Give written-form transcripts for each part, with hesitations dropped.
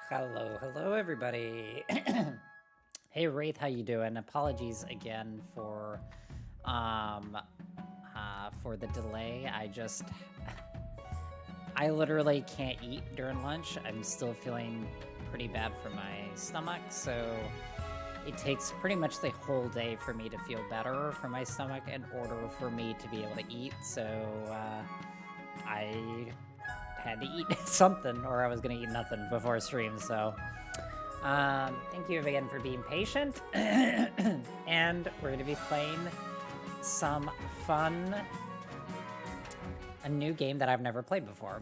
Hello, everybody. Hey, Wraith, how you doing? Apologies again for the delay. I literally can't eat during lunch. I'm still feeling pretty bad for my stomach, so it takes pretty much the whole day for me to feel better for my stomach in order for me to be able to eat. So I had to eat something, or I was gonna eat nothing before stream. So thank you again for being patient. And we're gonna be playing some fun, a new game that I've never played before,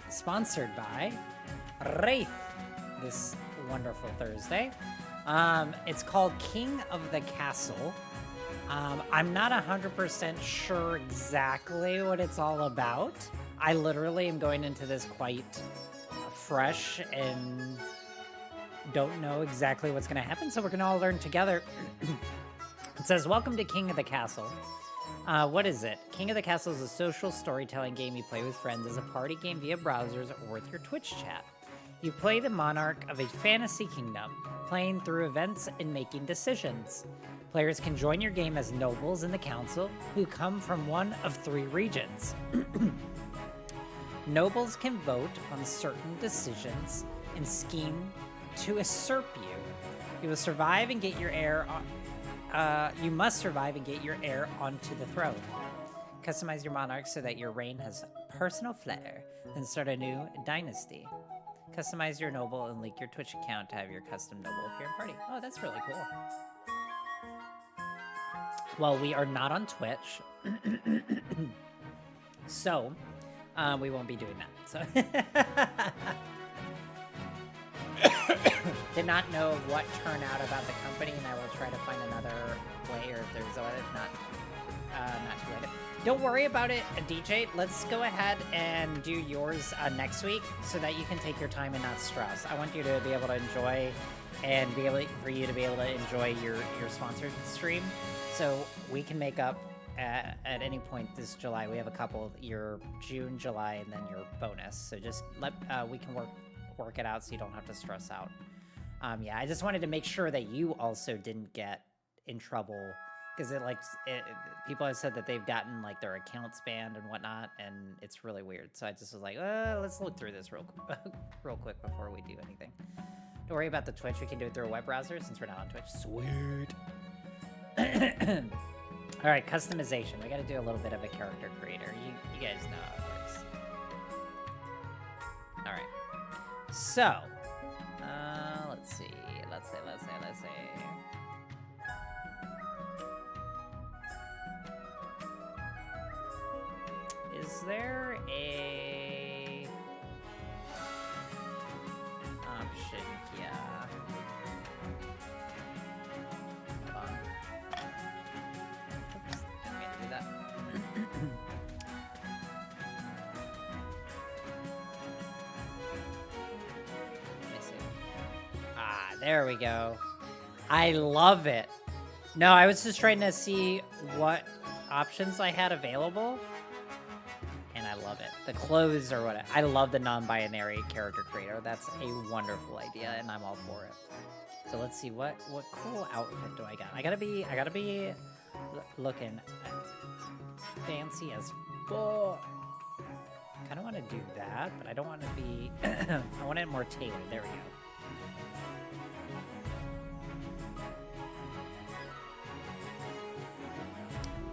sponsored by Wraith this wonderful Thursday. It's called King of the Castle. I'm not 100% sure exactly what it's all about. I literally am going into this quite fresh and don't know exactly what's going to happen, so we're going to all learn together. It says, welcome to King of the Castle. What is it? King of the Castle is a social storytelling game you play with friends as a party game via browsers or with your Twitch chat. You play the monarch of a fantasy kingdom, playing through events and making decisions. Players can join your game as nobles in the council who come from one of 3 regions. Nobles can vote on certain decisions and scheme to usurp you. You will survive and get your heir. You must survive and get your heir onto the throne. Customize your monarch so that your reign has personal flair. Then start a new dynasty. Customize your noble and link your Twitch account to have your custom noble appear in party. Oh, that's really cool. Well, we are not on Twitch, so we won't be doing that. So did not know what turned out about the company, and I will try to find another way, or if there's a way, not too late. Don't worry about it, DJ. Let's go ahead and do yours next week so that you can take your time and not stress. I want you to be able to enjoy and for you to be able to enjoy your sponsored stream. So we can make up at any point this July. We have a couple, your June, July, and then your bonus. So just we can work it out so you don't have to stress out. Yeah, I just wanted to make sure that you also didn't get in trouble, because people have said that they've gotten like their accounts banned and whatnot, and it's really weird. So I just was like, let's look through this real quick before we do anything. Don't worry about the Twitch. We can do it through a web browser since we're not on Twitch. Sweet. All right, customization. We got to do a little bit of a character creator. You guys know how it works. All right. So, let's see. Is there a option? Yeah. Hold on. Oops, didn't mean to do that. Let me see. Ah, there we go. I love it. No, I was just trying to see what options I had available. And I love it. The clothes or what? I love the non-binary character creator. That's a wonderful idea, and I'm all for it. So let's see what cool outfit do I got? I gotta be looking fancy as fuck. Kind of want to do that, but I don't want to be. I want it more tailored. There we go.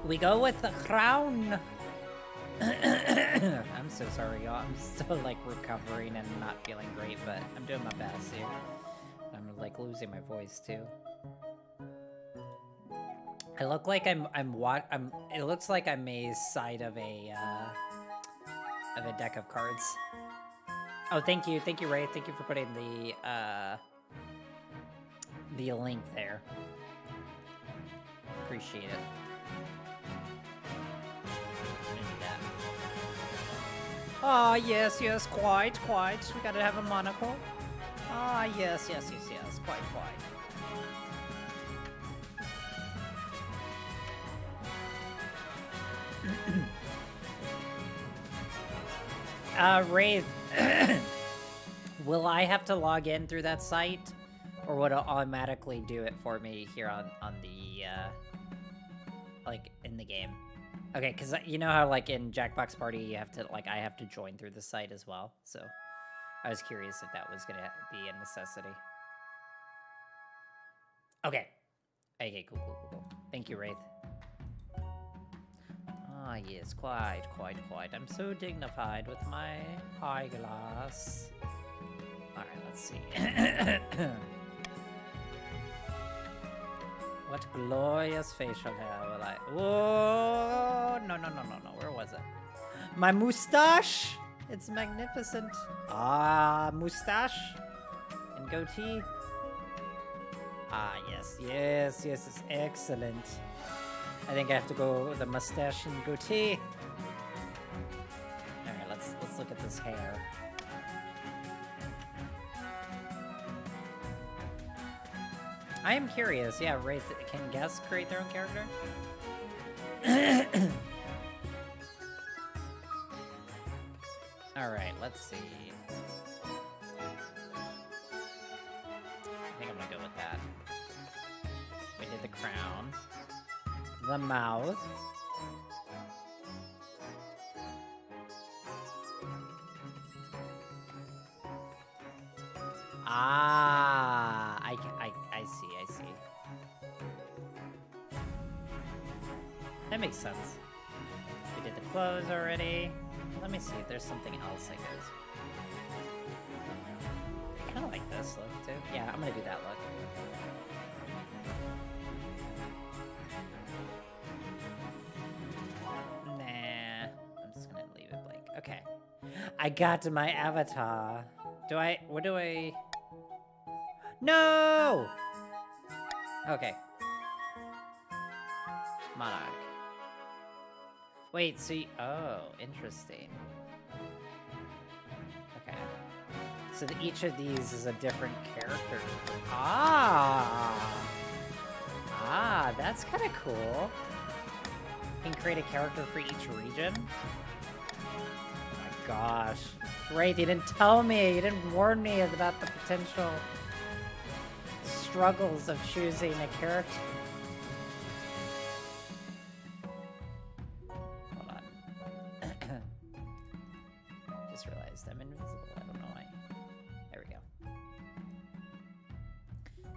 We go with the crown. I'm so sorry, y'all. I'm still like recovering and not feeling great, but I'm doing my best here. I'm like losing my voice too. I look like it looks like I'm a side of a deck of cards. Oh, thank you, Ray. Thank you for putting the link there. Appreciate it. Ah, yes, quite. We gotta have a monocle. Ah, yes, quite. Ray, Will I have to log in through that site? Or would it automatically do it for me here on the, like, in the game? Okay, because you know how, like, in Jackbox Party, you have to, like, I have to join through the site as well, so I was curious if that was going to be a necessity. Okay. Okay, cool. Thank you, Wraith. Ah, yes, quite. I'm so dignified with my eyeglass. Alright, let's see. What glorious facial hair will I... Whoa! No. Where was it? My moustache! It's magnificent. Ah, moustache and goatee. Ah, yes, it's excellent. I think I have to go with the mustache and goatee. Alright, let's look at this hair. I am curious. Yeah, Wraith, can guests create their own character? Alright, let's see. I think I'm gonna go with that. We did the crown. The mouth. Ah, I see. That makes sense. We did the clothes already. Let me see if there's something else I guess. I kind of like this look too. Yeah, I'm gonna do that look. Nah, I'm just gonna leave it blank. Okay. I got to my avatar. What do I... No! Okay. Monarch. Wait, so oh, interesting. Okay. So each of these is a different character. Ah, that's kind of cool. You can create a character for each region. Oh my gosh. Great, you didn't tell me. You didn't warn me about the potential struggles of choosing a character. Hold on. Just realized I'm invisible. I don't know why. There we go.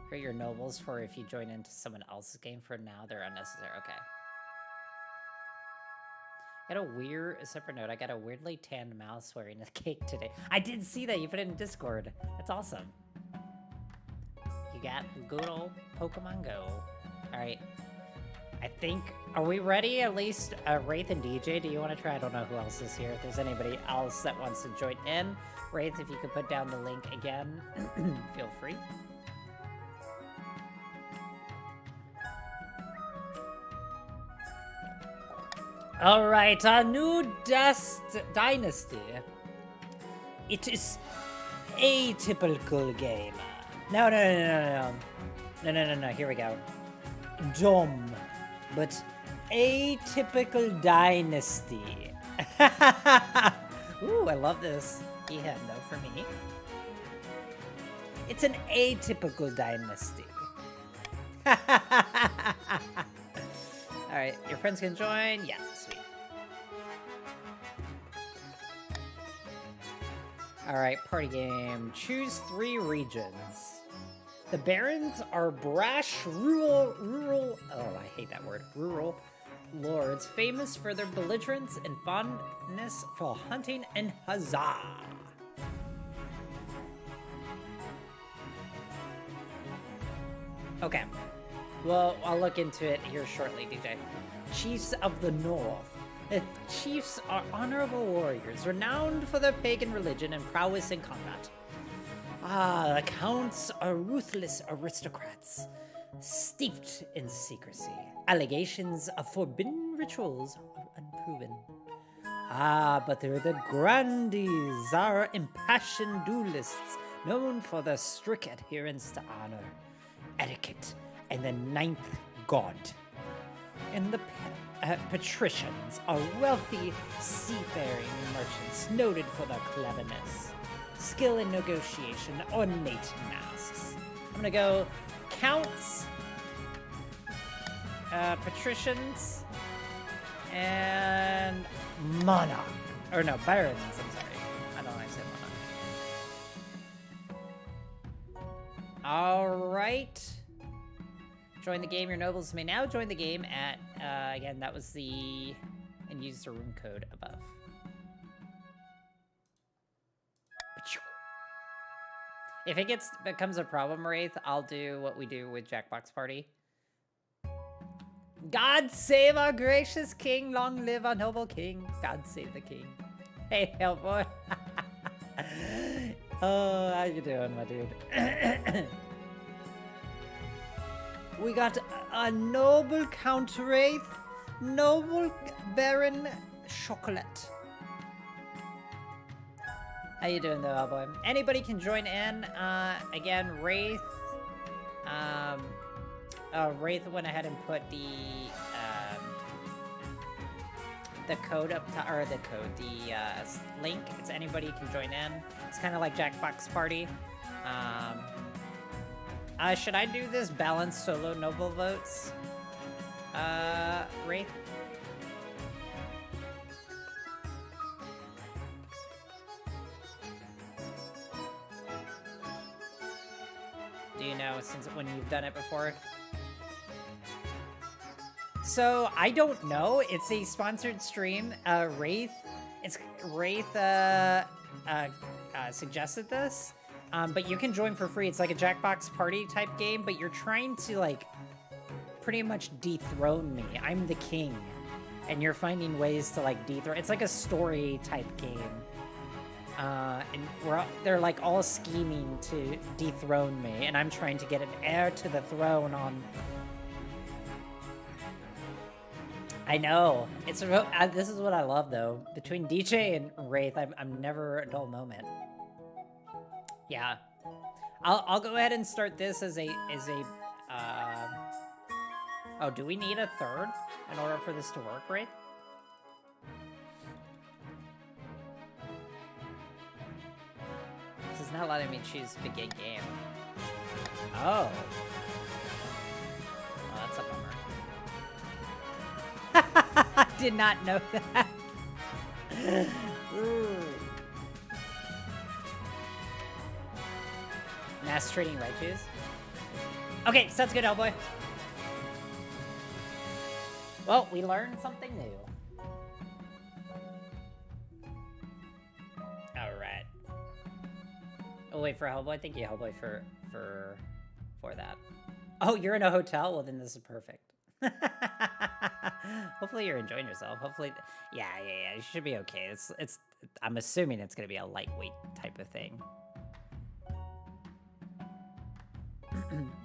Create your nobles for if you join into someone else's game. For now, they're unnecessary. Okay. I got a separate note, I got a weirdly tanned mouse wearing a cake today. I did see that, you put it in Discord. That's awesome. You got good old Pokemon Go. Alright. I think, are we ready? At least Wraith and DJ, do you want to try? I don't know who else is here. If there's anybody else that wants to join in. Wraith, if you could put down the link again, feel free. Alright, a new dynasty. It is a typical game. No, here we go. Dumb, but atypical dynasty. Ooh, I love this. Yeah, no for me. It's an atypical dynasty. Alright, your friends can join? Yeah, sweet. Alright, party game. Choose 3 regions. The Barons are brash, rural, oh, I hate that word, rural lords, famous for their belligerence and fondness for hunting and huzzah. Okay. Well, I'll look into it here shortly, DJ. Chiefs of the North. The chiefs are honorable warriors, renowned for their pagan religion and prowess in combat. Ah, the counts are ruthless aristocrats, steeped in secrecy. Allegations of forbidden rituals are unproven. Ah, but they're the grandees are impassioned duelists, known for their strict adherence to honor, etiquette, and the 9th god. And the patricians are wealthy seafaring merchants, noted for their cleverness. skill in negotiation, ornate masks. I'm gonna go counts, patricians, and monarch. Or no, barons, I'm sorry. I don't know why I said monarch. Alright. Join the game. Your nobles may now join the game at, again, that was the, and use the room code above. If it becomes a problem, Wraith, I'll do what we do with Jackbox Party. God save our gracious king, long live our noble king. God save the king. Hey, Hellboy. Oh, how you doing, my dude? We got a noble Count Wraith, noble Baron Chocolate. How you doing, though, Hellboy? Anybody can join in. Again, Wraith. Wraith went ahead and put the code up top, or the link. It's anybody can join in. It's kind of like Jackbox Party. Should I do this balanced solo noble votes? Wraith? Do you know when you've done it before? So I don't know. It's a sponsored stream. Wraith suggested this, but you can join for free. It's like a Jackbox Party type game, but you're trying to like pretty much dethrone me. I'm the king, and you're finding ways to like dethrone. It's like a story type game. And they're like all scheming to dethrone me, and I'm trying to get an heir to the throne on. I know it's this is what I love though. Between DJ and Wraith, I'm never a dull moment. Yeah, I'll go ahead and start this as a. Oh, do we need a third in order for this to work, Wraith? This is not letting me choose begin game. Oh. Oh, that's a bummer. I did not know that. Ooh. Mass trading Raichus. Okay, sounds good, Hellboy. Well, we learned something new. Alright. Oh, wait for Hellboy. Thank you, Hellboy, for that. Oh, you're in a hotel? Well, then this is perfect. Hopefully you're enjoying yourself. Hopefully, yeah. You should be okay. I'm assuming it's gonna be a lightweight type of thing.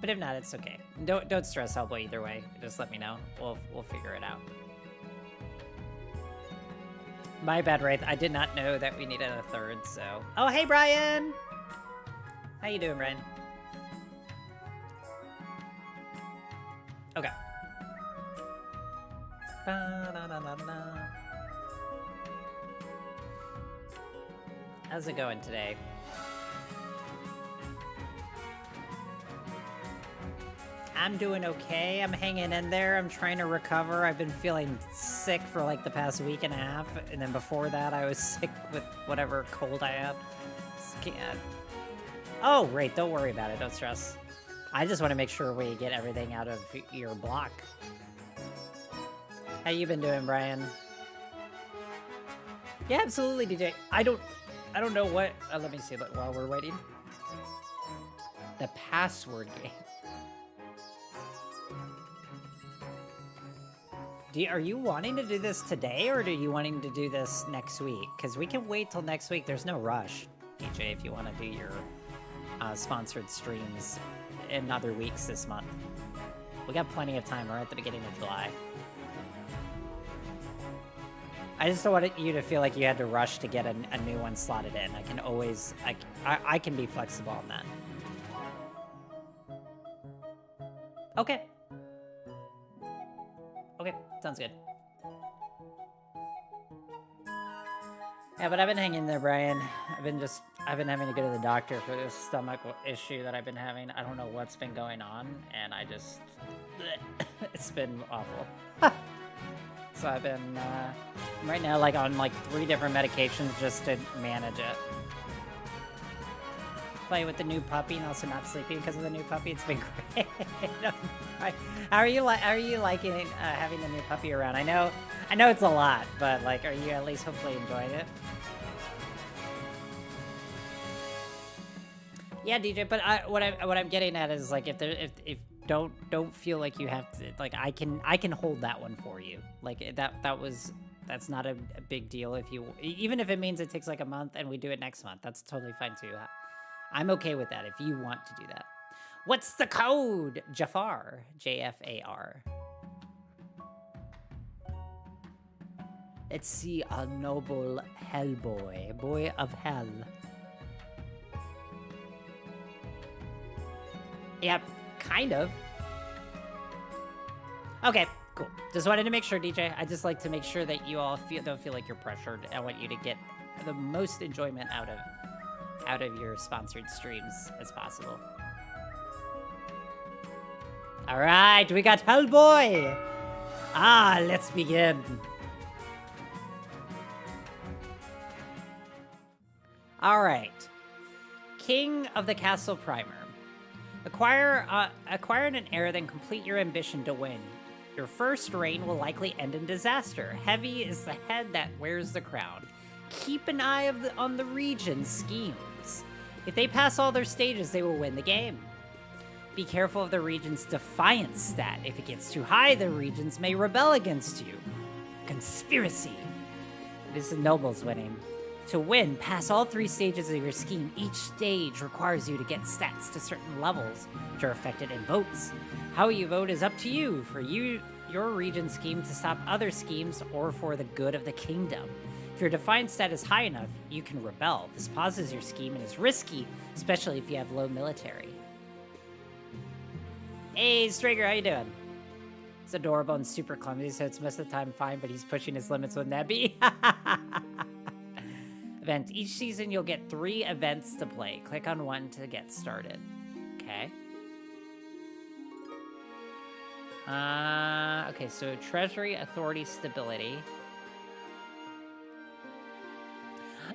But if not, it's okay. Don't stress, Hellboy. Either way, just let me know. We'll figure it out. My bad, Wraith. I did not know that we needed a third. So, oh hey, Brian. How you doing, Brian? Okay. How's it going today? I'm doing okay. I'm hanging in there. I'm trying to recover. I've been feeling sick for like the past week and a half. And then before that, I was sick with whatever cold I had. Oh, right. Don't worry about it. Don't stress. I just want to make sure we get everything out of your block. How you been doing, Brian? Yeah, absolutely, DJ. I don't know what... let me see while we're waiting. The password game. Are you wanting to do this today, or are you wanting to do this next week? Because we can wait till next week. There's no rush, DJ, if you want to do your sponsored streams in other weeks this month. We got plenty of time. We're at the beginning of July. I just don't want you to feel like you had to rush to get a new one slotted in. I can always... I can be flexible on that. Okay. Okay, sounds good. Yeah, but I've been hanging there, Brian. I've been just I've been having to go to the doctor for this stomach issue that I've been having. I don't know what's been going on, and I just... it's been awful. So I've been, right now, like, on, like, 3 different medications just to manage it. Play with the new puppy and also not sleeping because of the new puppy. It's been great. How are you liking having the new puppy around? I know it's a lot, but, like, are you at least hopefully enjoying it? Yeah, DJ, but what I'm getting at is, like, if don't feel like you have to, like, I can hold that one for you. Like, that's not a big deal if you, even if it means it takes like a month and we do it next month, that's totally fine too. I'm okay with that if you want to do that. What's the code? Jafar, Jfar. Let's see, a noble hellboy, boy of hell. Yep, kind of. Okay, cool. Just wanted to make sure, DJ. I just like to make sure that you all don't feel like you're pressured. I want you to get the most enjoyment out of your sponsored streams as possible. All right, we got Hellboy. Let's begin. All right, King of the Castle Primer. Acquire an heir, then complete your ambition to win. Your first reign will likely end in disaster. Heavy is the head that wears the crown. Keep an eye on the region's schemes. If they pass all their stages, they will win the game. Be careful of the region's defiance stat. If it gets too high, the regions may rebel against you. Conspiracy. This is nobles winning. To win, pass all 3 stages of your scheme. Each stage requires you to get stats to certain levels, which are affected in votes. How you vote is up to you, for your region scheme to stop other schemes or for the good of the kingdom. If your defiance stat is high enough, you can rebel. This pauses your scheme and is risky, especially if you have low military. Hey, Strager, how you doing? It's adorable and super clumsy, so it's most of the time fine, but he's pushing his limits with Nebby. Event. Each season, you'll get 3 events to play. Click on one to get started. Okay. Okay, so Treasury, Authority, Stability.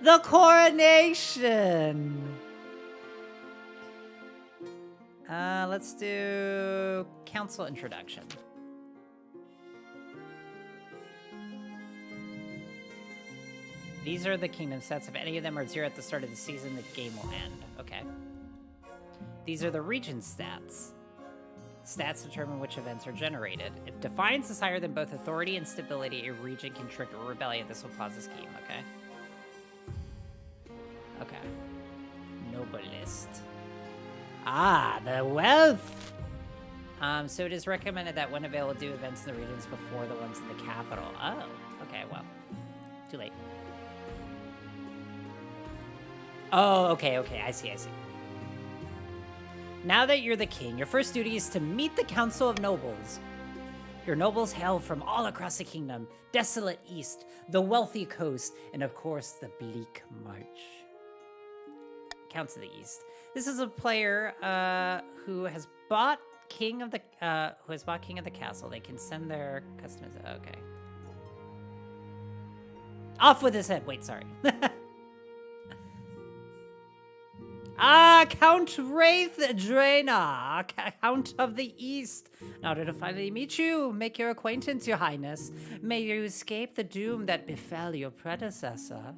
The Coronation! Let's do Council Introduction. These are the kingdom sets. If any of them are 0 at the start of the season, the game will end. Okay. These are the region stats. Stats determine which events are generated. If defiance is higher than both authority and stability, a region can trigger a rebellion. This will pause the scheme, okay? Okay. Noble list. The wealth! So it is recommended that when available, do events in the regions before the ones in the capital. Oh, okay, well. Too late. Oh, okay, I see. Now that you're the king, your first duty is to meet the Council of Nobles. Your nobles hail from all across the kingdom, desolate east, the wealthy coast, and of course, the bleak march. Counts of the East. This is a player who has bought King of the Castle. They can send their customers. Okay. Off with his head. Wait, sorry. Count Wraith Draenor, Count of the East. In order to finally meet you, make your acquaintance, your highness. May you escape the doom that befell your predecessor.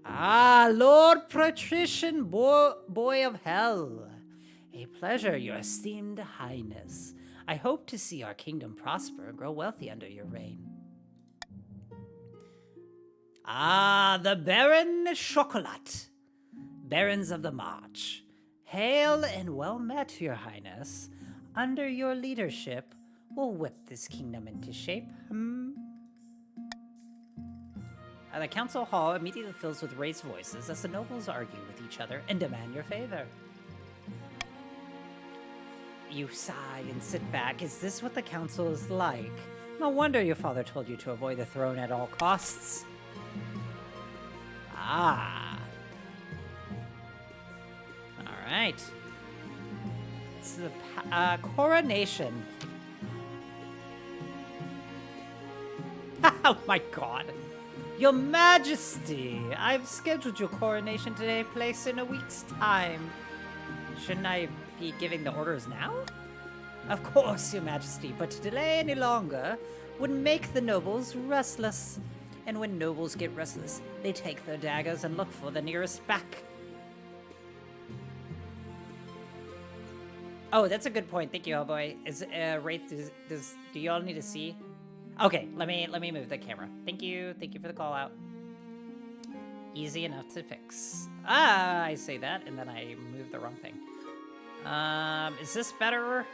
Lord Patrician Boy of Hell. A pleasure, your esteemed highness. I hope to see our kingdom prosper and grow wealthy under your reign. The Baron Chocolat, Barons of the March. Hail and well met, your highness. Under your leadership, we'll whip this kingdom into shape. The council hall immediately fills with raised voices as the nobles argue with each other and demand your favor. You sigh and sit back. Is this what the council is like? No wonder your father told you to avoid the throne at all costs. Ah. All right. It's the coronation. Oh my god. Your Majesty, I've scheduled your coronation to take place in a week's time. Shouldn't I be giving the orders now? Of course, Your Majesty, but to delay any longer would make the nobles restless. And when nobles get restless, they take their daggers and look for the nearest back. Oh, that's a good point. Thank you, Hellboy. Is Wraith, do y'all need to see? Okay, let me move the camera. Thank you for the call out. Easy enough to fix. Ah, I say that and then I move the wrong thing. Is this better,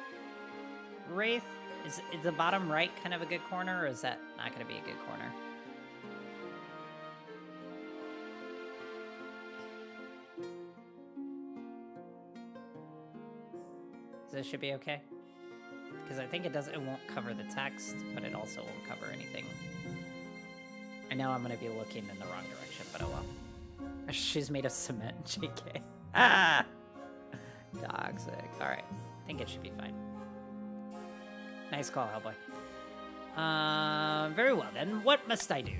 Wraith? Is the bottom right kind of a good corner, or is that not going to be a good corner? This should be okay. Because I think it won't cover the text, but it also won't cover anything. I know I'm going to be looking in the wrong direction, but oh well. She's made of cement, JK. Ah! Toxic. Alright. I think it should be fine. Nice call, Hellboy. Very well then. What must I do?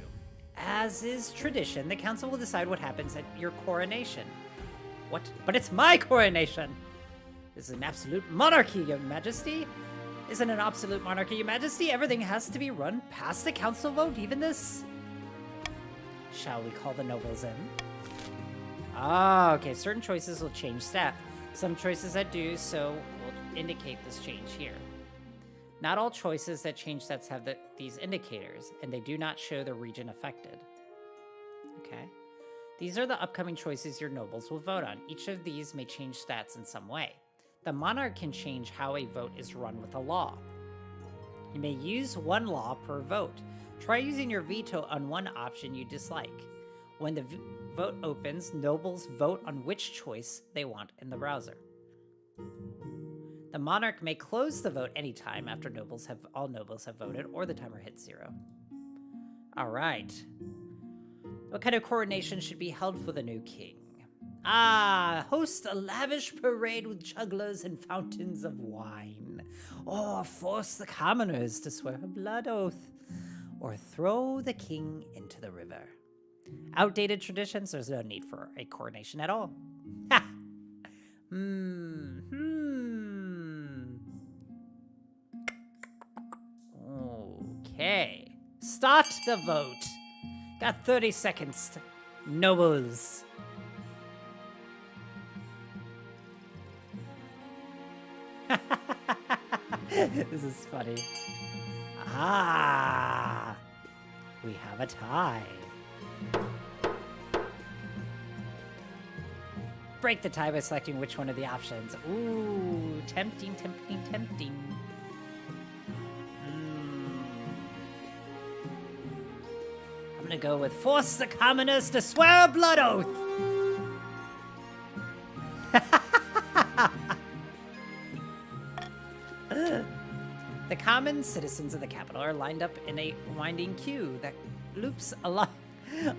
As is tradition, the council will decide what happens at your coronation. What? But it's my coronation! This is an absolute monarchy, Your Majesty. Isn't an absolute monarchy, Your Majesty? Everything has to be run past the council vote, even this. Shall we call the nobles in? Ah, okay. Certain choices will change stat. Some choices that do so will indicate this change here. Not all choices that change stats have these indicators, and they do not show the region affected. Okay. These are the upcoming choices your nobles will vote on. Each of these may change stats in some way. The monarch can change how a vote is run with a law. You may use one law per vote. Try using your veto on one option you dislike. When the vote opens, nobles vote on which choice they want in the browser. The monarch may close the vote anytime after all nobles have voted or the timer hits 0. All right. What kind of coronation should be held for the new king? Ah, host a lavish parade with jugglers and fountains of wine. Or force the commoners to swear a blood oath. Or throw the king into the river. Outdated traditions, there's no need for a coronation at all. Ha! Okay. Start the vote. Got 30 seconds. Nobles. This is funny. Ah, we have a tie. Break the tie by selecting which one of the options. Ooh, tempting, tempting, tempting. I'm gonna go with force the commoners to swear a blood oath. The common citizens of the capital are lined up in a winding queue that loops along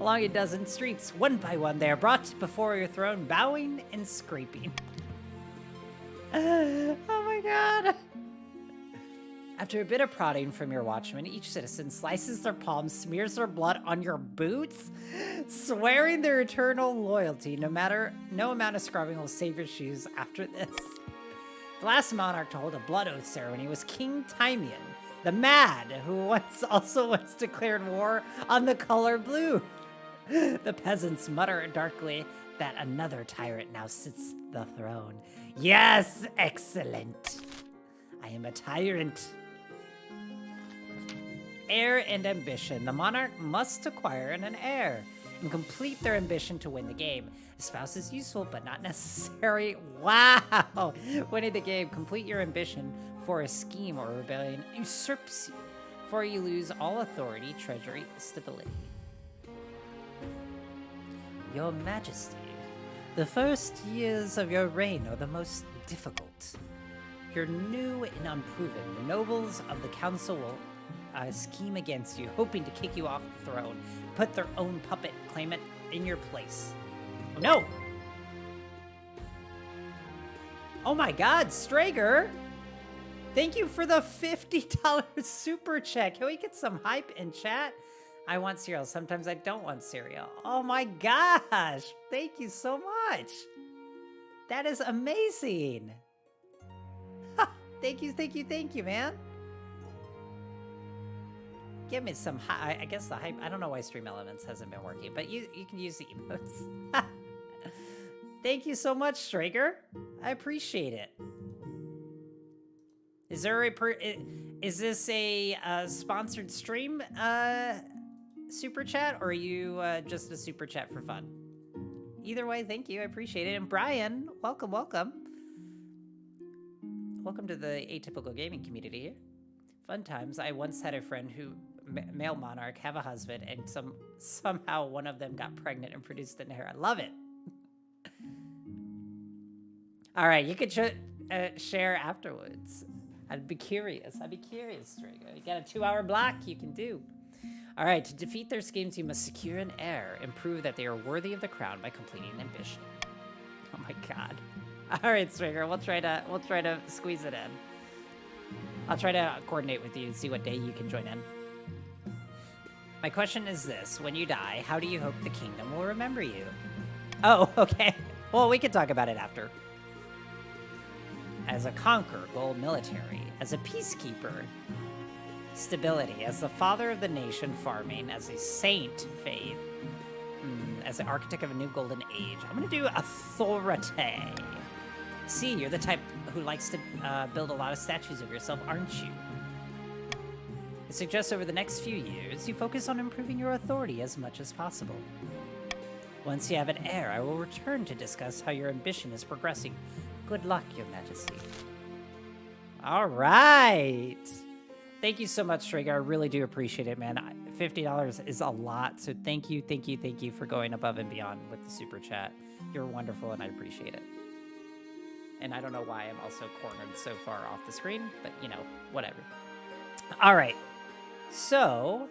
a dozen streets. One by one, they are brought before your throne, bowing and scraping. Oh my god. After a bit of prodding from your watchmen, each citizen slices their palms, smears their blood on your boots, swearing their eternal loyalty. No amount of scrubbing will save your shoes after this. The last monarch to hold a blood oath ceremony was King Timian, the Mad, who also once declared war on the color blue. The peasants mutter darkly that another tyrant now sits the throne. Yes, excellent. I am a tyrant. Heir and ambition. The monarch must acquire an heir and complete their ambition to win the game. A spouse is useful, but not necessary. Wow! Winning the game, complete your ambition for a scheme or rebellion usurps you, for you lose all authority, treasury, stability. Your Majesty, the first years of your reign are the most difficult. You're new and unproven. The nobles of the council will scheme against you, hoping to kick you off the throne, put their own puppet, claim it in your place. Oh, no! Oh my god, Strager! Thank you for the $50 super chat. Can we get some hype in chat? I want cereal. Sometimes I don't want cereal. Oh my gosh! Thank you so much! That is amazing! Thank you, man! Give me some I guess the hype. I don't know why Stream Elements hasn't been working, but you can use the emotes. Thank you so much, Strager. I appreciate it. Is there is this a sponsored stream super chat, or are you just a super chat for fun? Either way, thank you. I appreciate it. And Brian, welcome. Welcome to the Atypical Gaming community here. Fun times. I once had a friend who, male monarch, have a husband, and somehow one of them got pregnant and produced an heir. I love it. All right, you could share afterwards. I'd be curious, Strago. You got a 2-hour block you can do. All right, to defeat their schemes, you must secure an heir and prove that they are worthy of the crown by completing an ambition. Oh my god. All right, Strager, we'll try to squeeze it in. I'll try to coordinate with you and see what day you can join in. My question is this: when you die, how do you hope the kingdom will remember you? Oh, okay. Well, we can talk about it after. As a conqueror, goal military. As a peacekeeper, stability. As the father of the nation, farming. As a saint, faith. As the architect of a new golden age, I'm gonna do authority. See, you're the type who likes to build a lot of statues of yourself, aren't you? I suggest over the next few years, you focus on improving your authority as much as possible. Once you have an heir, I will return to discuss how your ambition is progressing. Good luck, Your Majesty. All right. Thank you so much, Strager. I really do appreciate it, man. $50 is a lot, so thank you for going above and beyond with the super chat. You're wonderful, and I appreciate it. And I don't know why I'm also cornered so far off the screen, but, you know, whatever. All right. So...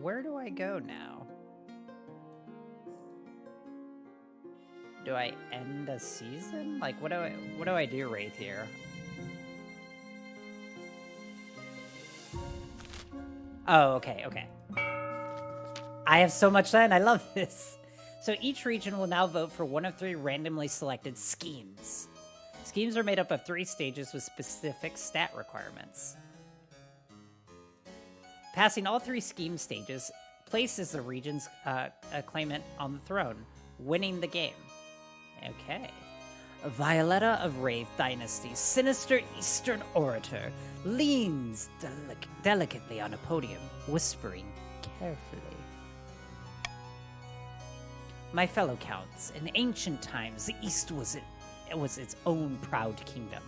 where do I go now? Do I end a season? Like, what do I do right here? Oh, okay. I have so much land. I love this. So each region will now vote for one of 3 randomly selected schemes. Schemes are made up of 3 stages with specific stat requirements. Passing all 3 scheme stages places the region's claimant on the throne, winning the game. Okay. Violetta of Wraith Dynasty, sinister Eastern orator, leans delicately on a podium, whispering carefully. My fellow counts, in ancient times, the East was its own proud kingdom.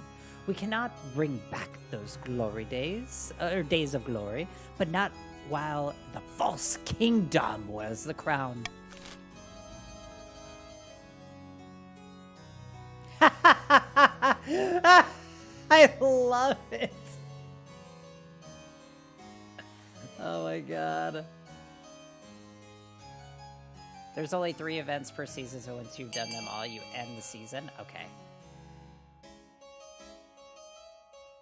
We cannot bring back those glory days, or days of glory, but not while the false kingdom wears the crown. I love it. Oh my god. There's only 3 events per season, so once you've done them all, you end the season? Okay.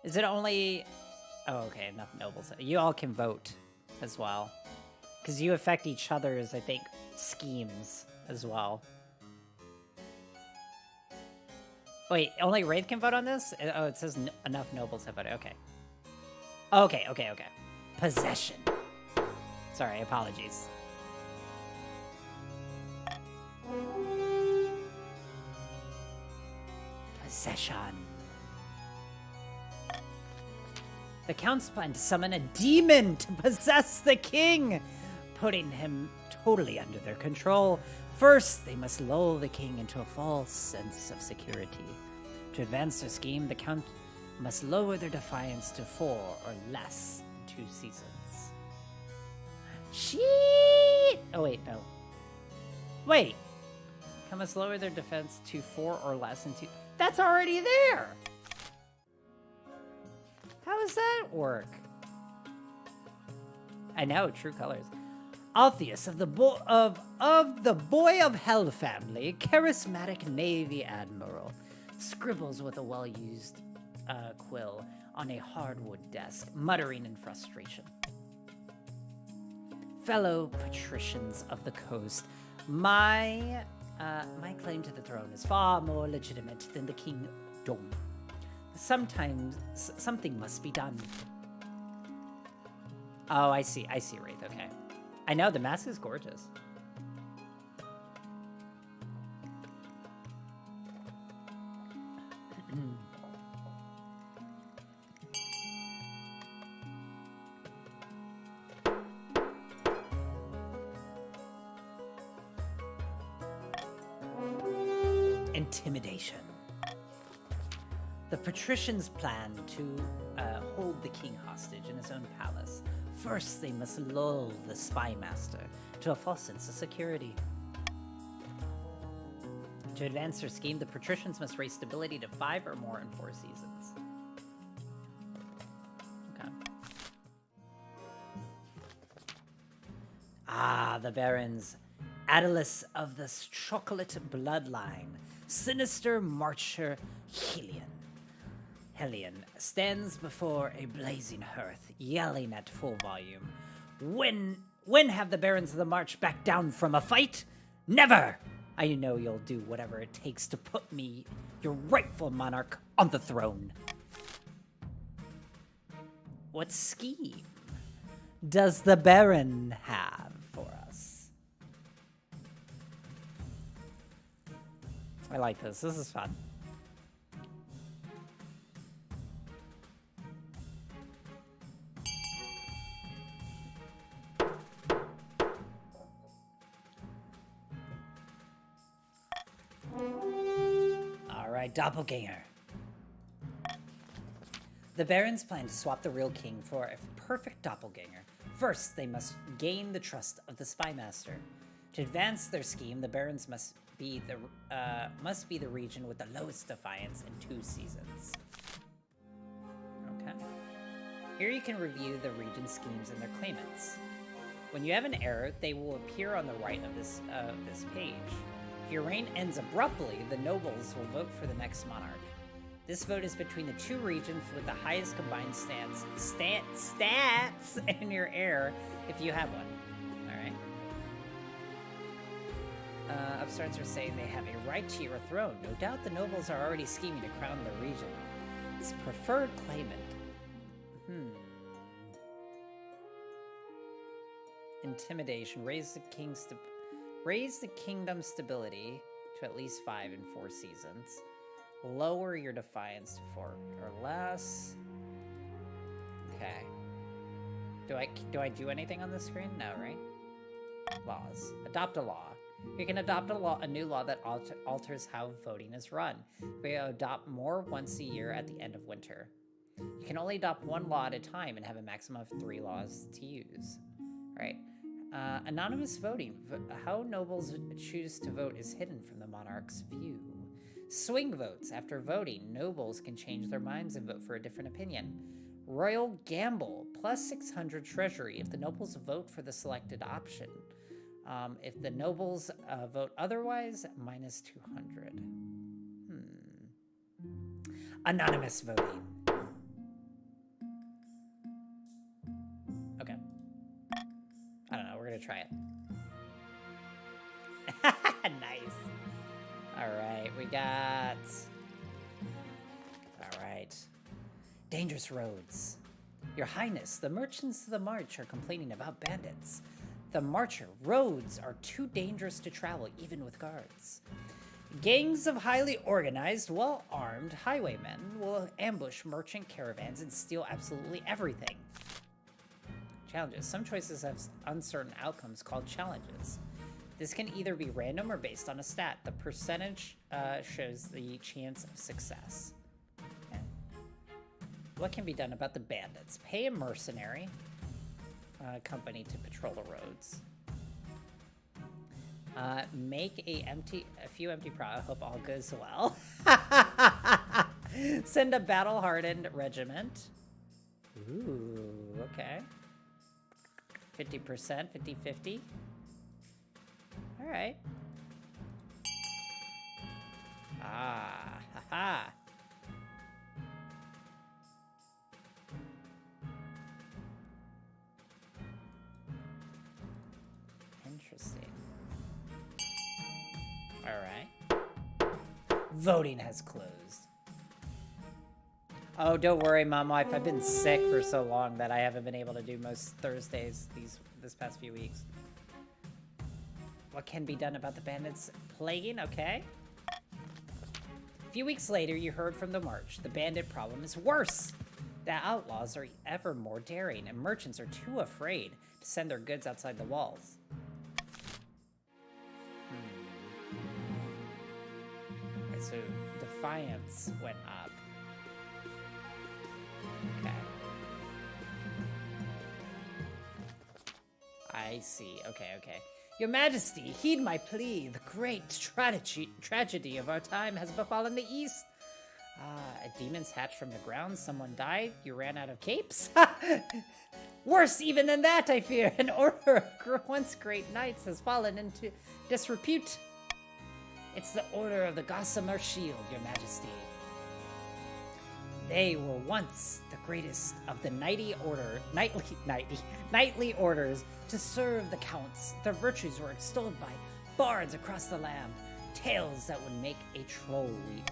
Is it only... oh, okay, enough nobles. You all can vote as well. Because you affect each other's, I think, schemes as well. Wait, only Wraith can vote on this? Oh, it says enough nobles have voted. Okay. Okay. Possession. Sorry, apologies. Possession. The counts plan to summon a demon to possess the king, putting him totally under their control. First, they must lull the king into a false sense of security. To advance their scheme, the count must lower their defiance to 4 or less in 2 seasons. Shit! Oh, wait, no. Wait. Count must lower their defense to 4 or less in 2... That's already there! How does that work? I know, true colors. Altheus of the Boy of Hell family, charismatic Navy admiral, scribbles with a well-used quill on a hardwood desk, muttering in frustration. Fellow patricians of the coast, my claim to the throne is far more legitimate than the kingdom. Sometimes something must be done. Oh, I see, Wraith, okay. I know, the mask is gorgeous. Intimidation. The patricians plan to hold the king hostage in his own palace. First, they must lull the spy master to a false sense of security. To advance their scheme, the patricians must raise stability to 5 or more in 4 seasons. Okay. Ah, the barons. Attalus of the chocolate bloodline. Sinister marcher Helion stands before a blazing hearth, yelling at full volume. When have the barons of the march backed down from a fight? Never! I know you'll do whatever it takes to put me, your rightful monarch, on the throne. What scheme does the baron have for us? I like this. This is fun. Doppelganger. The barons plan to swap the real king for a perfect doppelganger. First, they must gain the trust of the spy master. To advance their scheme, the barons must be the region with the lowest defiance in 2 seasons. Okay. Here you can review the region schemes and their claimants. When you have an error, they will appear on the right of this page. If your reign ends abruptly, the nobles will vote for the next monarch. This vote is between the 2 regions with the highest combined stats in your heir, if you have one. Alright. Upstarts are saying they have a right to your throne. No doubt the nobles are already scheming to crown the region. His preferred claimant. Intimidation. Raise the kingdom's stability to at least 5 in 4 seasons. Lower your defiance to 4 or less. Okay. Do I do anything on the screen? No, right? Laws. Adopt a law. You can adopt a new law that alters how voting is run. We adopt more once a year at the end of winter. You can only adopt 1 law at a time and have a maximum of 3 laws to use. All right. Anonymous voting. How nobles choose to vote is hidden from the monarch's view. Swing votes. After voting, nobles can change their minds and vote for a different opinion. Royal gamble. Plus 600 treasury if the nobles vote for the selected option. If the nobles vote otherwise, minus 200. Anonymous voting. Okay. I don't know, we're gonna try it. Nice. Alright, we got... Alright. Dangerous roads. Your Highness, the merchants of the march are complaining about bandits. The marcher, roads are too dangerous to travel, even with guards. Gangs of highly organized, well-armed highwaymen will ambush merchant caravans and steal absolutely everything. Challenges. Some choices have uncertain outcomes called challenges. This can either be random or based on a stat. The percentage shows the chance of success. Okay. What can be done about the bandits? Pay a mercenary company to patrol the roads. Make a few empty I hope all goes well. Send a battle-hardened regiment. Ooh, okay. 50%, 50-50. Alright. Ah, haha. Interesting. Alright. Voting has closed. Oh, don't worry, Mom Wife. I've been sick for so long that I haven't been able to do most Thursdays this past few weeks. What can be done about the bandits plaguing? Okay. A few weeks later, you heard from the march. The bandit problem is worse. The outlaws are ever more daring, and merchants are too afraid to send their goods outside the walls. Okay, so defiance went up. Okay. I see. Okay, okay. Your Majesty, heed my plea. The great tragedy of our time has befallen the East. A demon's hatched from the ground. Someone died. You ran out of capes? Worse even than that, I fear. An order of once great knights has fallen into disrepute. It's the Order of the Gossamer Shield, Your Majesty. They were once the greatest of the nightly orders to serve the counts. Their virtues were extolled by bards across the land, tales that would make a troll weep.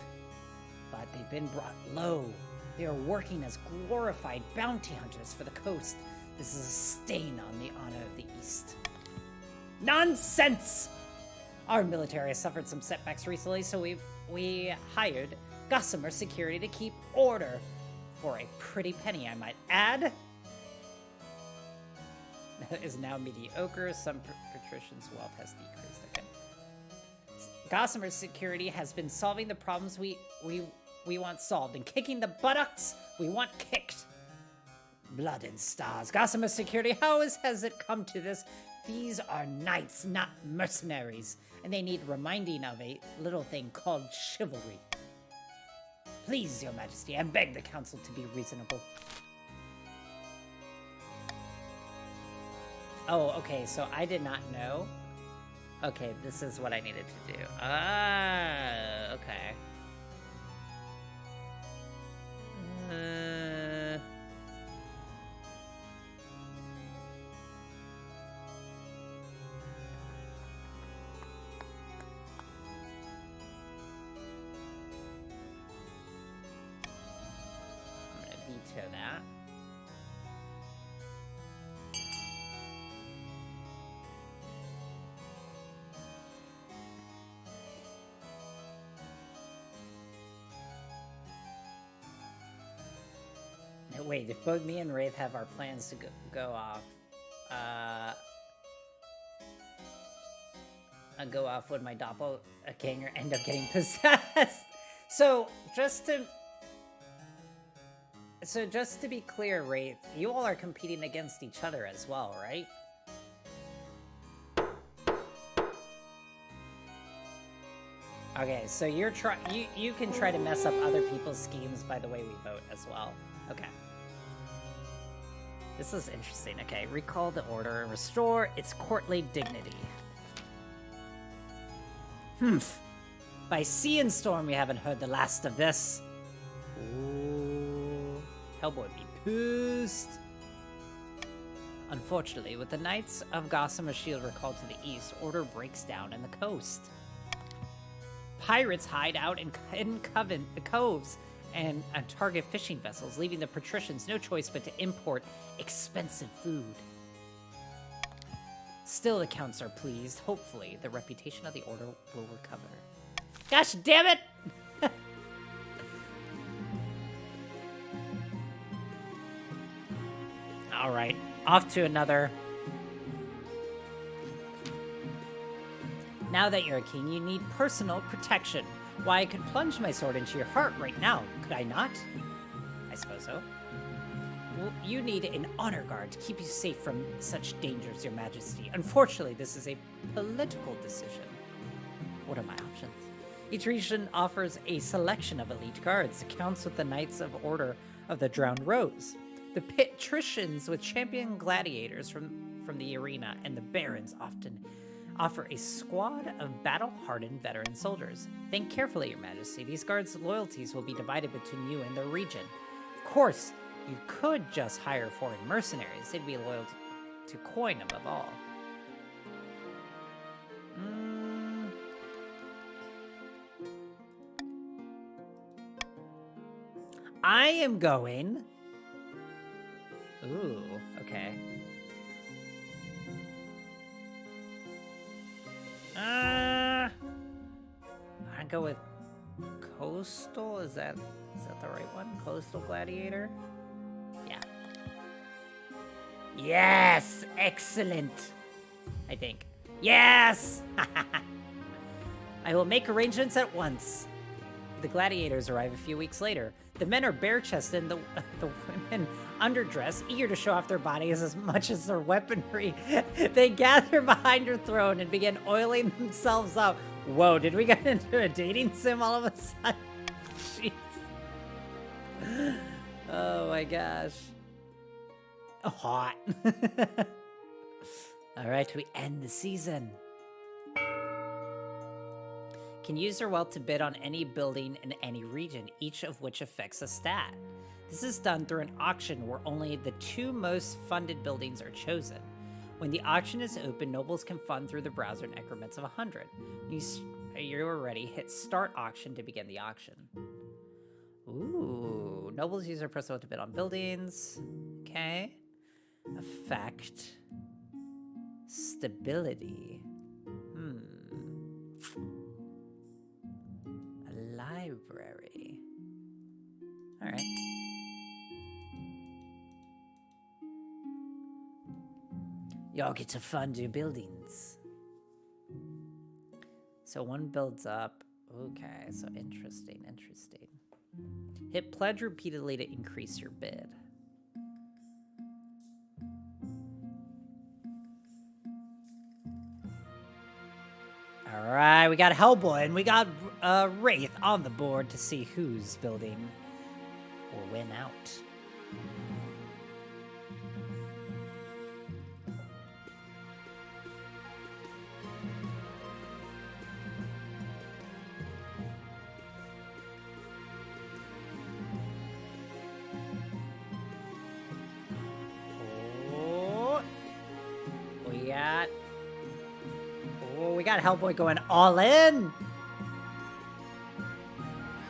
But they've been brought low. They are working as glorified bounty hunters for the coast. This is a stain on the honor of the East. Nonsense! Our military has suffered some setbacks recently, so we hired Gossamer Security to keep order for a pretty penny, I might add. Is now mediocre. Some patricians' wealth has decreased. Okay. Gossamer Security has been solving the problems we want solved and kicking the buttocks we want kicked. Blood and stars. Gossamer Security, has it come to this? These are knights, not mercenaries, and they need reminding of a little thing called chivalry. Please, Your Majesty, I beg the council to be reasonable. Oh, okay, so I did not know. Okay, this is what I needed to do. Ah, okay. That. Now, wait, if both me and Wraith have our plans to go off, go off when my doppelganger end up getting possessed. So just to be clear, Wraith, you all are competing against each other as well, right? Okay, so you can try to mess up other people's schemes by the way we vote as well. Okay. This is interesting. Okay, recall the order and restore its courtly dignity. Humph. By sea and storm, we haven't heard the last of this. Ooh. Hellboy be pissed. Unfortunately, with the Knights of Gossamer Shield recalled to the east, order breaks down in the coast. Pirates hide out in coves and target fishing vessels, leaving the patricians no choice but to import expensive food. Still, the counts are pleased. Hopefully, the reputation of the order will recover. Gosh damn it! Alright, off to another. Now that you're a king, you need personal protection. Why, I could plunge my sword into your heart right now, could I not? I suppose so. Well, you need an honor guard to keep you safe from such dangers, Your Majesty. Unfortunately, this is a political decision. What are my options? Each region offers a selection of elite guards that counts with the Knights of Order of the Drowned Rose. The patricians with champion gladiators from from the arena, and the barons often offer a squad of battle-hardened veteran soldiers. Think carefully, Your Majesty. These guards' loyalties will be divided between you and the region. Of course, you could just hire foreign mercenaries. They'd be loyal to coin above all. I am going... Ooh, okay. I'm gonna go with Coastal. Is that the right one? Coastal Gladiator? Yeah. Yes! Excellent! I think. Yes! I will make arrangements at once. The gladiators arrive a few weeks later. The men are bare-chested and the women underdressed, eager to show off their bodies as much as their weaponry. They gather behind her throne and begin oiling themselves up. Whoa, did we get into a dating sim all of a sudden? Jeez. Oh my gosh. Oh, hot. All right, we end the season. Can use their wealth to bid on any building in any region, each of which affects a stat. This is done through an auction where only the 2 most funded buildings are chosen. When the auction is open, nobles can fund through the browser in increments of 100. When you're ready, hit Start Auction to begin the auction. Ooh, nobles use their personal to bid on buildings. Okay. Effect. Stability. Library. All right. Y'all get to fund your buildings. So one builds up. Okay, so interesting. Hit pledge repeatedly to increase your bid. All right, we got Hellboy and we got Wraith on the board to see whose building will win out. We got Hellboy going all in.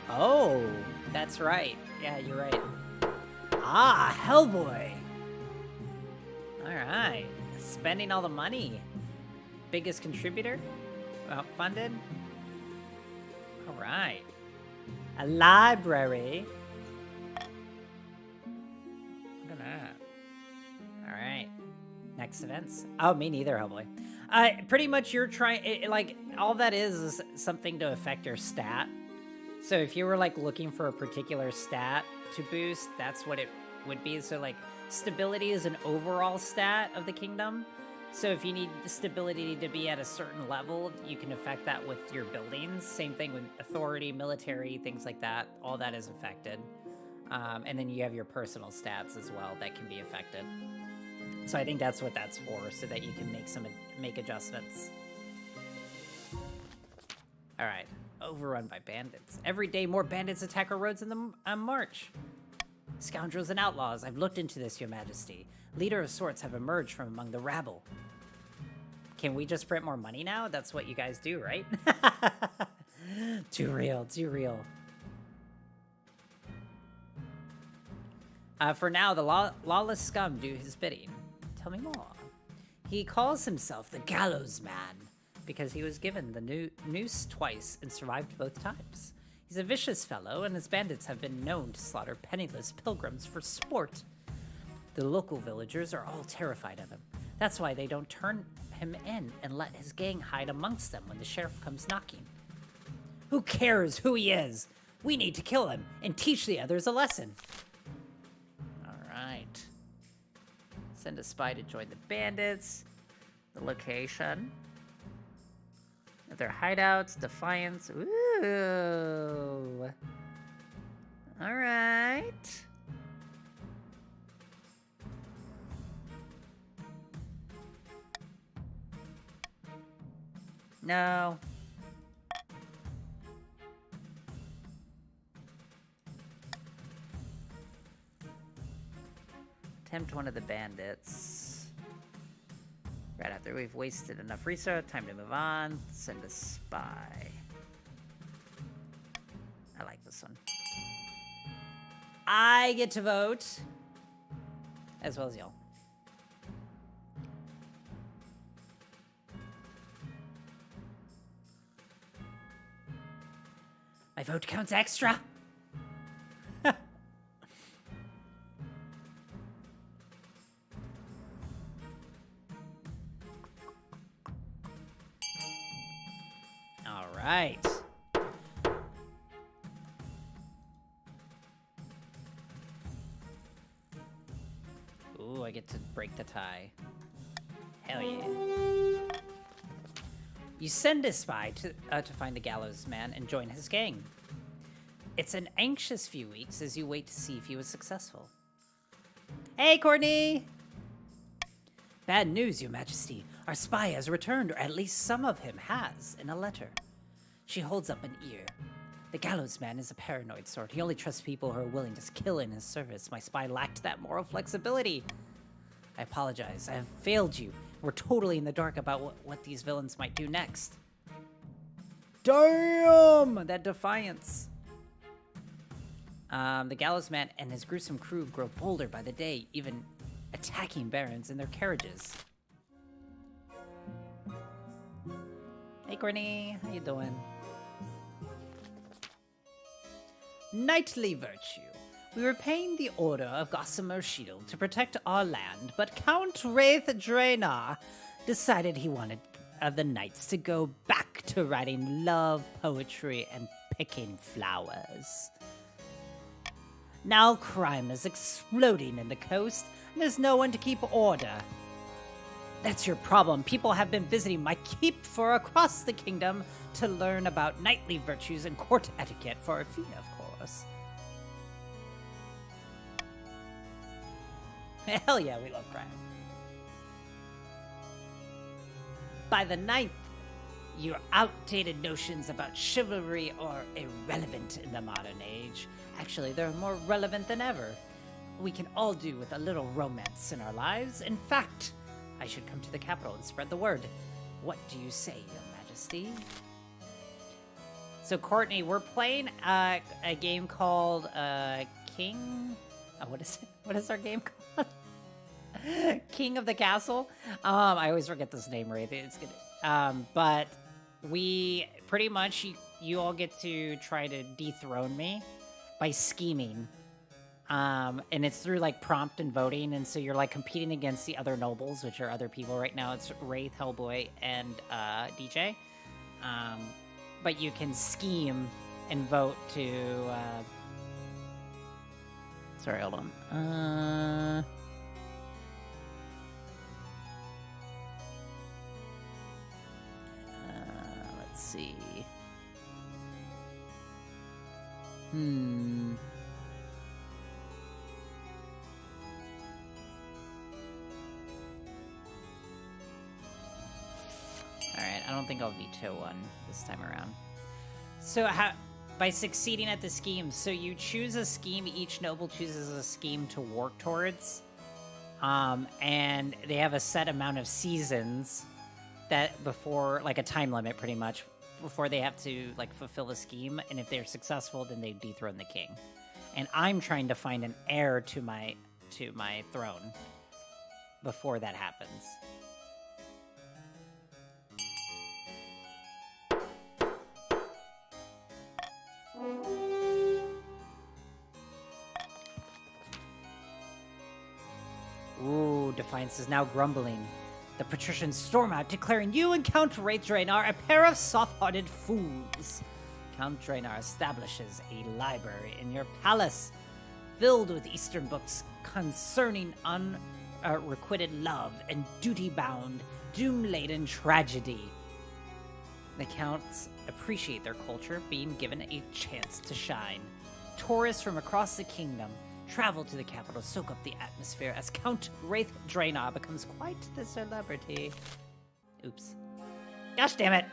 Oh, that's right. Yeah, you're right. Ah, Hellboy. All right. Spending all the money. Biggest contributor? Well, funded? All right. A library. Look at that. All right. Next events. Oh, me neither, Hellboy. Pretty much you're trying, like, all that is something to affect your stat. So if you were, like, looking for a particular stat to boost, that's what it would be. So, like, stability is an overall stat of the kingdom. So if you need the stability to be at a certain level, you can affect that with your buildings. Same thing with authority, military, things like that. All that is affected. And then you have your personal stats as well that can be affected. So I think that's what that's for, so that you can make adjustments. All right, overrun by bandits. Every day, more bandits attack our roads in the march. Scoundrels and outlaws, I've looked into this, Your Majesty. Leader of sorts have emerged from among the rabble. Can we just print more money now? That's what you guys do, right? Too real, too real. For now, the lawless scum do his bidding. Tell me more. He calls himself the Gallows Man because he was given the noose twice and survived both times. He's a vicious fellow, and his bandits have been known to slaughter penniless pilgrims for sport. The local villagers are all terrified of him. That's why they don't turn him in and let his gang hide amongst them when the sheriff comes knocking. Who cares who he is? We need to kill him and teach the others a lesson. Alright. Send a spy to join the bandits. The location. Their hideouts, Defiance. Ooh. Alright. No. Tempt one of the bandits. Right after we've wasted enough resource, time to move on. Send a spy. I like this one. I get to vote. As well as y'all. My vote counts extra. All right. Ooh, I get to break the tie. Hell yeah. You send a spy to find the gallows man and join his gang. It's an anxious few weeks as you wait to see if he was successful. Hey, Courtney! Bad news, Your Majesty. Our spy has returned, or at least some of him has, in a letter. She holds up an ear. The gallows man is a paranoid sort. He only trusts people who are willing to kill in his service. My spy lacked that moral flexibility. I apologize. I have failed you. We're totally in the dark about what these villains might do next. Damn! That defiance. The gallows man and his gruesome crew grow bolder by the day, even attacking barons in their carriages. Hey, Courtney. How you doing? Knightly virtue. We were paying the order of Gossamer Shield to protect our land, but Count Wraith Draenor decided he wanted the knights to go back to writing love poetry and picking flowers. Now crime is exploding in the coast, and there's no one to keep order. That's your problem. People have been visiting my keep for across the kingdom to learn about knightly virtues and court etiquette for a fee, of course. Hell yeah, we love crime. By the 9th, your outdated notions about chivalry are irrelevant in the modern age. Actually, they're more relevant than ever. We can all do with a little romance in our lives. In fact, I should come to the capital and spread the word. What do you say, Your Majesty? So, Courtney, we're playing a game called King... Oh, what is it? What is our game called? King of the Castle. I always forget this name, right? It's good. But we pretty much you all get to try to dethrone me by scheming. And it's through like prompt and voting, and so you're like competing against the other nobles, which are other people right now. It's Wraith, Hellboy, and DJ. But you can scheme and vote to. Sorry, hold on. Let's see. Alright, I don't think I'll veto one this time around. So by succeeding at the scheme, so you choose a scheme, each noble chooses a scheme to work towards. And they have a set amount of seasons that before, like a time limit pretty much, before they have to like fulfill the scheme, and if they're successful, then they dethrone the king. And I'm trying to find an heir to my throne before that happens. Ooh, Defiance is now grumbling. The patricians storm out, declaring you and Count Wraith Draenor a pair of soft-hearted fools. Count Draenor establishes a library in your palace, filled with Eastern books concerning unrequited love and duty-bound, doom-laden tragedy. The Counts appreciate their culture being given a chance to shine. Tourists from across the kingdom travel to the capital, soak up the atmosphere as Count Wraith Draenor becomes quite the celebrity. Oops. Gosh damn it!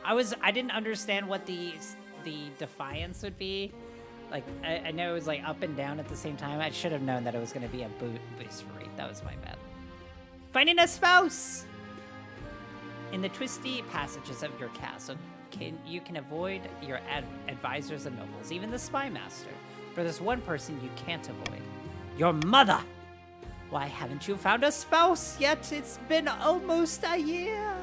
I didn't understand what the defiance would be. Like, I know it was like up and down at the same time. I should have known that it was going to be a boost rate. That was my bad. Finding a spouse! In the twisty passages of your castle, you can avoid your advisors and nobles, even the spy master. But there's one person you can't avoid. Your mother! Why haven't you found a spouse yet? It's been almost a year.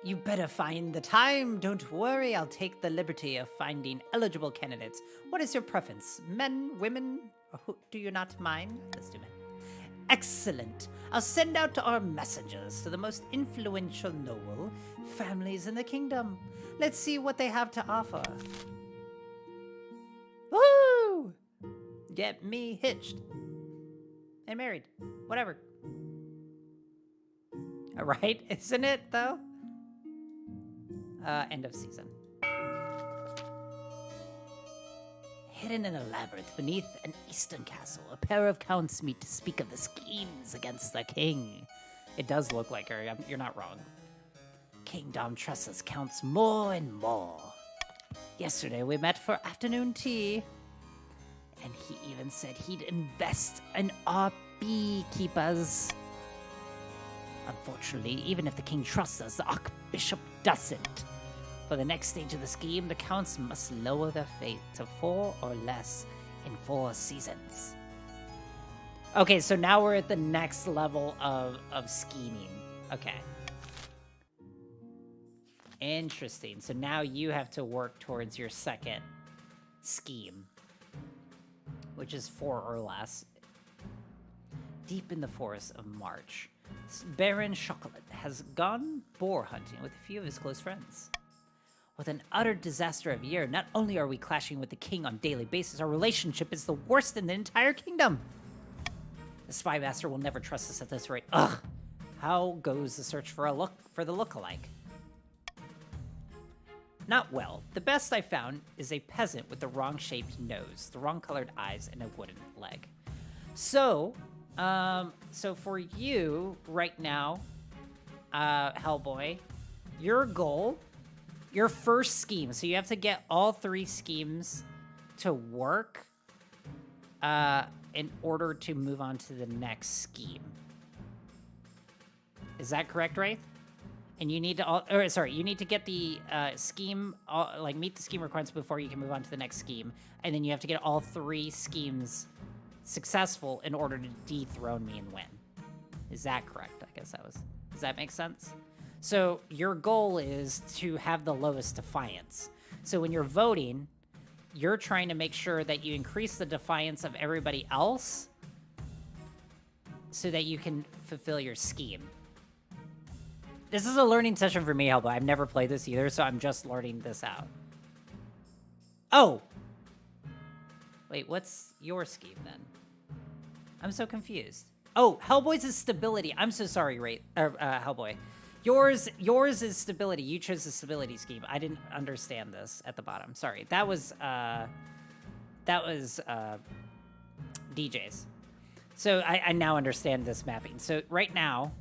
You better find the time. Don't worry, I'll take the liberty of finding eligible candidates. What is your preference? Men, women? Or do you not mind? Let's do men. Excellent. I'll send out our messengers to the most influential noble families in the kingdom. Let's see what they have to offer. Woo! Get me hitched. And married. Whatever. All right, isn't it, though? End of season. Hidden in a labyrinth beneath an eastern castle, a pair of counts meet to speak of the schemes against the king. It does look like her. You're not wrong. King Dom trusts us counts more and more. Yesterday we met for afternoon tea, and he even said he'd invest in our beekeepers. Unfortunately, even if the king trusts us, the archbishop doesn't. For the next stage of the scheme, the counts must lower their faith to 4 or less in 4 seasons. Okay, so now we're at the next level of scheming. Okay. Interesting. So now you have to work towards your second scheme, which is 4 or less. Deep in the forest of March, Baron Chocolat has gone boar hunting with a few of his close friends. With an utter disaster of year, not only are we clashing with the king on a daily basis, our relationship is the worst in the entire kingdom. The spy master will never trust us at this rate. Ugh! How goes the search for the look-alike? Not well. The best I found is a peasant with the wrong-shaped nose, the wrong-colored eyes, and a wooden leg. So for you right now, Hellboy, your goal, your first scheme, so you have to get all 3 schemes to work in order to move on to the next scheme. Is that correct, Wraith? And you need to, you need to get the scheme, meet the scheme requirements before you can move on to the next scheme. And then you have to get all 3 schemes successful in order to dethrone me and win. Is that correct? I guess does that make sense? So your goal is to have the lowest defiance. So when you're voting, you're trying to make sure that you increase the defiance of everybody else so that you can fulfill your scheme. This is a learning session for me, Hellboy. I've never played this either, so I'm just learning this out. Oh! Wait, what's your scheme then? I'm so confused. Oh, Hellboy's is stability. I'm so sorry, Hellboy. Yours is stability. You chose the stability scheme. I didn't understand this at the bottom. Sorry. That was DJ's. So I now understand this mapping. So right now,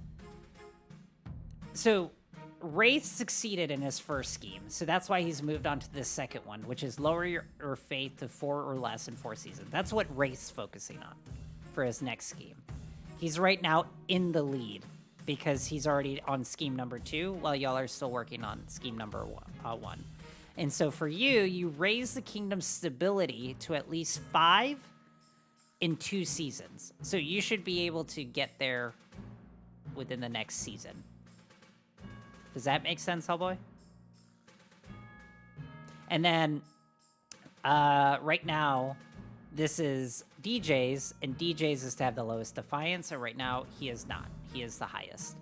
Wraith succeeded in his first scheme, so that's why he's moved on to this second one, which is lower your faith to 4 or less in 4 seasons. That's what Wraith's focusing on for his next scheme. He's right now in the lead because he's already on scheme number 2, while y'all are still working on scheme number 1. And so for you, you raise the kingdom's stability to at least 5 in 2 seasons. So you should be able to get there within the next season. Does that make sense, Hellboy? And then, right now, this is DJ's, and DJ's is to have the lowest defiance, and right now, he is not. He is the highest.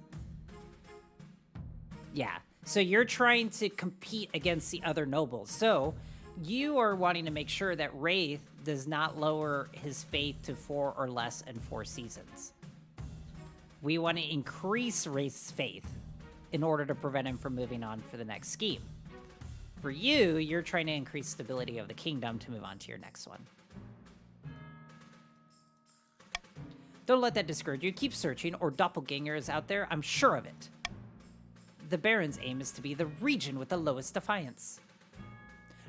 Yeah, so you're trying to compete against the other nobles. So, you are wanting to make sure that Wraith does not lower his faith to 4 or less in 4 seasons. We want to increase Wraith's faith in order to prevent him from moving on for the next scheme. For you, you're trying to increase stability of the kingdom to move on to your next one. Don't let that discourage you. Keep searching, or doppelganger is out there. I'm sure of it. The Baron's aim is to be the region with the lowest defiance.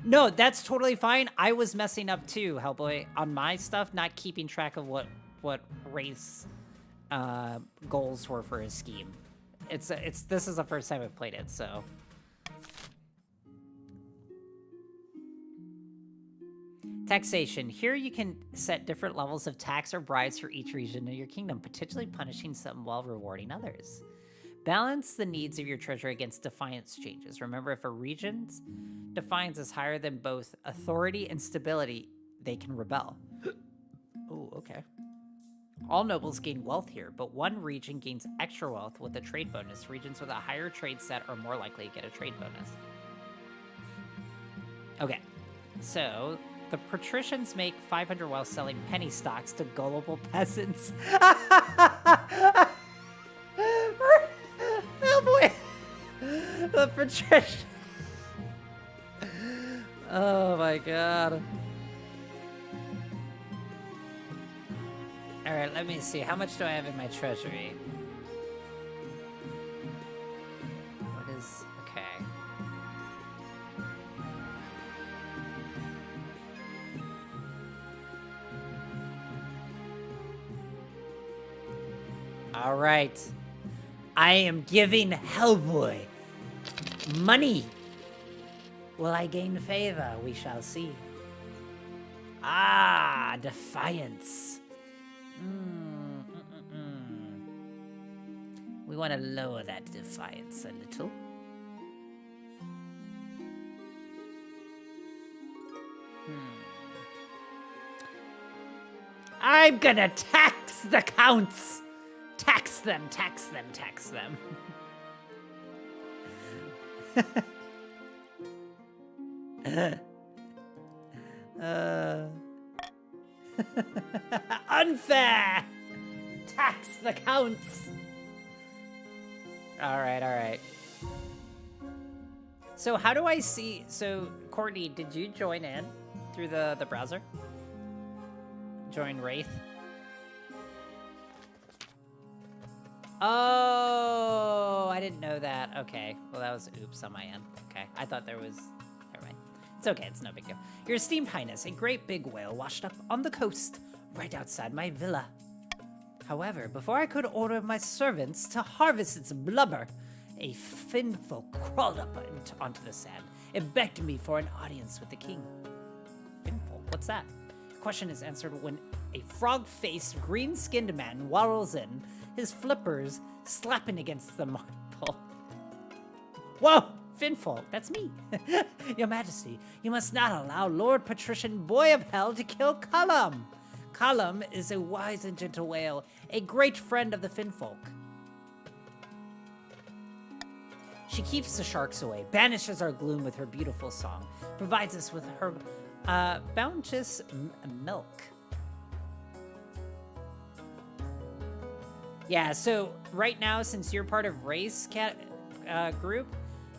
No, that's totally fine. I was messing up too, Hellboy, on my stuff, not keeping track of what race goals were for his scheme. This is the first time I've played it, so. Taxation. Here you can set different levels of tax or bribes for each region of your kingdom, potentially punishing some while rewarding others. Balance the needs of your treasure against defiance changes. Remember, if a region's defiance is higher than both authority and stability, they can rebel. Oh, okay. All nobles gain wealth here, but one region gains extra wealth with a trade bonus. Regions with a higher trade set are more likely to get a trade bonus. Okay, so the patricians make 500 while selling penny stocks to gullible peasants. Oh boy! The patrician. Oh my god. Alright, let me see. How much do I have in my treasury? What is... okay. Alright. I am giving Hellboy money. Will I gain favor? We shall see. Ah, defiance. We want to lower that defiance a little. I'm gonna tax the counts. Tax them, tax them, tax them. Unfair! Tax the counts! Alright, alright. So how do I see... So, Courtney, did you join in through the browser? Join Wraith? Oh, I didn't know that. Okay, well that was oops on my end. Okay, I thought there was... Never mind. It's okay, it's no big deal. Your esteemed highness, a great big whale washed up on the coast, right outside my villa. However, before I could order my servants to harvest its blubber, a finfolk crawled up onto the sand. It begged me for an audience with the king. Finfolk, what's that? The question is answered when a frog-faced, green-skinned man waddles in, his flippers slapping against the marble. Whoa! Finfolk, that's me. Your Majesty, you must not allow Lord Patrician Boy of Hell to kill Cullum. Cullum is a wise and gentle whale, a great friend of the Finfolk. She keeps the sharks away, banishes our gloom with her beautiful song, provides us with her bounteous milk. Yeah, so right now, since you're part of Race group,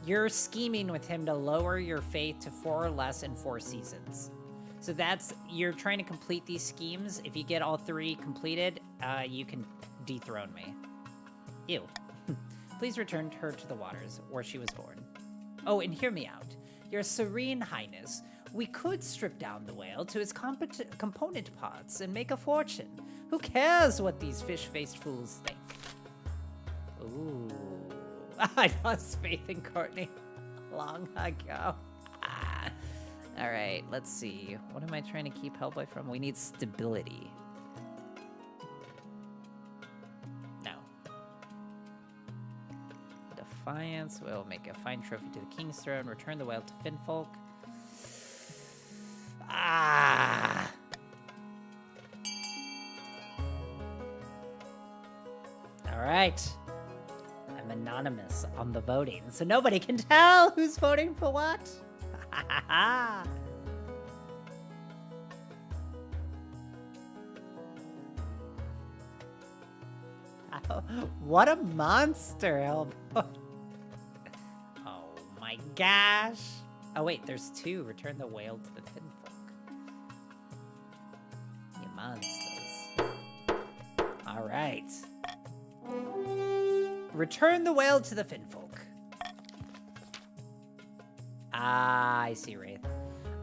you're scheming with him to lower your faith to 4 or less in 4 seasons. So that's, you're trying to complete these schemes. If you get all 3 completed, you can dethrone me. Ew. Please return her to the waters where she was born. Oh, and hear me out. Your Serene Highness, we could strip down the whale to its component parts and make a fortune. Who cares what these fish-faced fools think? Ooh. I lost faith in Courtney long ago. Alright, let's see. What am I trying to keep Hellboy from? We need stability. No. Defiance. We'll make a fine trophy to the King's Throne. Return the whale to Finfolk. Ah! Alright. I'm anonymous on the voting, so nobody can tell who's voting for what. What a monster, Hellboy. Oh my gosh. Oh wait, there's 2. Return the whale to the Finfolk. You monsters. right. Return the whale to the finfolk. Ah, I see, Wraith.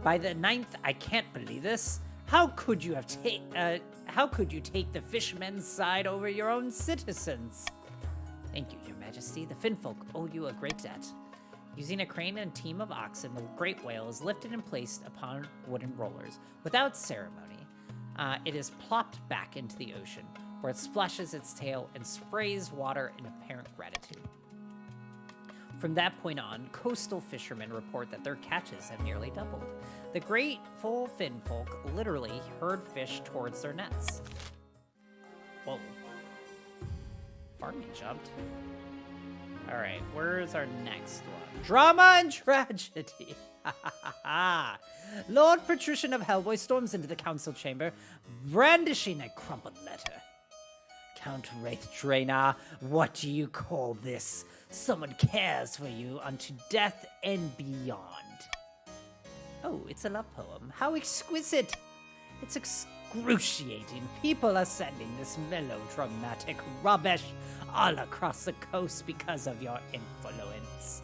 By the 9th, I can't believe this. How could you take the fishermen's side over your own citizens? Thank you, Your Majesty. The finfolk owe you a great debt. Using a crane and a team of oxen, the great whale is lifted and placed upon wooden rollers. Without ceremony, it is plopped back into the ocean, where it splashes its tail and sprays water in apparent gratitude. From that point on, coastal fishermen report that their catches have nearly doubled. The grateful finfolk literally herd fish towards their nets. Whoa. Farming jumped. Alright, where's our next one? Drama and tragedy. Lord Patrician of Hellboy storms into the council chamber, brandishing a crumpled letter. Count Wraith Draenor, what do you call this? Someone cares for you unto death and beyond. Oh, it's a love poem. How exquisite! It's excruciating. People are sending this melodramatic rubbish all across the coast because of your influence.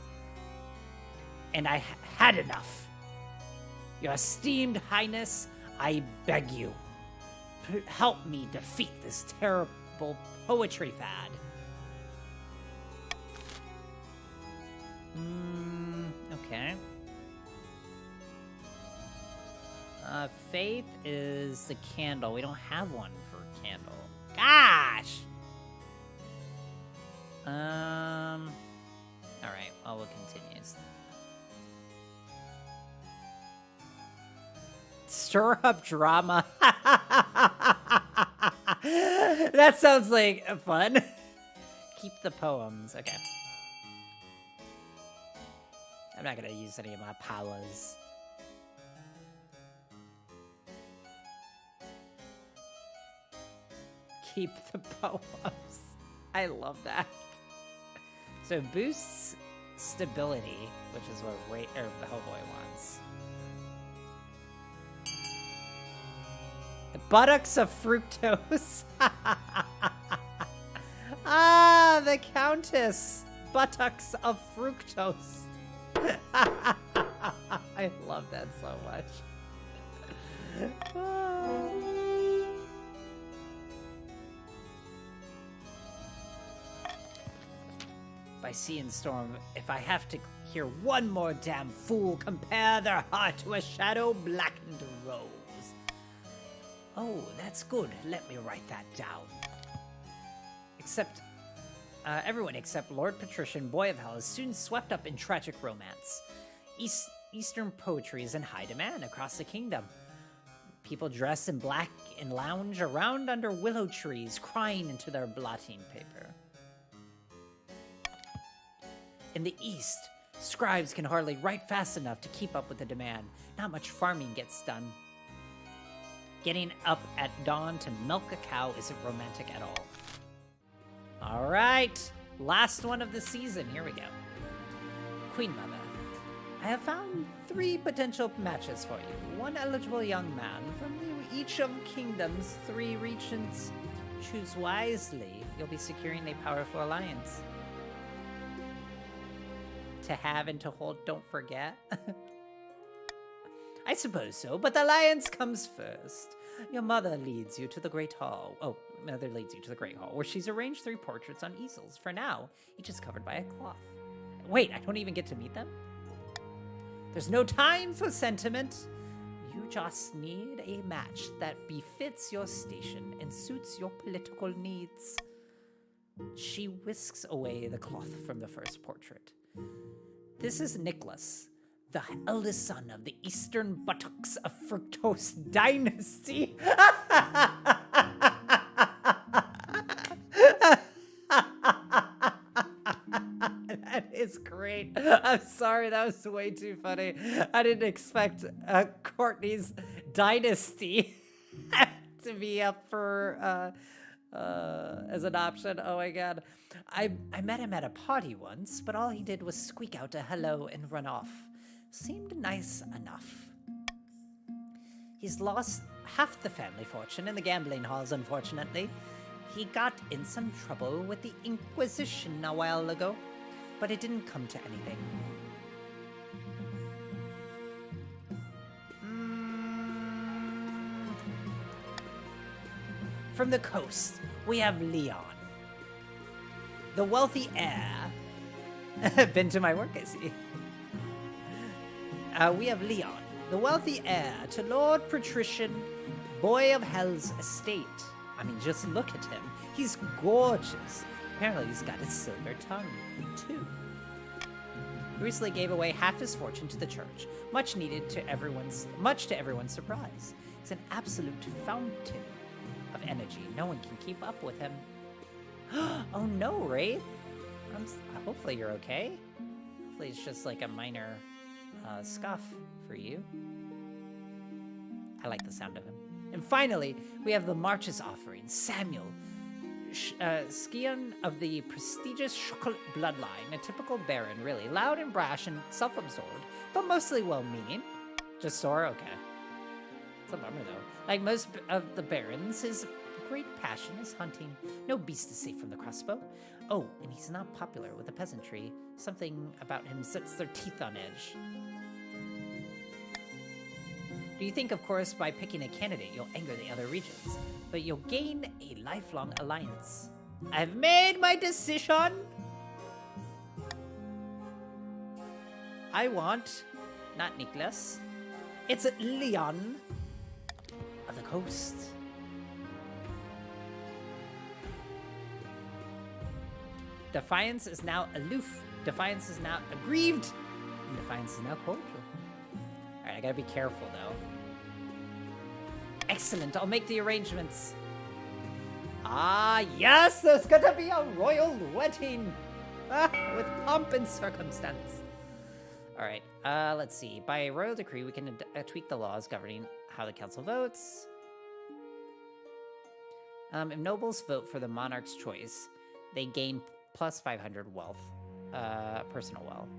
And I had enough. Your esteemed highness, I beg you, help me defeat this terrible poetry fad. Okay. Faith is the candle. We don't have one for candle. Gosh! Alright, well, we'll continue. Stir up drama. That sounds like fun. Keep the poems. Okay. I'm not gonna use any of my powers. Keep the poems. I love that. So boosts stability, which is what Hellboy wants. The buttocks of fructose. Ah, the Countess. Buttocks of fructose. I love that so much. By sea and storm, if I have to hear one more damn fool compare their heart to a shadow-blackened rose. Oh, that's good. Let me write that down. Everyone except Lord Patrician, Boy of Hell, is soon swept up in tragic romance. Eastern poetry is in high demand across the kingdom. People dress in black and lounge around under willow trees, crying into their blotting paper. In the East, scribes can hardly write fast enough to keep up with the demand. Not much farming gets done. Getting up at dawn to milk a cow isn't romantic at all. All right, last one of the season. Here we go. Queen Mother, I have found 3 potential matches for you. 1 eligible young man from each of kingdom's 3 regions. Choose wisely. You'll be securing a powerful alliance. To have and to hold, don't forget. I suppose so, but the alliance comes first. Your mother leads you to the Great Hall. Oh, mother leads you to the Great Hall, where she's arranged 3 portraits on easels. For now, each is covered by a cloth. Wait, I don't even get to meet them? There's no time for sentiment. You just need a match that befits your station and suits your political needs. She whisks away the cloth from the first portrait. This is Nicholas, the eldest son of the Eastern Buttocks of Fructose dynasty. That is great. I'm sorry, that was way too funny. I didn't expect Courtney's dynasty to be up for as an option. Oh my god. I met him at a party once, but all he did was squeak out a hello and run off. Seemed nice enough. He's lost half the family fortune in the gambling halls, unfortunately. He got in some trouble with the Inquisition a while ago, but it didn't come to anything. From the coast, we have Leon, the wealthy heir. Been to my work, I see. We have Leon, the wealthy heir to Lord Patrician, Boy of Hell's estate. I mean, just look at him. He's gorgeous. Apparently, he's got a silver tongue, too. He recently gave away half his fortune to the church, much to everyone's surprise. He's an absolute fountain of energy. No one can keep up with him. Oh no, Wraith. Hopefully you're okay. Hopefully it's just like a minor scuff for you. I like the sound of him. And finally, we have the March's offering, Samuel, scion of the prestigious Chocolate bloodline, a typical baron, really. Loud and brash and self-absorbed, but mostly well-meaning. Just sore? Okay. It's a bummer, though. Like most of the barons, his great passion is hunting. No beast is safe from the crossbow. Oh, and he's not popular with the peasantry. Something about him sets their teeth on edge. Do you think, of course, by picking a candidate, you'll anger the other regions, but you'll gain a lifelong alliance? I've made my decision! I want, not Nicholas, it's Leon of the coast. Defiance is now aloof. Defiance is now aggrieved. And Defiance is now cordial. Alright, I gotta be careful, though. Excellent, I'll make the arrangements. Ah, yes, there's gonna be a royal wedding. With pomp and circumstance. Alright, let's see. By royal decree, we can tweak the laws governing how the council votes. If nobles vote for the monarch's choice, they gain plus 500 wealth, personal wealth.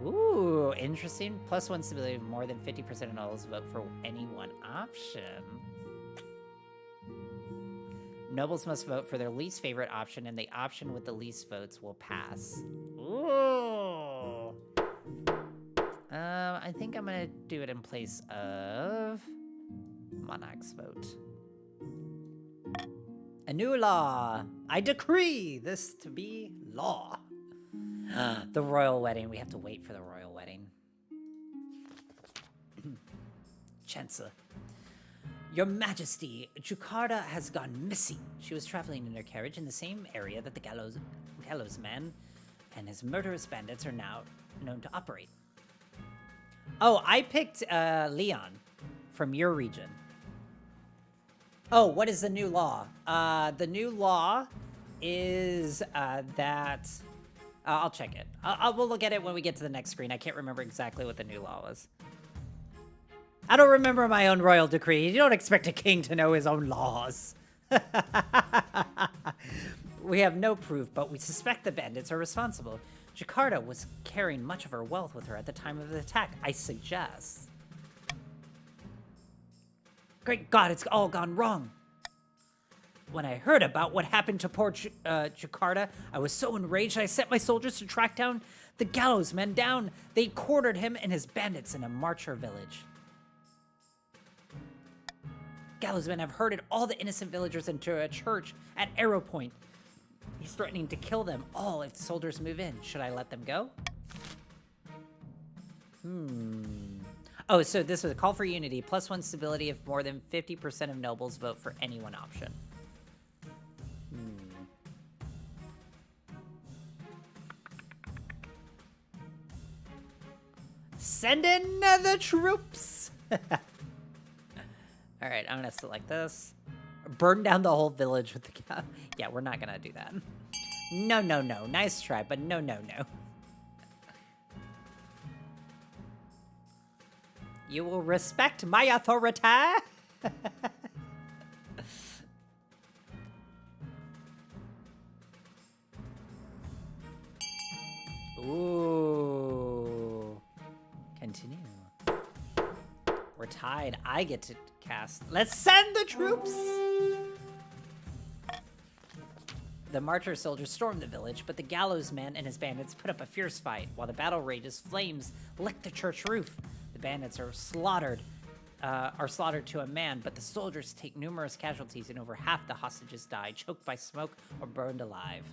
Ooh, interesting. Plus 1 stability if more than 50% of nobles vote for any one option. Nobles must vote for their least favorite option, and the option with the least votes will pass. Ooh. I think I'm gonna do it in place of monarch's vote. A new law. I decree this to be law. The royal wedding. We have to wait for the royal wedding. Chancellor. Your Majesty, Jakarta has gone missing. She was traveling in her carriage in the same area that the gallows man and his murderous bandits are now known to operate. Oh, I picked Leon from your region. Oh, what is the new law? The new law is that... I'll check it. We'll look at it when we get to the next screen. I can't remember exactly what the new law was. I don't remember my own royal decree. You don't expect a king to know his own laws. We have no proof, but we suspect the bandits are responsible. Jakarta was carrying much of her wealth with her at the time of the attack. I suggest. Great God, it's all gone wrong. When I heard about what happened to poor Jakarta, I was so enraged I sent my soldiers to track down the gallows men down. They quartered him and his bandits in a Marcher village. Gallows men have herded all the innocent villagers into a church at Arrow Point. He's threatening to kill them all if the soldiers move in. Should I let them go? Oh, so this was a call for unity. Plus 1 stability if more than 50% of nobles vote for any one option. Send in the troops! Alright, I'm gonna select this. Burn down the whole village with the cow. Yeah, we're not gonna do that. No, no, no. Nice try, but no, no, no. You will respect my authority. Ooh. Continue. We're tied. I get to cast. Let's send the troops. The martyr soldiers storm the village, but the gallows man and his bandits put up a fierce fight. While the battle rages, flames lick the church roof. The bandits are slaughtered to a man, but the soldiers take numerous casualties, and over half the hostages die, choked by smoke or burned alive.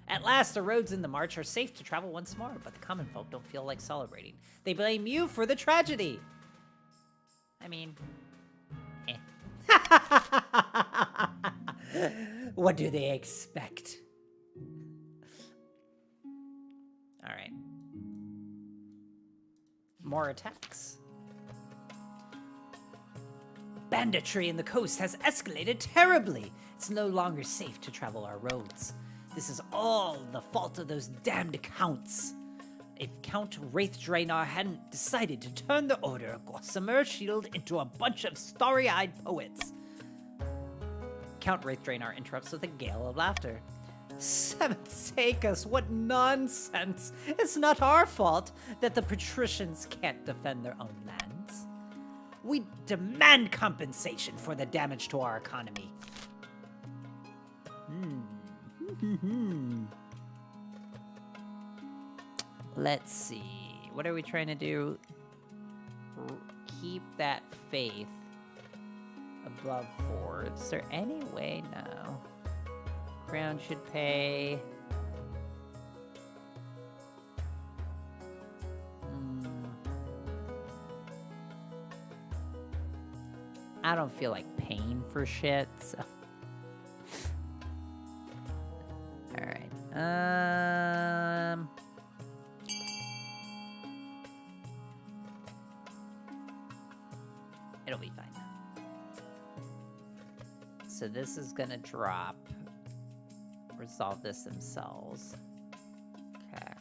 At last, the roads in the march are safe to travel once more, but the common folk don't feel like celebrating. They blame you for the tragedy. I mean, eh. What do they expect? All right. More attacks. Banditry in the coast has escalated terribly. It's no longer safe to travel our roads. This is all the fault of those damned counts. If Count Wraith Draenor hadn't decided to turn the Order of Gossamer Shield into a bunch of starry-eyed poets. Count Wraith Draenor interrupts with a gale of laughter. Seventh Sacus, what nonsense! It's not our fault that the patricians can't defend their own lands. We demand compensation for the damage to our economy. Let's see. What are we trying to do? Keep that faith above 4. Is there any way? No. Crown should pay. I don't feel like paying for shit, so. Alright. It'll be fine. So this is gonna drop. Resolve this themselves. Okay.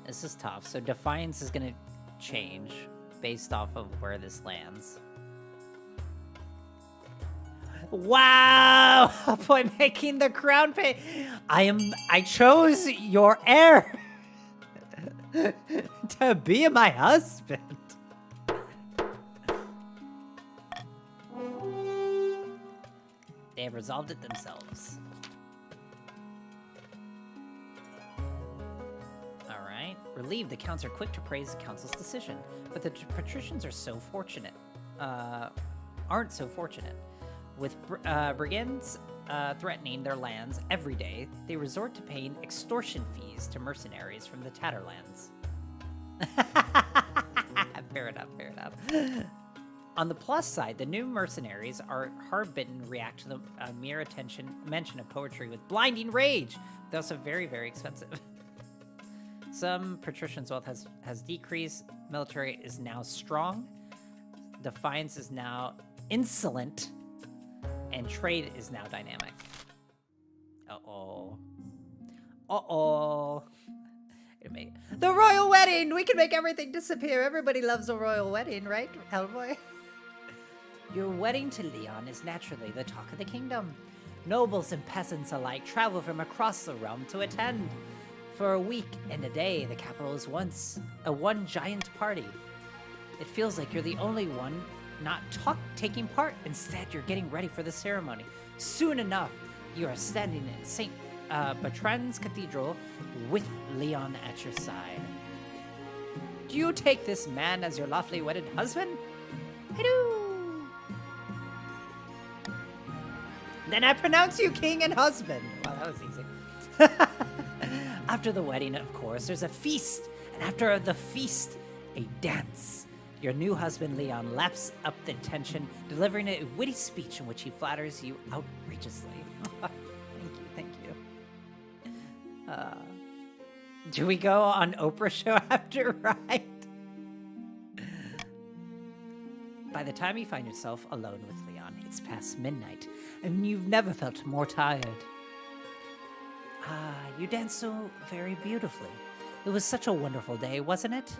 This is tough. So Defiance is gonna change based off of where this lands. Wow! By making the crown pay. I chose your heir to be my husband. They have resolved it themselves. Alright. Relieved, the counts are quick to praise the council's decision, but the patricians are so fortunate. Aren't so fortunate. With brigands threatening their lands every day, they resort to paying extortion fees to mercenaries from the Tatterlands. Fair enough, fair enough. On the plus side, the new mercenaries are hard-bitten react to the mere mention of poetry with blinding rage. They're also very, very expensive. Some patricians' wealth has decreased. Military is now strong. Defiance is now insolent. And trade is now dynamic. Uh-oh. Uh-oh. The royal wedding! We can make everything disappear. Everybody loves a royal wedding, right, Hellboy? Your wedding to Leon is naturally the talk of the kingdom. Nobles and peasants alike travel from across the realm to attend. For a week and a day, the capital is once a one giant party. It feels like you're the only one not taking part. Instead, you're getting ready for the ceremony. Soon enough, you are standing in St. Patron's Cathedral with Leon at your side. Do you take this man as your lawfully wedded husband? I do. Then I pronounce you king and husband. Wow, that was easy. After the wedding, of course, there's a feast. And after the feast, a dance. Your new husband, Leon, laps up the tension, delivering a witty speech in which he flatters you outrageously. Thank you. Do we go on Oprah show after, right? By the time you find yourself alone with Leon, it's past midnight, and you've never felt more tired. Ah, you danced so very beautifully. It was such a wonderful day, wasn't it?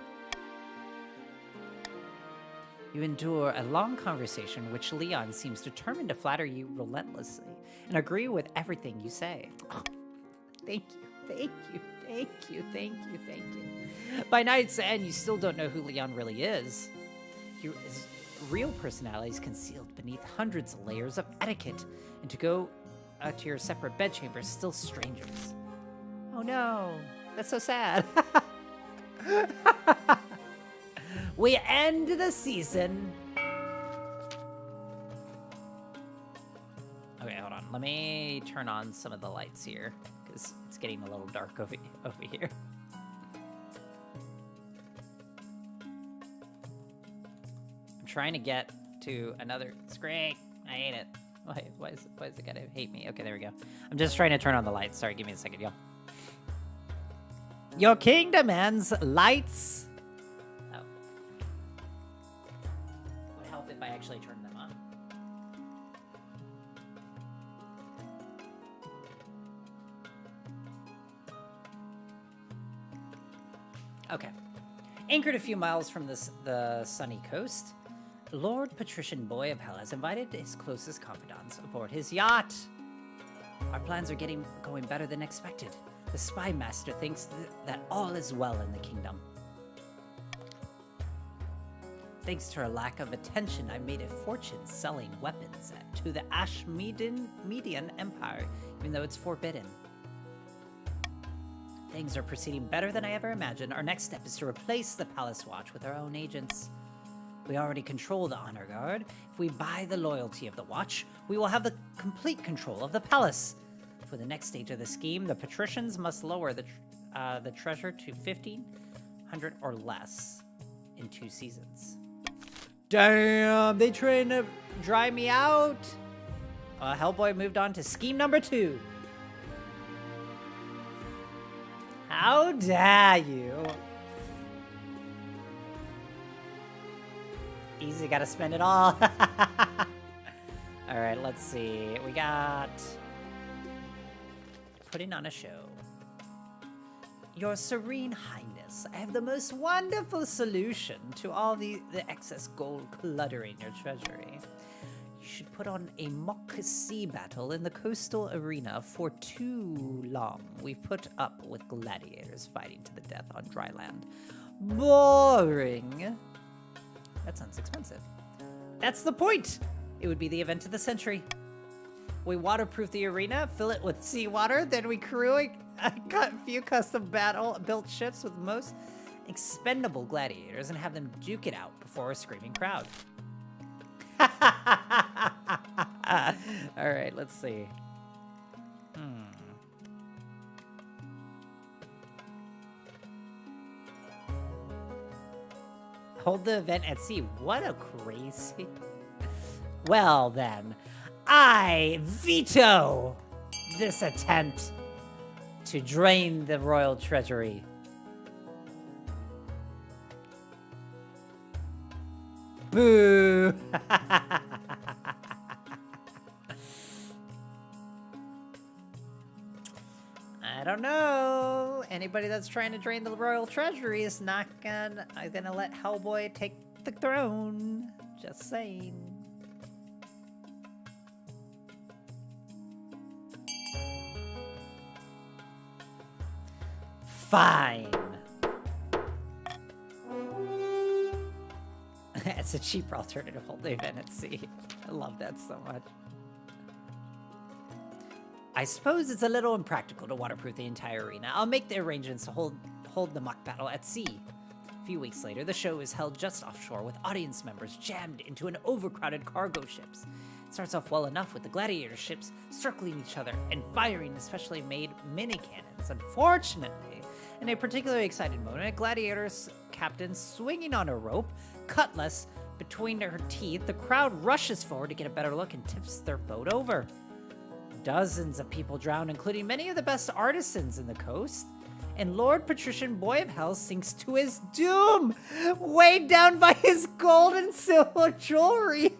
You endure a long conversation which Leon seems determined to flatter you relentlessly and agree with everything you say. Oh, thank you. By night's end, you still don't know who Leon really is. real personalities concealed beneath hundreds of layers of etiquette, and to go to your separate bedchambers still strangers. Oh no, that's so sad. We end the season. Okay, hold on. Let me turn on some of the lights here, because it's getting a little dark over here. I'm trying to get to another screen. I hate it. Why is it gonna hate me? Okay, there we go. I'm just trying to turn on the lights. Sorry, give me a second, y'all. Your king demands lights. Oh. Would help if I actually turned them on. Okay. Anchored a few miles from the sunny coast, Lord Patrician Boy of Hell has invited his closest confidants aboard his yacht. Our plans are going better than expected. The spy master thinks that all is well in the kingdom. Thanks to her lack of attention, I made a fortune selling weapons to the Ashmedian Empire, even though it's forbidden. Things are proceeding better than I ever imagined. Our next step is to replace the Palace Watch with our own agents. We already control the Honor Guard. If we buy the loyalty of the Watch, we will have the complete control of the palace. For the next stage of the scheme, the patricians must lower the treasure to 1,500 or less in 2 seasons. Damn, they trying to dry me out. Hellboy moved on to scheme number 2. How dare you? Easy, gotta spend it all. Alright, let's see. We got... putting on a show. Your Serene Highness, I have the most wonderful solution to all the excess gold cluttering your treasury. You should put on a mock sea battle in the coastal arena. For too long, we've put up with gladiators fighting to the death on dry land. Boring. That sounds expensive. That's the point! It would be the event of the century. We waterproof the arena, fill it with seawater, then we crew a few custom battle-built ships with most expendable gladiators and have them duke it out before a screaming crowd. Alright, let's see. Hold the event at sea. What a crazy... Well, then... I veto this attempt to drain the royal treasury. Boo! I don't know. Anybody that's trying to drain the royal treasury is not gonna let Hellboy take the throne. Just saying. Fine. It's a cheaper alternative. Hold the event at sea. I love that so much. I suppose it's a little impractical to waterproof the entire arena. I'll make the arrangements to hold the mock battle at sea. A few weeks later, the show is held just offshore with audience members jammed into an overcrowded cargo ships. It starts off well enough with the gladiator ships circling each other and firing especially made mini cannons. Unfortunately, in a particularly excited moment, a gladiator's captain swinging on a rope, cutlass between her teeth, the crowd rushes forward to get a better look and tips their boat over. Dozens of people drown, including many of the best artisans in the coast. And Lord Patrician Boy of Hell sinks to his doom, weighed down by his gold and silver jewelry.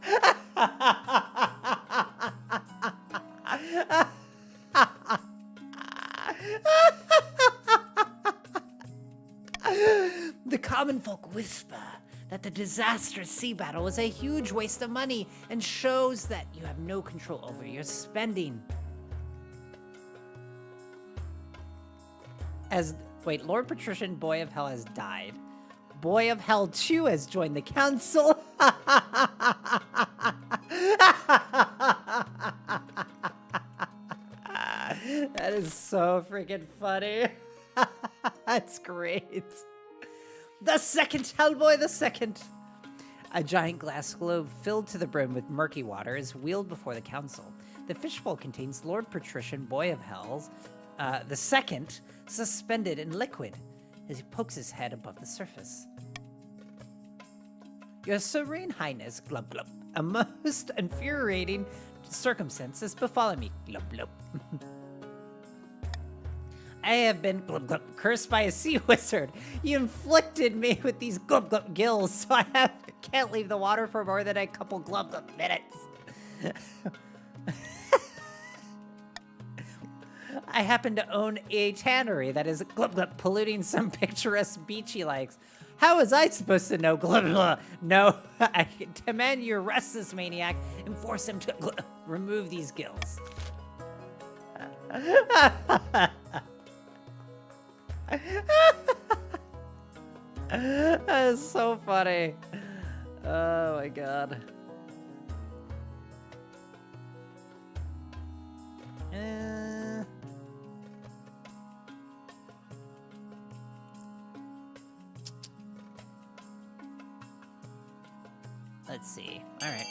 The common folk whisper that the disastrous sea battle was a huge waste of money and shows that you have no control over your spending. Lord Patrician Boy of Hell has died, Boy of Hell 2 has joined the council. That is so freaking funny. That's great. The second Hellboy, the second. A giant glass globe filled to the brim with murky water is wheeled before the council. The fishbowl contains Lord Patrician Boy of Hells, the second, suspended in liquid as he pokes his head above the surface. Your Serene Highness, glub glub, a most infuriating circumstance has befallen me, glub glub. I have been glub glub cursed by a sea wizard. You inflicted me with these glub glub gills, so I can't leave the water for more than a couple glub glub minutes. I happen to own a tannery that is glub glub polluting some picturesque beach he likes. How was I supposed to know? Glub glub. No, I demand you arrest this maniac and force him to remove these gills. That is so funny. Oh my god. Let's see. All right.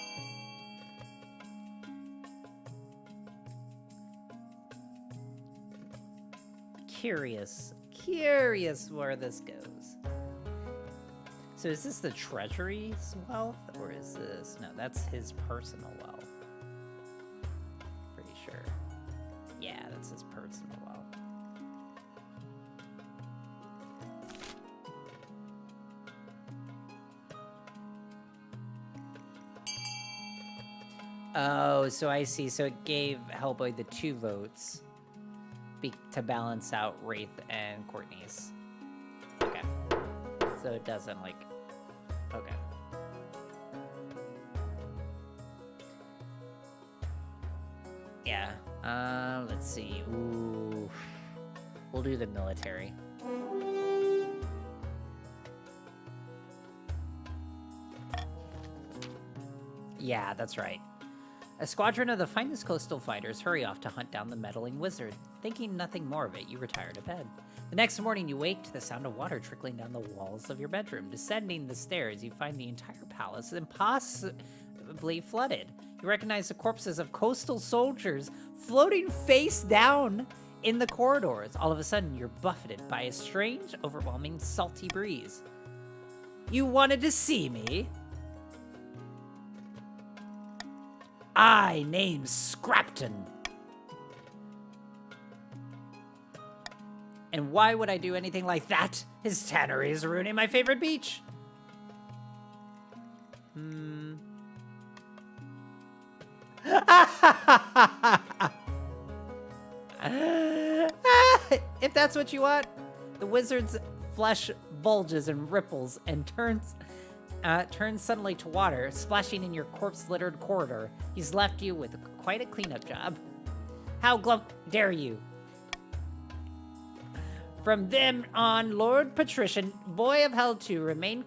Curious where this goes. So is this the treasury's wealth, or is this... No, that's his personal wealth. Pretty sure. Yeah, that's his personal wealth. Oh, so I see. So it gave Hellboy the 2 votes to balance out Wraith and Courtney's. Okay. So it doesn't, like... Okay. Yeah. Let's see. Ooh. We'll do the military. Yeah, that's right. A squadron of the finest coastal fighters hurry off to hunt down the meddling wizard. Thinking nothing more of it, you retire to bed. The next morning, you wake to the sound of water trickling down the walls of your bedroom. Descending the stairs, you find the entire palace impossibly flooded. You recognize the corpses of coastal soldiers floating face down in the corridors. All of a sudden, you're buffeted by a strange, overwhelming, salty breeze. You wanted to see me? I name's Scrapton. And why would I do anything like that? His tannery is ruining my favorite beach. If that's what you want, the wizard's flesh bulges and ripples and turns suddenly to water, splashing in your corpse-littered corridor. He's left you with quite a cleanup job. How dare you? From then on, Lord Patrician, Boy of Hell 2, remained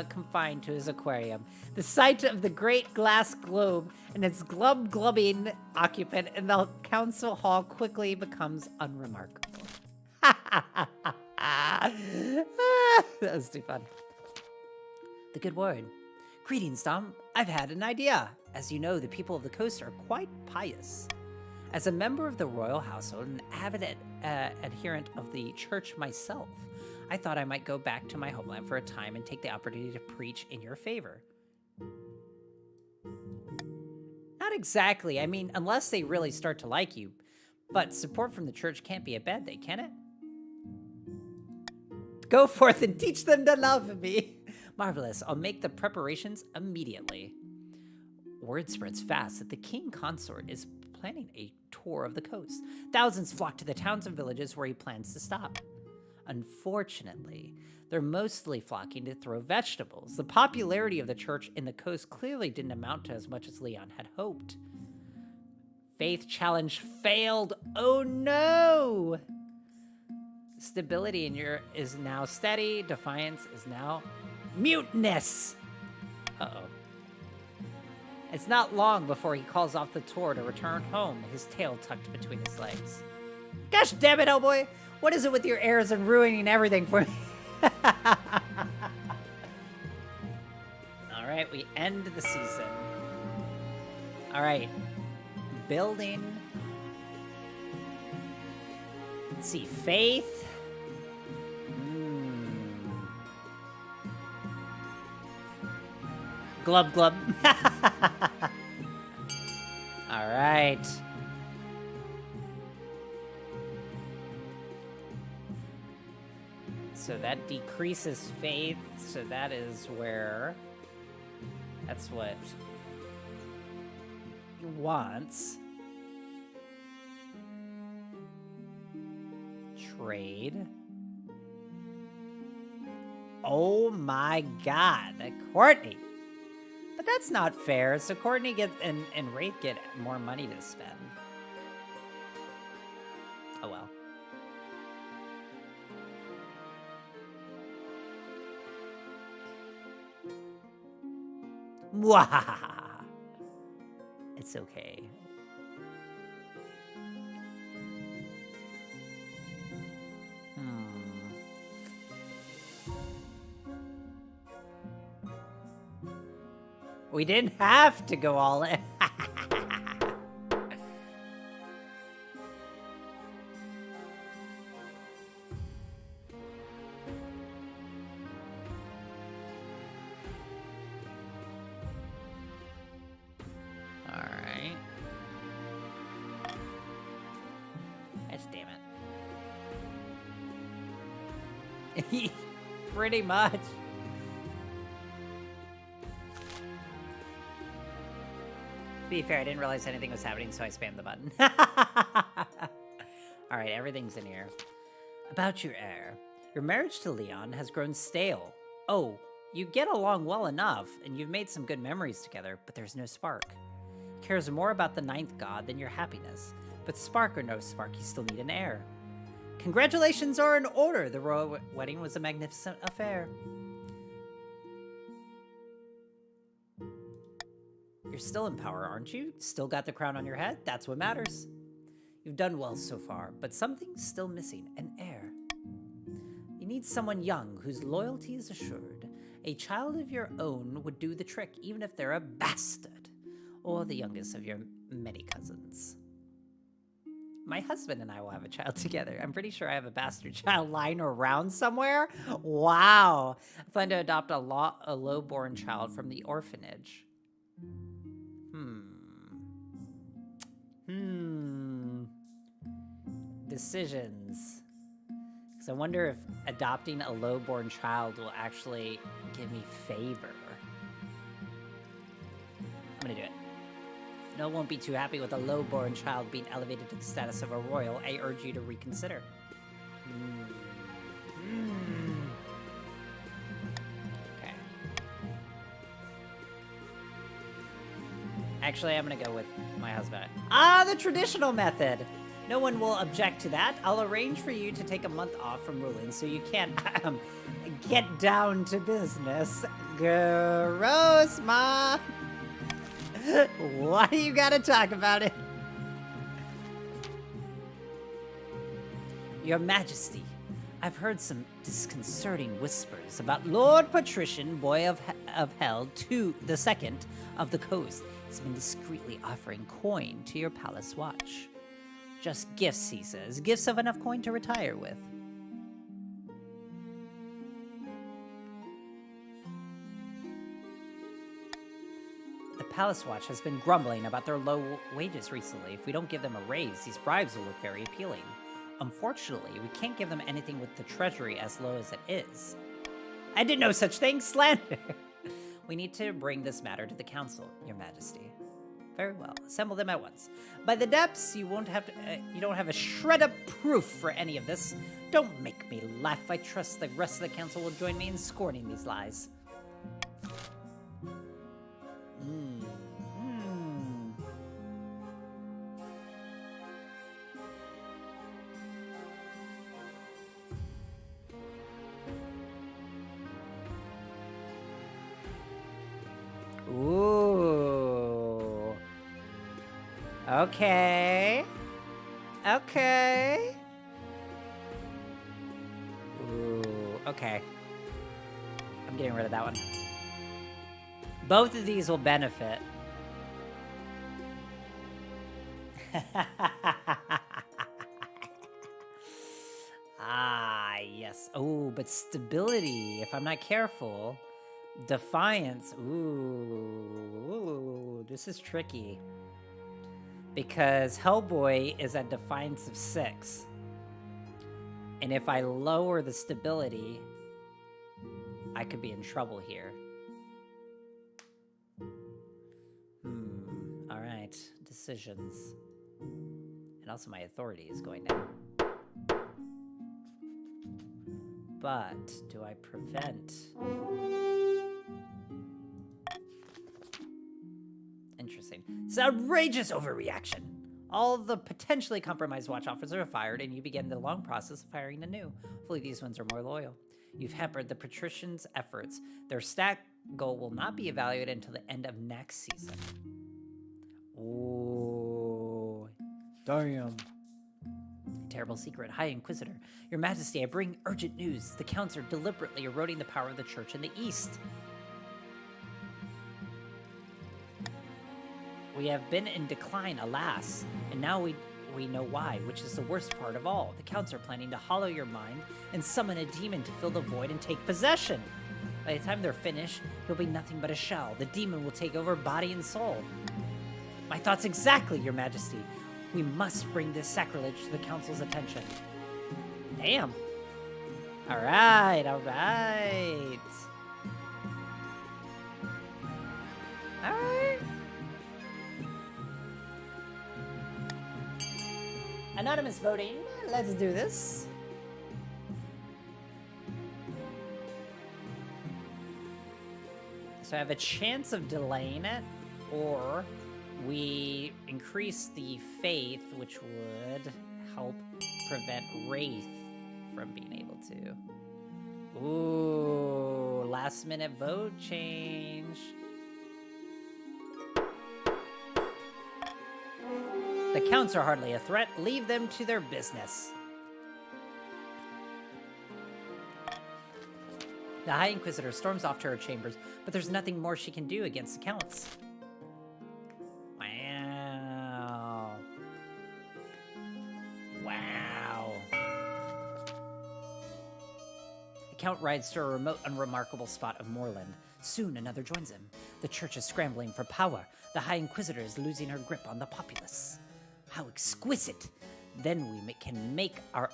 confined to his aquarium. The sight of the great glass globe and its glub-glubbing occupant in the council hall quickly becomes unremarkable. That was too fun. The good word. Greetings, Tom. I've had an idea. As you know, the people of the coast are quite pious. As a member of the royal household and avid adherent of the church myself, I thought I might go back to my homeland for a time and take the opportunity to preach in your favor. Not exactly. I mean, unless they really start to like you. But support from the church can't be a bad thing, can it? Go forth and teach them to love me. Marvelous. I'll make the preparations immediately. Word spreads fast that the king consort is planning a tour of the coast. Thousands flock to the towns and villages where he plans to stop. Unfortunately, they're mostly flocking to throw vegetables. The popularity of the church in the coast clearly didn't amount to as much as Leon had hoped. Faith challenge failed. Oh no! Stability in your is now steady. Defiance is now Mutinous! Uh-oh. It's not long before he calls off the tour to return home, his tail tucked between his legs. Gosh damn it, oh boy! What is it with your airs and ruining everything for me? Alright, we end the season. Alright. Building. Let's see, faith. Glub glub. Alright. So that decreases faith, so that is where... That's what he wants. Trade. Oh my god, Courtney. But that's not fair. So Courtney and Wraith get more money to spend. Oh well. Mwahaha. It's okay. We didn't have to go all in. Alright. Gosh damn it. Pretty much. To be fair, I didn't realize anything was happening, so I spammed the button. Alright, everything's in here. About your heir. Your marriage to Leon has grown stale. Oh, you get along well enough, and you've made some good memories together, but there's no spark. He cares more about the ninth god than your happiness. But spark or no spark, you still need an heir. Congratulations are in order. The royal wedding was a magnificent affair. You're still in power, aren't you? Still got the crown on your head? That's what matters. You've done well so far, but something's still missing, an heir. You need someone young whose loyalty is assured. A child of your own would do the trick, even if they're a bastard, or the youngest of your many cousins. My husband and I will have a child together. I'm pretty sure I have a bastard child lying around somewhere. Wow. I plan to adopt a low-born child from the orphanage. Decisions. Because I wonder if adopting a low-born child will actually give me favor. I'm gonna do it. No one won't be too happy with a low-born child being elevated to the status of a royal. I urge you to reconsider. Okay. Actually, I'm gonna go with my husband. Ah, the traditional method! No one will object to that. I'll arrange for you to take a month off from ruling so you can get down to business. Gross, Ma! Why do you gotta talk about it? Your Majesty, I've heard some disconcerting whispers about Lord Patrician, Boy of Hell, the second of the coast. He's been discreetly offering coin to your palace watch. Just gifts, he says. Gifts of enough coin to retire with. The Palace Watch has been grumbling about their low wages recently. If we don't give them a raise, these bribes will look very appealing. Unfortunately, we can't give them anything with the treasury as low as it is. I did no such thing, slander! We need to bring this matter to the council, Your Majesty. Very well. Assemble them at once. By the depths, you don't have a shred of proof for any of this. Don't make me laugh. I trust the rest of the council will join me in scorning these lies. Okay. Okay. Ooh, okay. I'm getting rid of that one. Both of these will benefit. Ah, yes. Oh, but stability, if I'm not careful. Defiance. Ooh, this is tricky. Because Hellboy is at Defiance of 6. And if I lower the stability, I could be in trouble here. Alright. Decisions. And also my authority is going down. But do I prevent... Interesting. It's an outrageous overreaction. All the potentially compromised watch officers are fired, and you begin the long process of hiring the new. Hopefully these ones are more loyal. You've hampered the patricians' efforts. Their stat goal will not be evaluated until the end of next season. Ooh. Damn. Terrible secret. High Inquisitor. Your Majesty, I bring urgent news. The counts are deliberately eroding the power of the church in the east. We have been in decline, alas, and now we know why, which is the worst part of all. The counts are planning to hollow your mind and summon a demon to fill the void and take possession. By the time they're finished, you'll be nothing but a shell. The demon will take over body and soul. My thoughts exactly, Your Majesty. We must bring this sacrilege to the council's attention. Damn. All right, all right. All right. Anonymous voting. Let's do this. So I have a chance of delaying it, or we increase the faith, which would help prevent Wraith from being able to. Ooh, last minute vote change. The counts are hardly a threat. Leave them to their business. The High Inquisitor storms off to her chambers, but there's nothing more she can do against the counts. Wow. Wow. The Count rides to a remote, unremarkable spot of moorland. Soon another joins him. The church is scrambling for power. The High Inquisitor is losing her grip on the populace. How exquisite! Then we can make our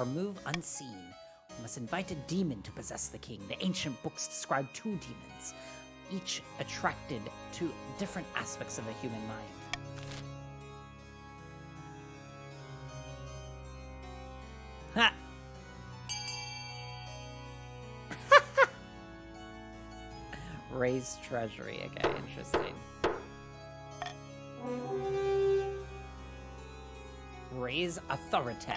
move unseen. We must invite a demon to possess the king. The ancient books describe 2 demons, each attracted to different aspects of the human mind. Ha! Raise treasury. Okay, interesting. Raise authority.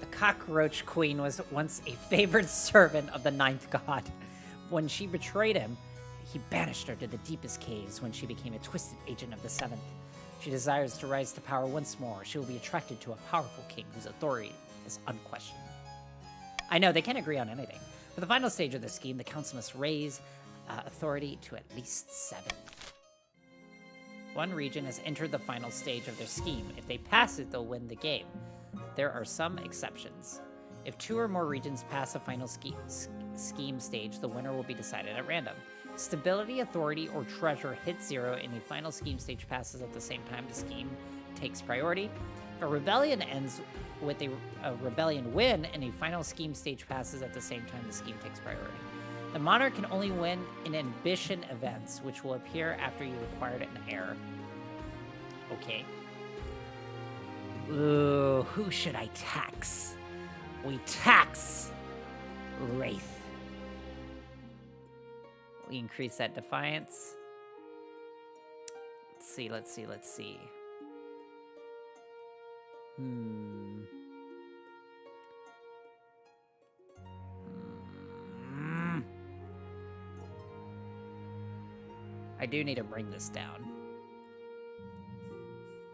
The cockroach queen was once a favored servant of the 9th god. When she betrayed him, he banished her to the deepest caves when she became a twisted agent of the 7th. She desires to rise to power once more. She will be attracted to a powerful king whose authority is unquestioned. I know, they can't agree on anything. For the final stage of the scheme, the council must raise authority to at least 7. One region has entered the final stage of their scheme. If they pass it, they'll win the game. There are some exceptions. If 2 or more regions pass a final scheme stage, the winner will be decided at random. Stability, authority, or treasure hit 0 and a final scheme stage passes at the same time the scheme takes priority. If a rebellion ends with a rebellion win and a final scheme stage passes at the same time the scheme takes priority. The monarch can only win in ambition events, which will appear after you acquired an heir. Okay. Ooh, who should I tax? We tax Wraith. We increase that defiance. Let's see. I do need to bring this down.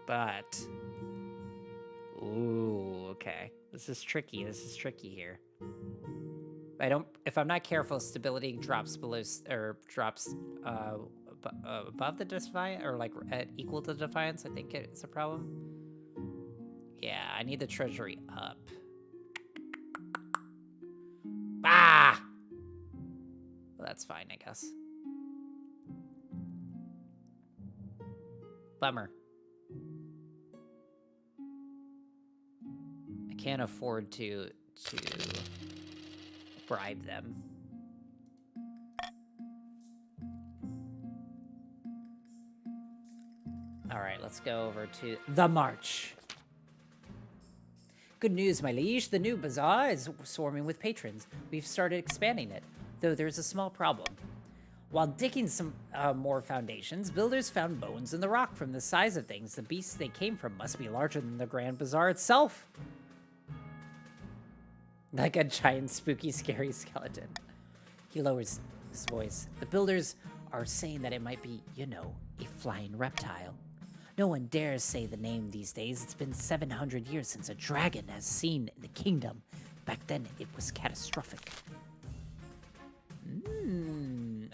but... Ooh, okay. This is tricky. This is tricky here. If I'm not careful, stability drops below, or drops above the defiance, or like equal to defiance. I think it's a problem. Yeah, I need the treasury up. Ah! Well, that's fine, I guess. Bummer. I can't afford to bribe them. All right, let's go over to the march. Good news, my liege. The new bazaar is swarming with patrons. We've started expanding it, though there's a small problem. While digging some more foundations, builders found bones in the rock. From the size of things, the beasts they came from must be larger than the Grand Bazaar itself. Like a giant, spooky, scary skeleton. He lowers his voice. The builders are saying that it might be, you know, a flying reptile. No one dares say the name these days. It's been 700 years since a dragon has seen the kingdom. Back then, it was catastrophic.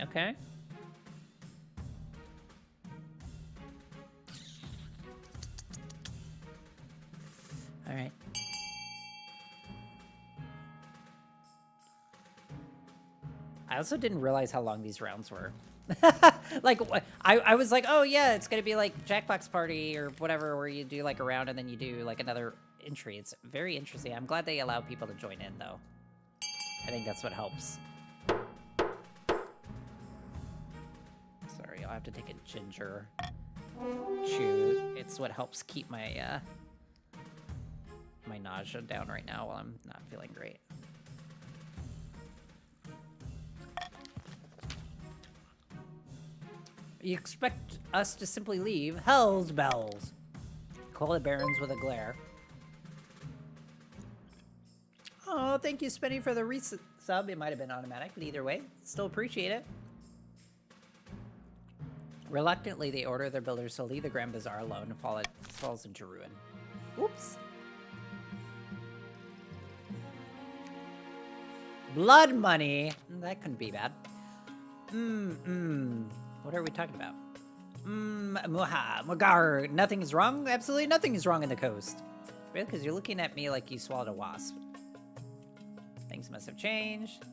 Okay. All right. I also didn't realize how long these rounds were. Like, I was like, oh yeah, it's gonna be like Jackbox Party or whatever, where you do like a round and then you do like another entry. It's very interesting. I'm glad they allow people to join in, though. I think that's what helps. Sorry, I'll have to take a ginger chew. It's what helps keep my my nausea down right now while I'm not feeling great. You expect us to simply leave? Hell's bells. Call the barons with a glare. Oh, thank you, Spenny, for the resub. It might have been automatic, but either way, still appreciate it. Reluctantly, they order their builders to leave the Grand Bazaar alone and falls into ruin. Oops. Blood money. That couldn't be bad. What are we talking about? Mugar. Nothing is wrong? Absolutely nothing is wrong in the coast. Really? Because you're looking at me like you swallowed a wasp. Things must have changed.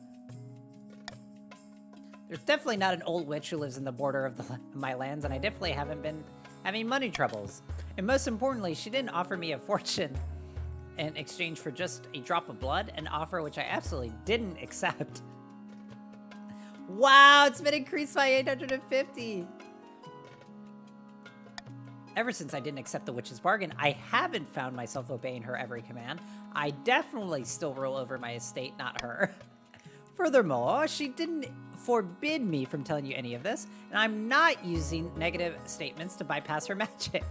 There's definitely not an old witch who lives in the border of my lands, and I definitely haven't been having money troubles. And most importantly, she didn't offer me a fortune in exchange for just a drop of blood, an offer which I absolutely didn't accept. Wow, it's been increased by 850. Ever since I didn't accept the witch's bargain, I haven't found myself obeying her every command. I definitely still rule over my estate, not her. Furthermore, she didn't forbid me from telling you any of this, and I'm not using negative statements to bypass her magic.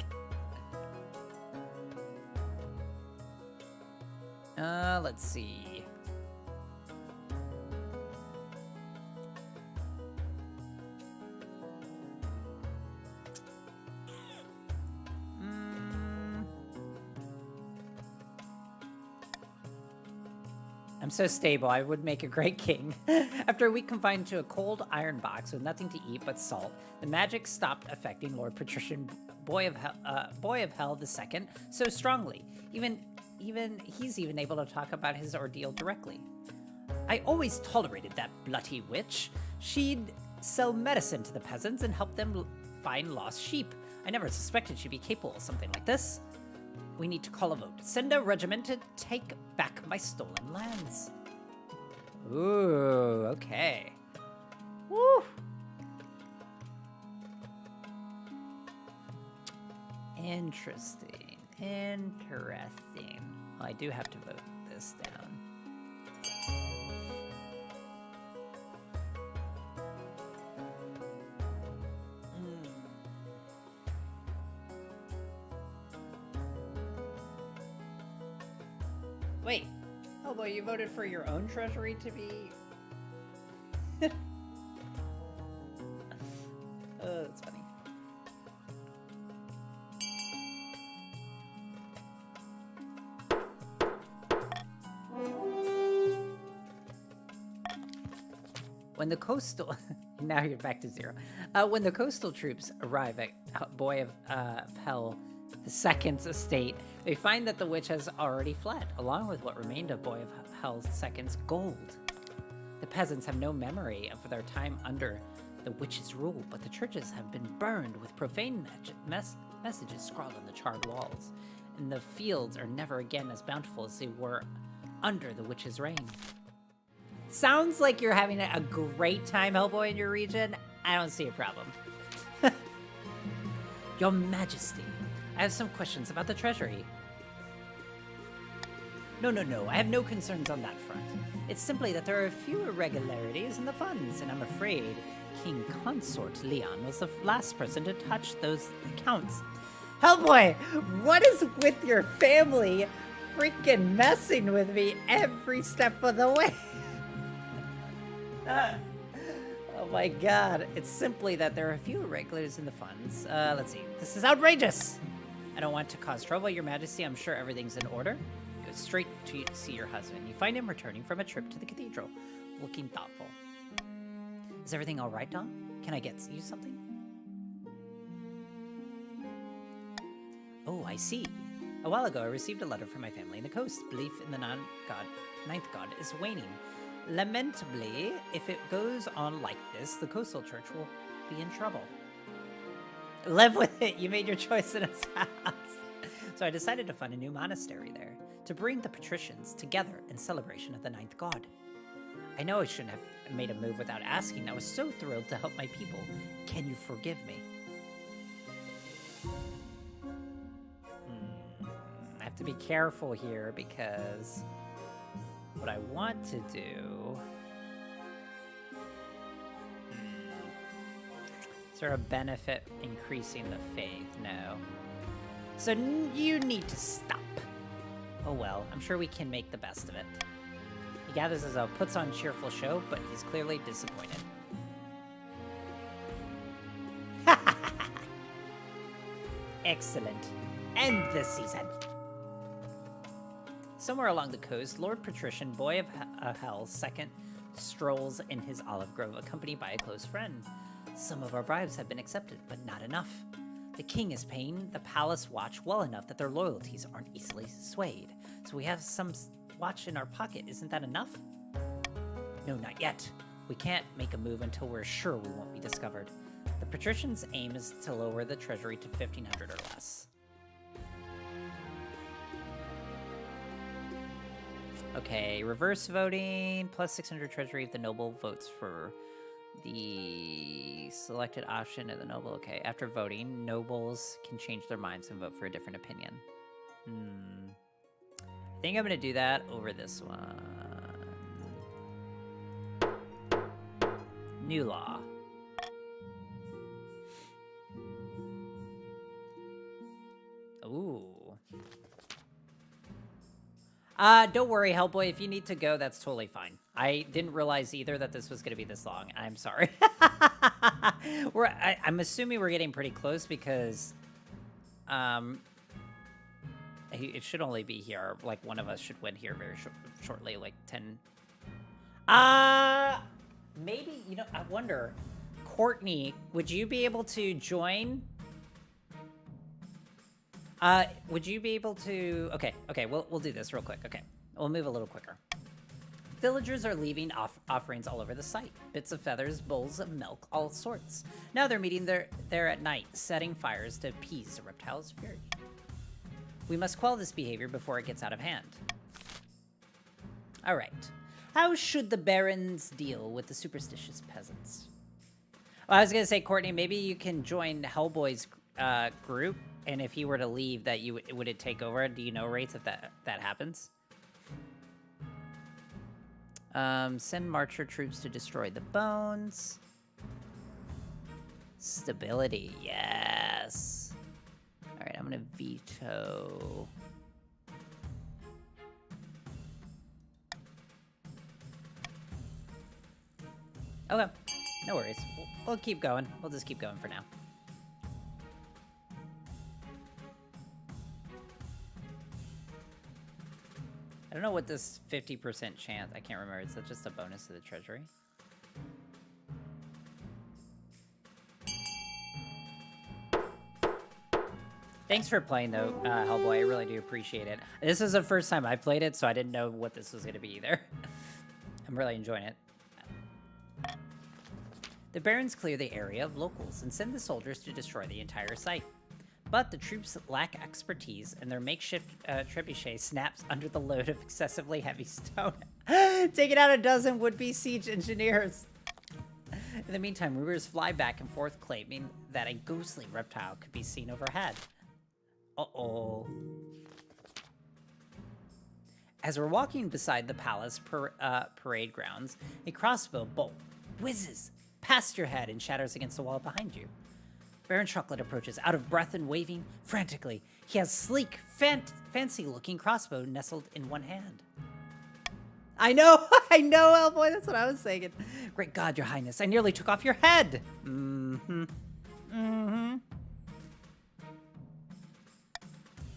Let's see. I'm so stable, I would make a great king. After a week confined to a cold iron box with nothing to eat but salt, the magic stopped affecting Lord Patrician Boy of Hell II so strongly. He's even able to talk about his ordeal directly. I always tolerated that bloody witch. She'd sell medicine to the peasants and help them find lost sheep. I never suspected she'd be capable of something like this. We need to call a vote. Send a regiment to take back my stolen lands. Ooh, okay. Woo! Interesting. Interesting. Well, I do have to vote this down. Wait. Oh boy, you voted for your own treasury to be... Oh, that's funny. When the coastal... now you're back to 0. When the coastal troops arrive at Boy of Hell II's estate, they find that the witch has already fled, along with what remained of Boy of Hell II's gold. The peasants have no memory of their time under the witch's rule, but the churches have been burned with profane messages scrawled on the charred walls, and the fields are never again as bountiful as they were under the witch's reign. Sounds like you're having a great time, Hellboy, in your region. I don't see a problem. Your Majesty, I have some questions about the treasury. No, I have no concerns on that front. It's simply that there are a few irregularities in the funds, and I'm afraid King Consort Leon was the last person to touch those accounts. Hellboy, what is with your family freaking messing with me every step of the way? Oh my god. It's simply that there are a few irregularities in the funds. Let's see. This is outrageous! I don't want to cause trouble, Your Majesty. I'm sure everything's in order. Go straight to see your husband. You find him returning from a trip to the cathedral, looking thoughtful. Is everything all right, Dom? Can I get you something? Oh, I see. A while ago, I received a letter from my family in the coast. Belief in the ninth god is waning. Lamentably, if it goes on like this, the coastal church will be in trouble. Live with it. You made your choice in his house. So I decided to fund a new monastery there to bring the patricians together in celebration of the ninth god. I know I shouldn't have made a move without asking. I was so thrilled to help my people. Can you forgive me? I have to be careful here because what I want to do... Is there a benefit increasing the faith? No. So you need to stop. Oh well, I'm sure we can make the best of it. He gathers as a puts on cheerful show, but he's clearly disappointed. Excellent. End the season. Somewhere along the coast, Lord Patrician, Boy of Hell II, strolls in his olive grove, accompanied by a close friend. Some of our bribes have been accepted, but not enough. The king is paying the palace watch well enough that their loyalties aren't easily swayed. So we have some watch in our pocket. Isn't that enough? No, not yet. We can't make a move until we're sure we won't be discovered. The patrician's aim is to lower the treasury to 1,500 or less. Okay, reverse voting, plus 600 treasury if the noble votes for the selected option of the noble. Okay, after voting, nobles can change their minds and vote for a different opinion. I think I'm gonna do that over this one. New law. Ooh. Don't worry, Hellboy. If you need to go, that's totally fine. I didn't realize either that this was going to be this long. I'm sorry. I'm assuming we're getting pretty close because, it should only be here. Like, one of us should win here very shortly, like 10. Maybe, you know, I wonder, Courtney, would you be able to join? Would you be able to... Okay, we'll do this real quick. Okay, we'll move a little quicker. Villagers are leaving offerings all over the site. Bits of feathers, bowls of milk, all sorts. Now they're meeting there at night, setting fires to appease the reptile's fury. We must quell this behavior before it gets out of hand. All right. How should the barons deal with the superstitious peasants? Well, I was going to say, Courtney, maybe you can join Hellboy's group. And if he were to leave, that would it take over? Do you know, Wraith, if that happens? Send marcher troops to destroy the bones. Stability, yes. All right, I'm gonna veto. Okay, no worries. We'll keep going. We'll just keep going for now. I don't know what this 50% chance, I can't remember. Is that just a bonus to the treasury? Thanks for playing, though, Hellboy. I really do appreciate it. This is the first time I played it, so I didn't know what this was going to be either. I'm really enjoying it. The barons clear the area of locals and send the soldiers to destroy the entire site. But the troops lack expertise, and their makeshift trebuchet snaps under the load of excessively heavy stone, taking out a dozen would-be siege engineers. In the meantime, rumors fly back and forth claiming that a ghostly reptile could be seen overhead. Uh-oh. As we're walking beside the palace parade grounds, a crossbow bolt whizzes past your head and shatters against the wall behind you. Baron Chocolate approaches, out of breath and waving frantically. He has sleek, fancy-looking crossbow nestled in one hand. I know, Hellboy, that's what I was saying. Great God, Your Highness, I nearly took off your head.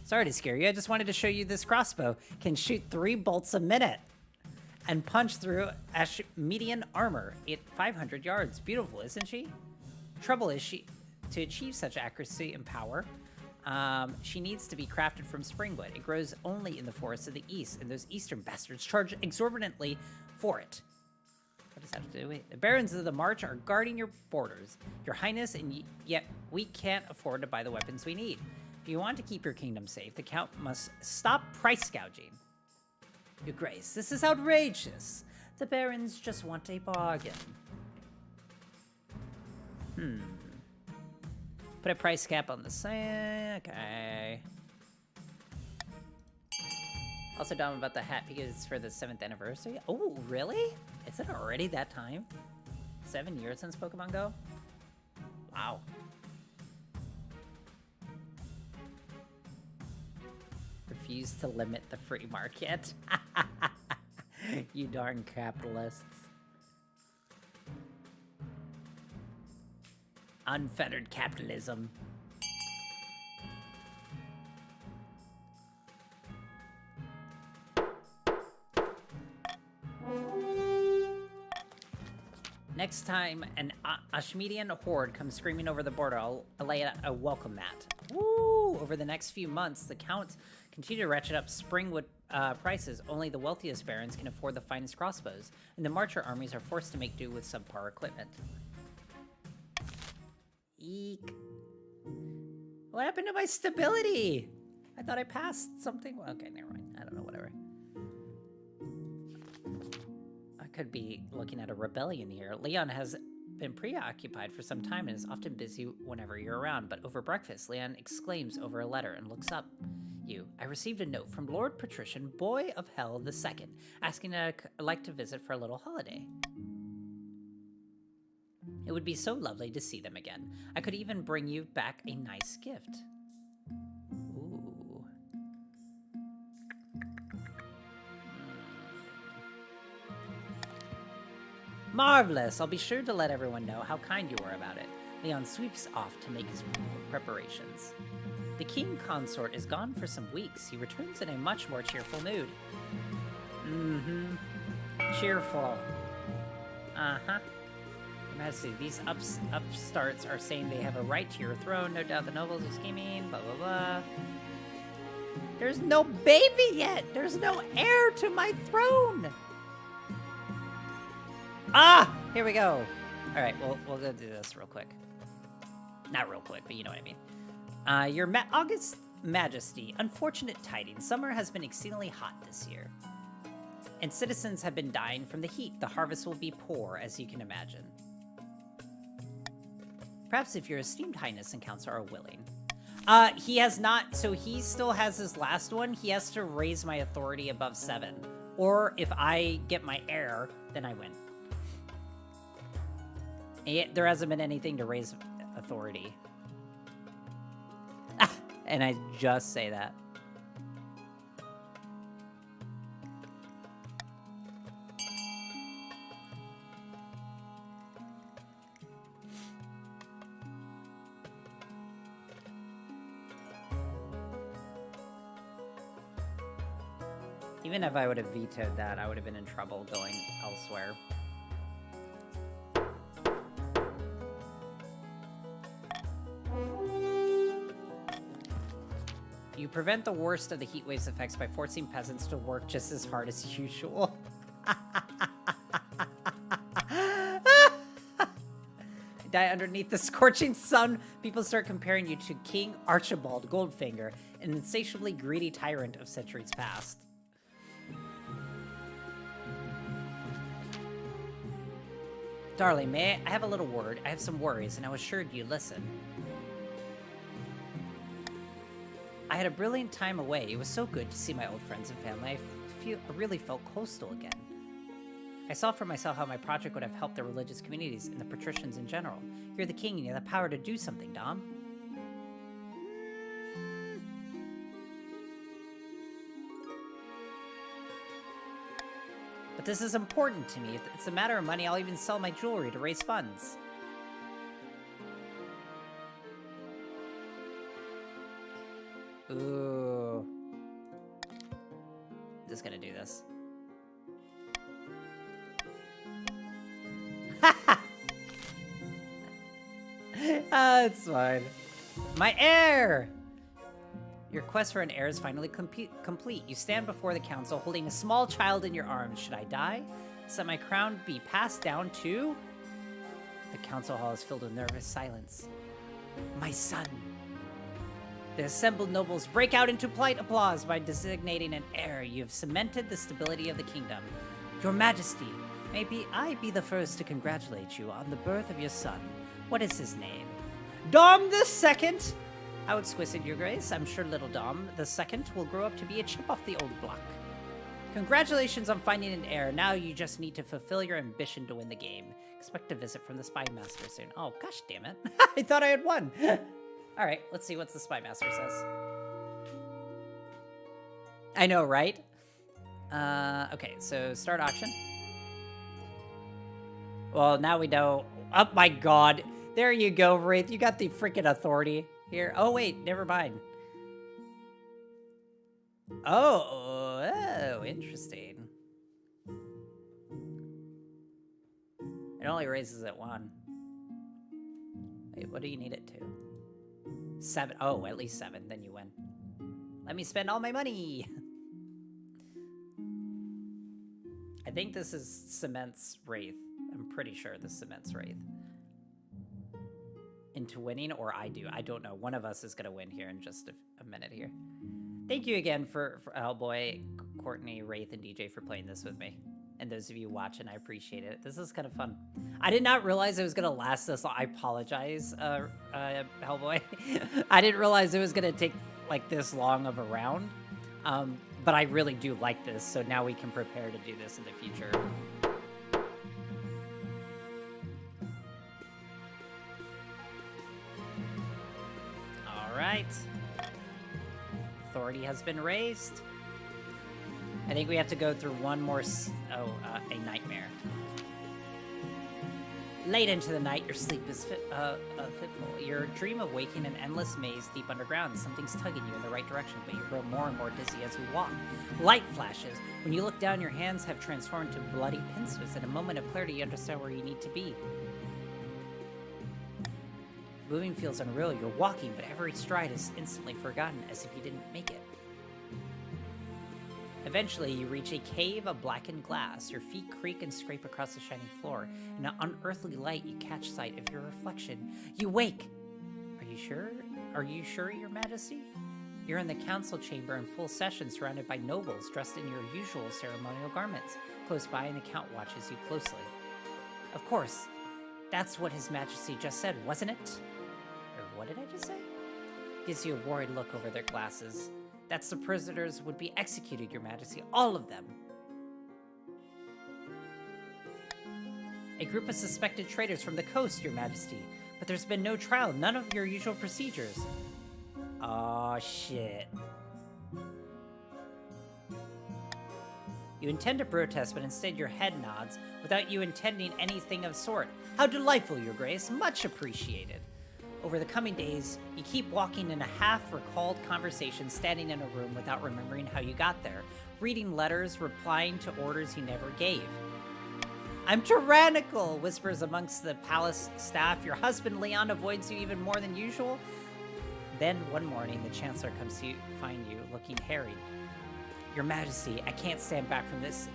Sorry to scare you, I just wanted to show you this crossbow can shoot 3 bolts a minute and punch through Ashmedian armor at 500 yards. Beautiful, isn't she? Trouble is, to achieve such accuracy and power, she needs to be crafted from springwood. It grows only in the forests of the east, and those eastern bastards charge exorbitantly for it. What does that have to do with it? The barons of the March are guarding your borders, Your Highness, and yet we can't afford to buy the weapons we need. If you want to keep your kingdom safe, the Count must stop price gouging. Your Grace, this is outrageous. The barons just want a bargain. Put a price cap on the same. Okay. Also dumb about the hat because it's for the 7th anniversary. Oh, really? Is it already that time? 7 years since Pokemon Go? Wow. Refuse to limit the free market. You darn capitalists. Unfettered capitalism. Next time an Ashmedian horde comes screaming over the border, I'll lay a welcome mat. Woo! Over the next few months, the Count continue to ratchet up springwood prices. Only the wealthiest barons can afford the finest crossbows, and the Marcher armies are forced to make do with subpar equipment. Eek. What happened to my stability? I thought I passed something. Okay, never mind. I don't know, whatever. I could be looking at a rebellion here. Leon has been preoccupied for some time and is often busy whenever you're around, but over breakfast, Leon exclaims over a letter and looks up. I received a note from Lord Patrician Boy of Hell II, asking that I'd like to visit for a little holiday. It would be so lovely to see them again. I could even bring you back a nice gift. Ooh. Marvelous! I'll be sure to let everyone know how kind you were about it. Leon sweeps off to make his preparations. The king consort is gone for some weeks. He returns in a much more cheerful mood. Cheerful. Uh-huh. Majesty, these upstarts are saying they have a right to your throne. No doubt the nobles are scheming, blah, blah, blah. There's no baby yet! There's no heir to my throne! Ah! Here we go. Alright, we'll go do this real quick. Not real quick, but you know what I mean. Your August Majesty, unfortunate tidings. Summer has been exceedingly hot this year, and citizens have been dying from the heat. The harvest will be poor, as you can imagine. Perhaps if your esteemed highness and council are willing. He has not, so he still has his last one. He has to raise my authority above 7. Or if I get my heir, then I win. And there hasn't been anything to raise authority. And I just say that. Even if I would have vetoed that, I would have been in trouble going elsewhere. You prevent the worst of the heat wave's effects by forcing peasants to work just as hard as usual. Die underneath the scorching sun, people start comparing you to King Archibald Goldfinger, an insatiably greedy tyrant of centuries past. Darling, may I have a little word? I have some worries, and I was sure you'd listen. I had a brilliant time away. It was so good to see my old friends and family. I really felt coastal again. I saw for myself how my project would have helped the religious communities and the patricians in general. You're the king and you have the power to do something, Dom. But this is important to me. If it's a matter of money, I'll even sell my jewelry to raise funds. Ooh. Just gonna do this. It's fine. My heir! Your quest for an heir is finally complete. You stand before the council holding a small child in your arms. Should I die? Shall my crown be passed down too? The council hall is filled with nervous silence. My son. The assembled nobles break out into polite applause by designating an heir. You have cemented the stability of the kingdom. Your Majesty, maybe I be the first to congratulate you on the birth of your son. What is his name? Dom the Second! How exquisite, Your Grace. I'm sure little Dom the Second will grow up to be a chip off the old block. Congratulations on finding an heir. Now you just need to fulfill your ambition to win the game. Expect a visit from the Spy Master soon. Oh, gosh damn it. I thought I had won. All right, let's see what the Spy Master says. I know, right? Okay, so start auction. Well, now we know. Oh my god. There you go, Wraith. You got the freaking authority here. Oh, wait, never mind. Oh, interesting. It only raises it 1. Wait, what do you need it to? 7. Oh, at least 7. Then you win. Let me spend all my money. I think this is Cement's Wraith. I'm pretty sure this cements Wraith into winning, or I do. I don't know. One of us is going to win here in just a minute here. Thank you again for Hellboy, Courtney, Wraith, and DJ for playing this with me. And those of you watching, I appreciate it. This is kind of fun. I did not realize it was going to last this long. I apologize, Hellboy. I didn't realize it was going to take like this long of a round. But I really do like this, so now we can prepare to do this in the future. Alright. Authority has been raised. I think we have to go through one more... a nightmare. Late into the night, your sleep is fitful. Your dream of waking an endless maze deep underground. Something's tugging you in the right direction, but you grow more and more dizzy as you walk. Light flashes. When you look down, your hands have transformed to bloody pincers. In a moment of clarity, you understand where you need to be. Moving feels unreal. You're walking, but every stride is instantly forgotten, as if you didn't make it. Eventually, you reach a cave of blackened glass. Your feet creak and scrape across the shining floor. In an unearthly light, you catch sight of your reflection. You wake! Are you sure? Are you sure, Your Majesty? You're in the council chamber in full session, surrounded by nobles dressed in your usual ceremonial garments. Close by, an account watches you closely. Of course. That's what His Majesty just said, wasn't it? Or what did I just say? Gives you a worried look over their glasses. That's the prisoners would be executed, Your Majesty. All of them. A group of suspected traitors from the coast, Your Majesty. But there's been no trial, none of your usual procedures. Aw, shit. You intend to protest, but instead your head nods, without you intending anything of sort. How delightful, Your Grace. Much appreciated. Over the coming days, you keep walking in a half-recalled conversation, standing in a room without remembering how you got there, reading letters, replying to orders you never gave. I'm tyrannical, whispers amongst the palace staff. Your husband, Leon, avoids you even more than usual. Then one morning, the Chancellor comes to find you looking harried. Your Majesty, I can't stand back from this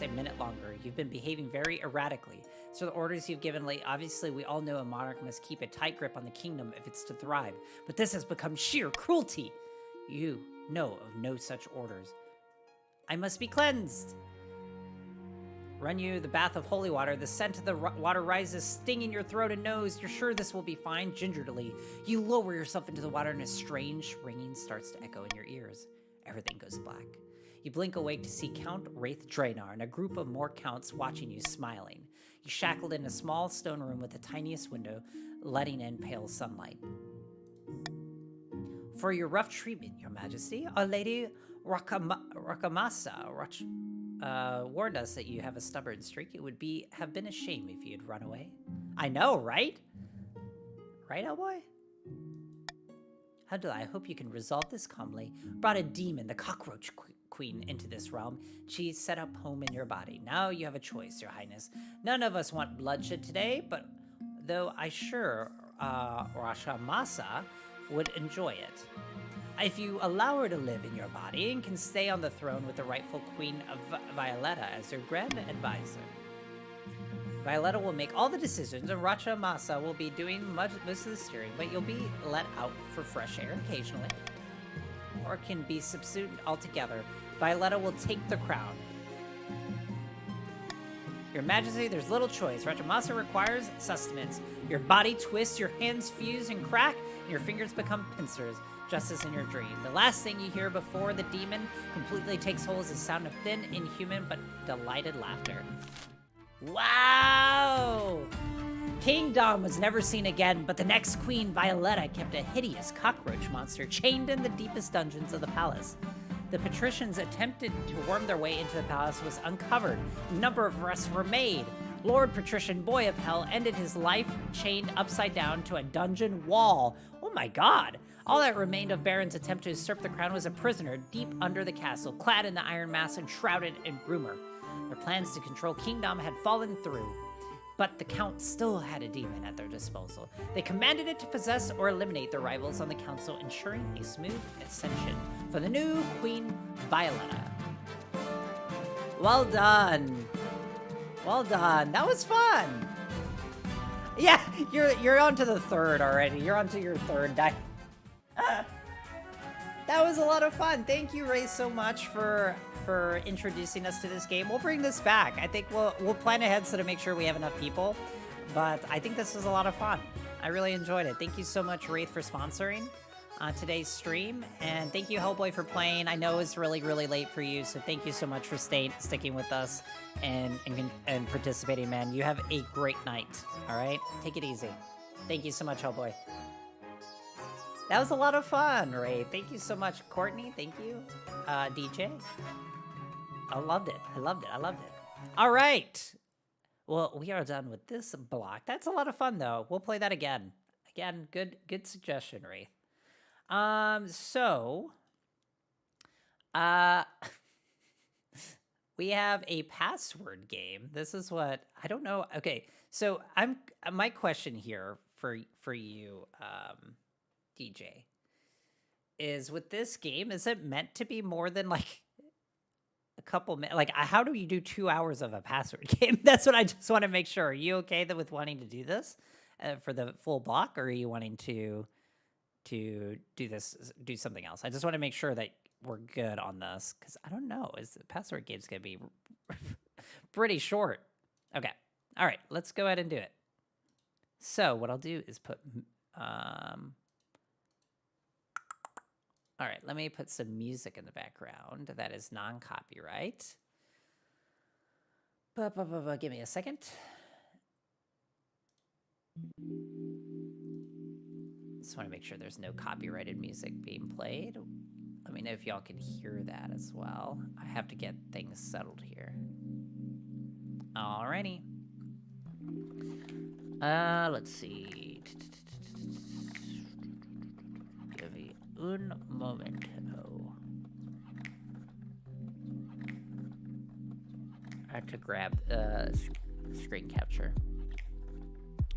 a minute longer. You've been behaving very erratically. So the orders you've given late, obviously we all know a monarch must keep a tight grip on the kingdom if it's to thrive. But this has become sheer cruelty. You know of no such orders. I must be cleansed. Run you the bath of holy water. The scent of the water rises, stinging your throat and nose. You're sure this will be fine? Gingerly, you lower yourself into the water and a strange ringing starts to echo in your ears. Everything goes black. You blink awake to see Count Wraith Draenor and a group of more counts watching you, smiling. You shackled in a small stone room with the tiniest window, letting in pale sunlight. For your rough treatment, Your Majesty, Our Lady Rakamasa warned us that you have a stubborn streak. It would have been a shame if you'd run away. I know, right? Right, Hellboy? Hadula, I hope you can resolve this calmly. Brought a demon, the cockroach queen, into this realm. She set up home in your body. Now you have a choice, Your Highness. None of us want bloodshed today, but though I sure Rashamasa would enjoy it. If you allow her to live in your body and can stay on the throne with the rightful Queen of Violetta as your grand advisor. Violetta will make all the decisions, and Rashamasa will be doing most of the steering, but you'll be let out for fresh air occasionally, or can be subsumed altogether. Violetta will take the crown. Your Majesty, there's little choice. Rashamasa requires sustenance. Your body twists, your hands fuse and crack, and your fingers become pincers, just as in your dream. The last thing you hear before the demon completely takes hold is the sound of thin, inhuman, but delighted laughter. Wow! King Dom was never seen again, but the next queen, Violetta, kept a hideous cockroach monster chained in the deepest dungeons of the palace. The patricians attempted to worm their way into the palace was uncovered. A number of arrests were made. Lord Patrician Boy of Hell ended his life chained upside down to a dungeon wall. Oh my god! All that remained of Baron's attempt to usurp the crown was a prisoner deep under the castle, clad in the iron mask and shrouded in rumor. Their plans to control Kingdom had fallen through, but the Count still had a demon at their disposal. They commanded it to possess or eliminate their rivals on the council, ensuring a smooth ascension for the new Queen Violetta. Well done. Well done. That was fun. Yeah, you're on to the third already. You're on to your third die. That was a lot of fun. Thank you, Ray, so much for introducing us to this game. We'll bring this back. I think we'll plan ahead so to make sure we have enough people. But I think this was a lot of fun. I really enjoyed it. Thank you so much, Wraith, for sponsoring today's stream. And thank you, Hellboy, for playing. I know it's really, really late for you, so thank you so much for sticking with us and participating, man. You have a great night, all right? Take it easy. Thank you so much, Hellboy. That was a lot of fun, Ray. Thank you so much. Courtney, thank you. DJ. I loved it. I loved it. I loved it. All right. Well, we are done with this block. That's a lot of fun, though. We'll play that again. Again, good suggestion, Ray. We have a password game. This is what I don't know. Okay, so my question here for you, DJ, is with this game, is it meant to be more than like a couple minutes? Like, how do you do 2 hours of a password game? That's what I just want to make sure. Are you okay with wanting to do this for the full block, or are you wanting to do something else? I just want to make sure that we're good on this, because I don't know. Is the password game's gonna be pretty short? Okay, all right, let's go ahead and do it. So what I'll do is put all right, let me put some music in the background that is non-copyright. Give me a second. Just want to make sure there's no copyrighted music being played. Let me know if y'all can hear that as well. I have to get things settled here. Alrighty. Let's see. Give me un momento. I have to grab screen capture.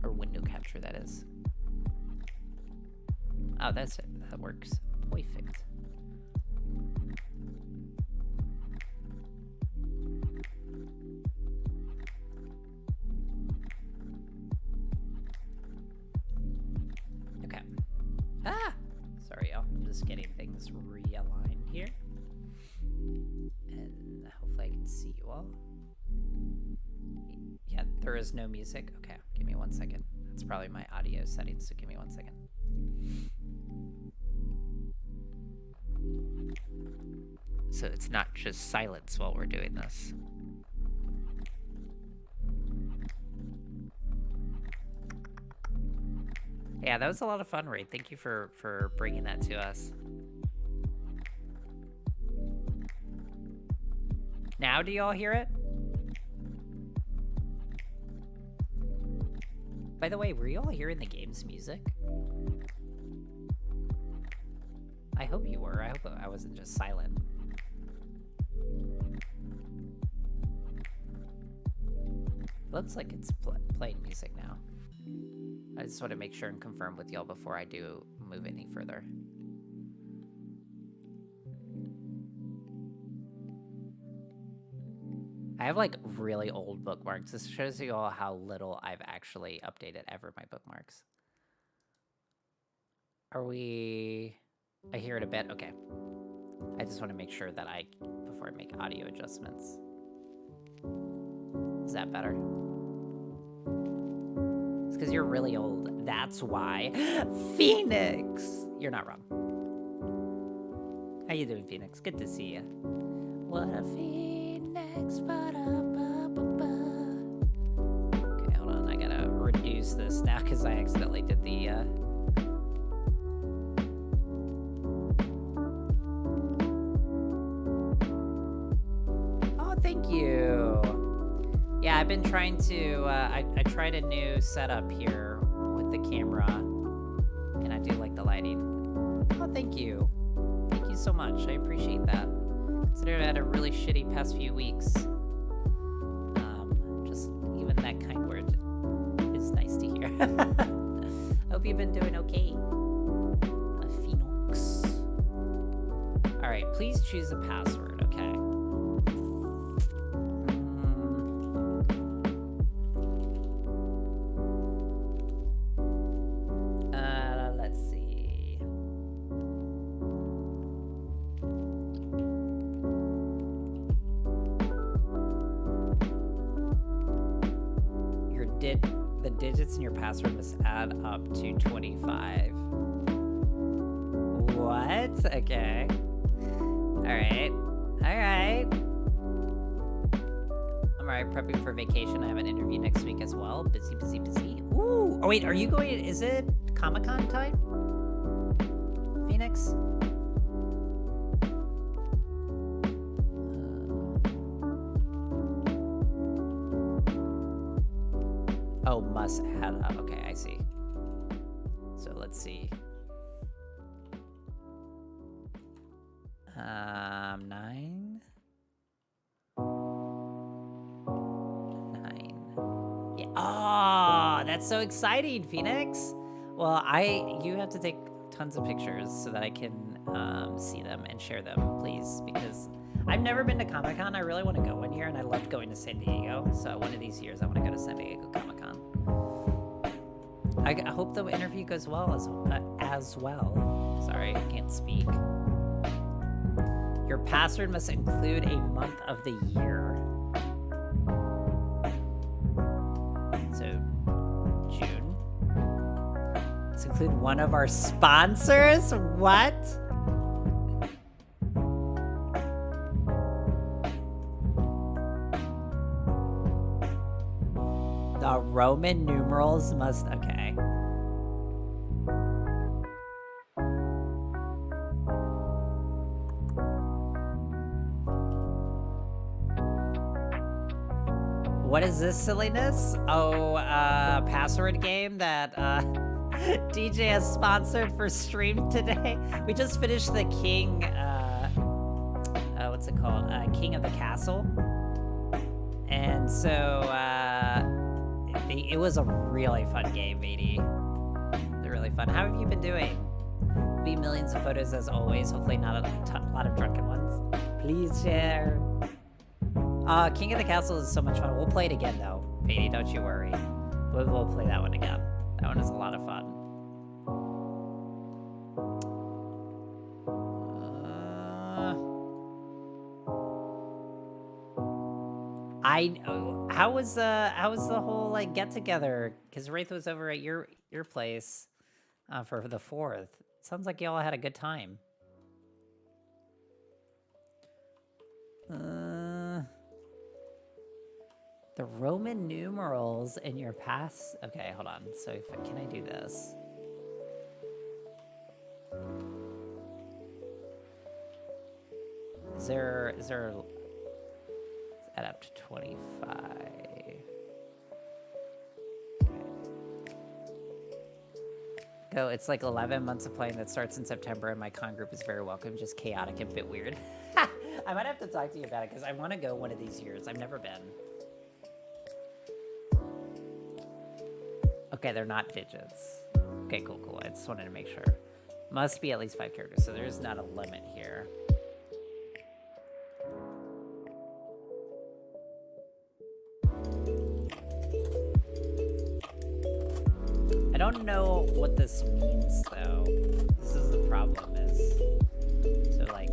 Or window capture, that is. Oh, that's it. That works perfect. Okay. Ah! Sorry, y'all. I'm just getting things realigned here. And hopefully I can see you all. Yeah, there is no music. Okay, give me 1 second. That's probably my audio settings, so give me 1 second. So it's not just silence while we're doing this. Yeah, that was a lot of fun, Ray. Thank you for bringing that to us. Now do y'all hear it? By the way, were you all hearing the game's music? I hope you were. I hope I wasn't just silent. Looks like it's playing music now. I just want to make sure and confirm with y'all before I do move any further. I have like really old bookmarks. This shows you all how little I've actually updated ever my bookmarks. Are we... I hear it a bit? Okay. I just want to make sure that before I make audio adjustments. Is that better? It's because you're really old. That's why. Phoenix! You're not wrong. How you doing, Phoenix? Good to see you. What a Phoenix. Okay, hold on. I gotta reduce this now because I accidentally did the... Oh, thank you. Yeah, I've been trying to, I tried a new setup here with the camera, and I do like the lighting. Oh, thank you. Thank you so much. I appreciate that. Considering I had a really shitty past few weeks. Just even that kind word is nice to hear. Hope you've been doing okay. Phoenix. All right, please choose a password, okay? Let's see. The digits in your password must add up to 25. What? Okay. Alright. Alright. I'm alright, prepping for vacation. I have an interview next week as well. Busy, busy, busy. Ooh! Oh wait, are you going... Is it Comic-Con time? Phoenix? Oh, must add up. Okay, I see. So let's see. 9. 9. Yeah. Oh, that's so exciting, Phoenix. Well, you have to take tons of pictures so that I can see them and share them, please, because I've never been to Comic-Con. I really want to go one year, and I loved going to San Diego. So one of these years, I want to go to San Diego Comic-Con. I hope the interview goes well as well. Sorry, I can't speak. Your password must include a month of the year. So, June. Let's include one of our sponsors? What? The Roman numerals must... Okay. What is this silliness? Oh, password game that DJ has sponsored for stream today. We just finished the King, what's it called? King of the Castle. And so, it was a really fun game, matey. They're really fun. How have you been doing? Be millions photos as always. Hopefully not a lot of drunken ones. Please share. King of the Castle is so much fun. We'll play it again, though. Beatty, don't you worry. We'll play that one again. That one is a lot of fun. How was the whole like get together? Because Wraith was over at your place for the 4th. Sounds like y'all had a good time. The Roman numerals in your pass. Okay, hold on. So can I do this? Is there add up to 25. Go, it's like 11 months of playing that starts in September, and my con group is very welcome, just chaotic and a bit weird. I might have to talk to you about it, because I want to go one of these years. I've never been. Okay, they're not digits. Okay, cool. I just wanted to make sure. Must be at least 5 characters, so there's not a limit here. I don't know what this means, though. This is the problem, is... So, like...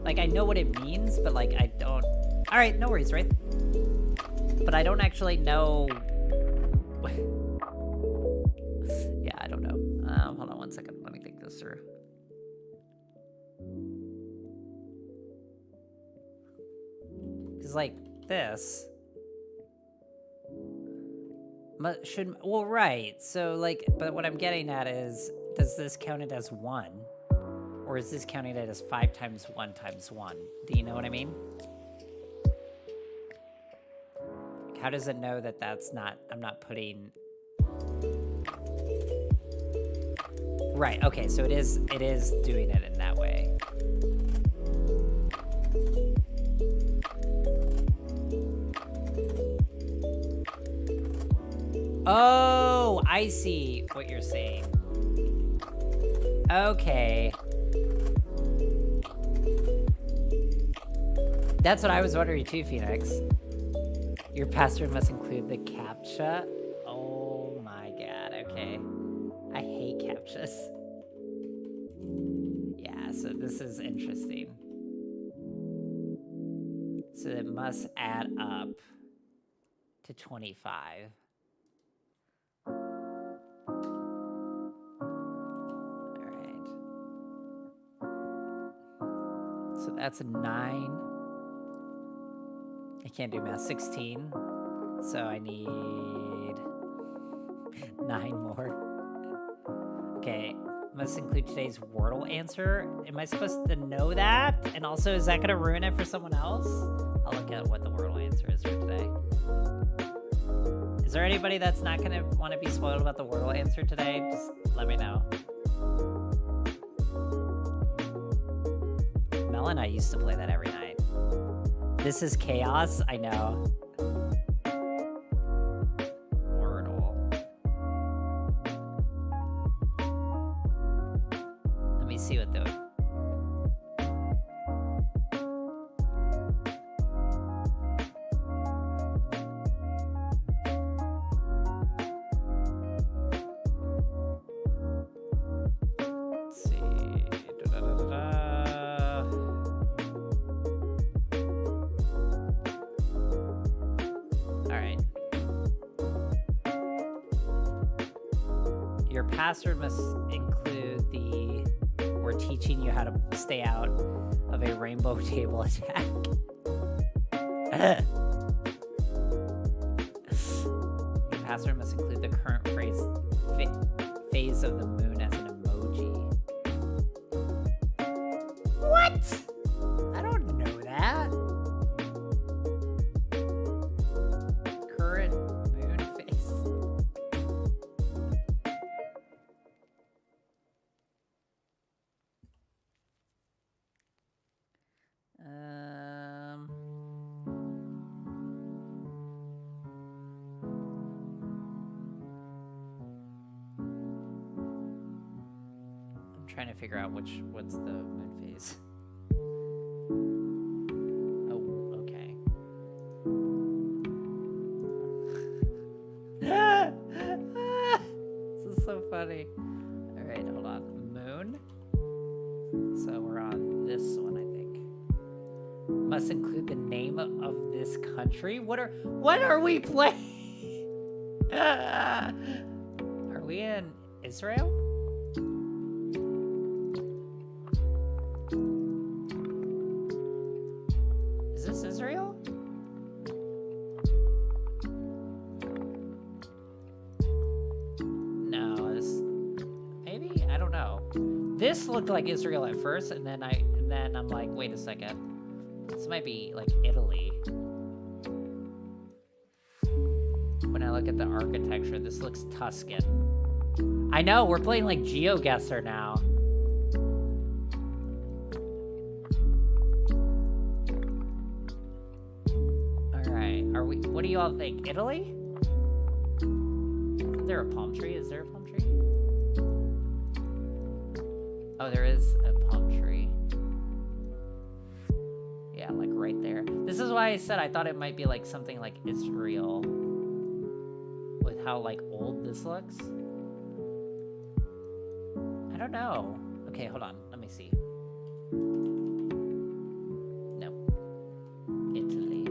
Like, I know what it means, but, like, I don't... Alright, no worries, right? But I don't actually know... Yeah, I don't know. Hold on one second. Let me think this through. Because, like, this... Well, right. So, like, but what I'm getting at is, does this count it as 1? Or is this counting it as 5 times 1 times 1? Do you know what I mean? How does it know that that's not... I'm not putting... Right, okay, so it is doing it in that way. Oh, I see what you're saying. Okay. That's what I was wondering too, Phoenix. Your password must include the CAPTCHA. Oh my god, okay. I hate CAPTCHAs. Yeah, so this is interesting. So it must add up to 25. Alright. So that's a 9. I can't do math. 16. So I need 9 more. Okay. Must include today's Wordle answer. Am I supposed to know that? And also, is that going to ruin it for someone else? I'll look at what the Wordle answer is for today. Is there anybody that's not going to want to be spoiled about the Wordle answer today? Just let me know. Mel and I used to play that every night. This is chaos, I know. Wordle. Let me see what the... Let's see. Alright. Your password must include the... We're teaching you how to stay out of a rainbow table attack. Your password must include the current phase of the moon as an emoji. What? I don't know that. Current moon phase. trying to figure out what's the moon phase. Oh, okay. This is so funny. All right, hold on. Moon. So we're on this one, I think. Must include the name of this country. What are we playing? Are we in Israel? Is this Israel? No, maybe? I don't know. This looked like Israel at first, and then I'm like, wait a second. This might be like Italy. When I look at the architecture, this looks Tuscan. I know, we're playing like GeoGuessr now. Alright, what do you all think? Italy? Is there a palm tree? Is there a palm tree? Oh, there is a palm tree. Yeah, like right there. This is why I said I thought it might be like something like Israel. With how like old this looks. I don't know. Okay, hold on. Let me see. No. Italy.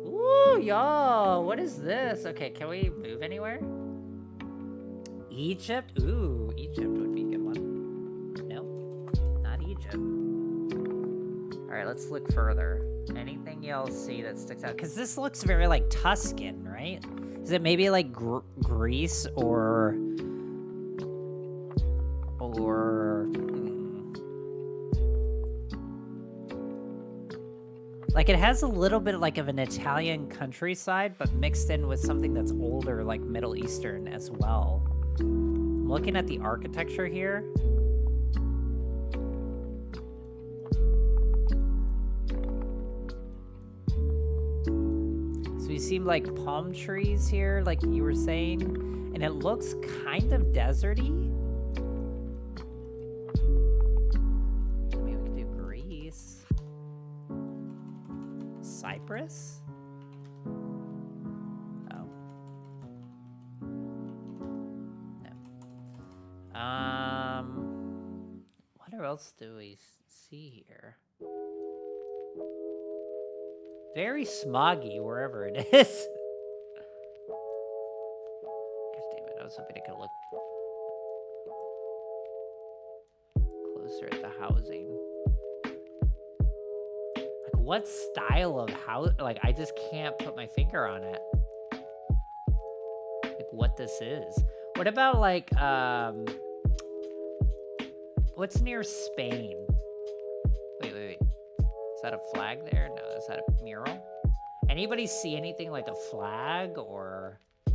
Ooh, y'all. What is this? Okay, can we move anywhere? Egypt? Ooh, Egypt would be a good one. No, not Egypt. Alright, let's look further. Anything y'all see that sticks out? Because this looks very like Tuscan, right? Is it maybe like Greece or like it has a little bit like of an Italian countryside, but mixed in with something that's older, like Middle Eastern as well. I'm looking at the architecture here. So we see like palm trees here, like you were saying, and it looks kind of deserty. Maybe we could do Greece. Cyprus? Oh. No. What else do we see here? Very smoggy wherever it is. God damn it, I was hoping I could look closer at the housing. Like, what style of house? Like, I just can't put my finger on it. Like, what this is. What about, like, what's near Spain? Wait. Is that a flag there? No, is that a mural? Anybody see anything like a flag or... I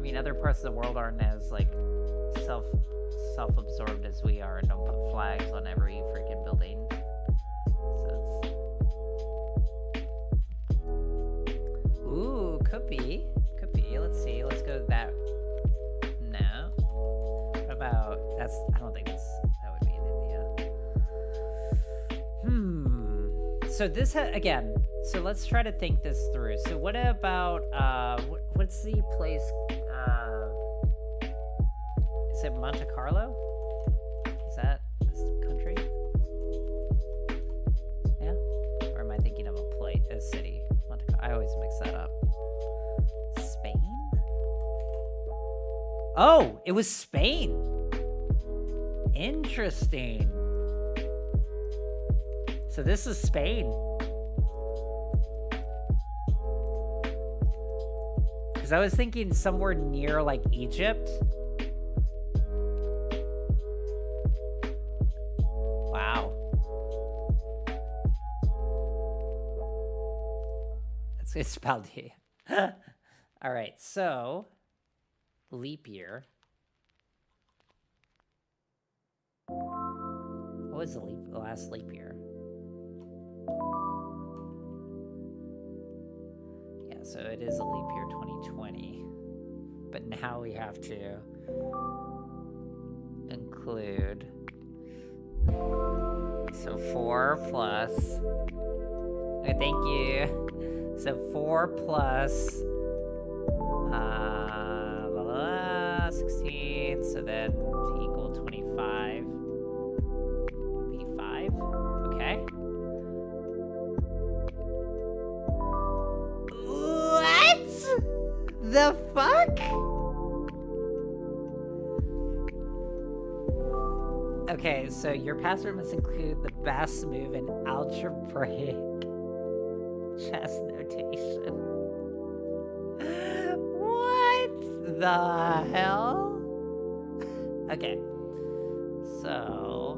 mean, other parts of the world aren't as, like, self-absorbed as we are and don't put flags on every freaking building. So it's... Ooh, could be. Could be. Let's see. Let's go that... No. What about... That's... I don't think that's... That would be in India. So this again, so let's try to think this through. So what about, what's the place, is it Monte Carlo? Is that this country? Yeah? Or am I thinking of a city? I always mix that up. Spain? Oh, it was Spain. Interesting. So this is Spain. Because I was thinking somewhere near like Egypt. Wow. It's spelled here. All right, so leap year. What was the last leap year? Yeah, so it is a leap year 2020. But now we have to include... So 4 plus... Okay, thank you. So 4 plus... 16, so then to equal 25 would be 5. Okay. What the fuck? Okay, so your password must include the best move in algebraic chess notation. What the hell? Okay, so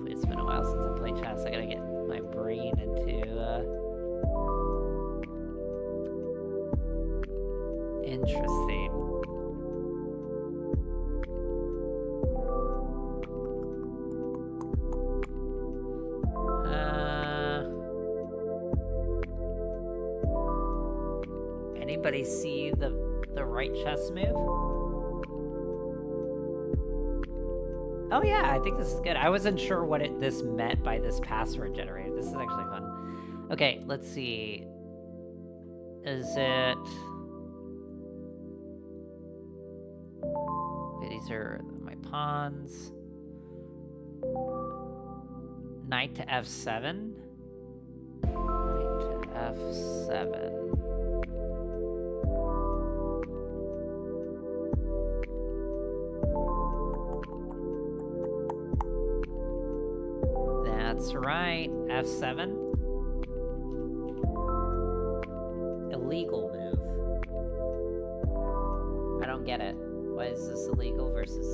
it's been a while since I played chess. I gotta get my brain into interesting. Anybody see the right chess move? Oh yeah, I think this is good. I wasn't sure what this meant by this password generator. This is actually fun. Okay, let's see. Is it... Okay, these are my pawns. Knight to f7. Knight to f7. That's right, f7. Illegal move. I don't get it. Why is this illegal versus...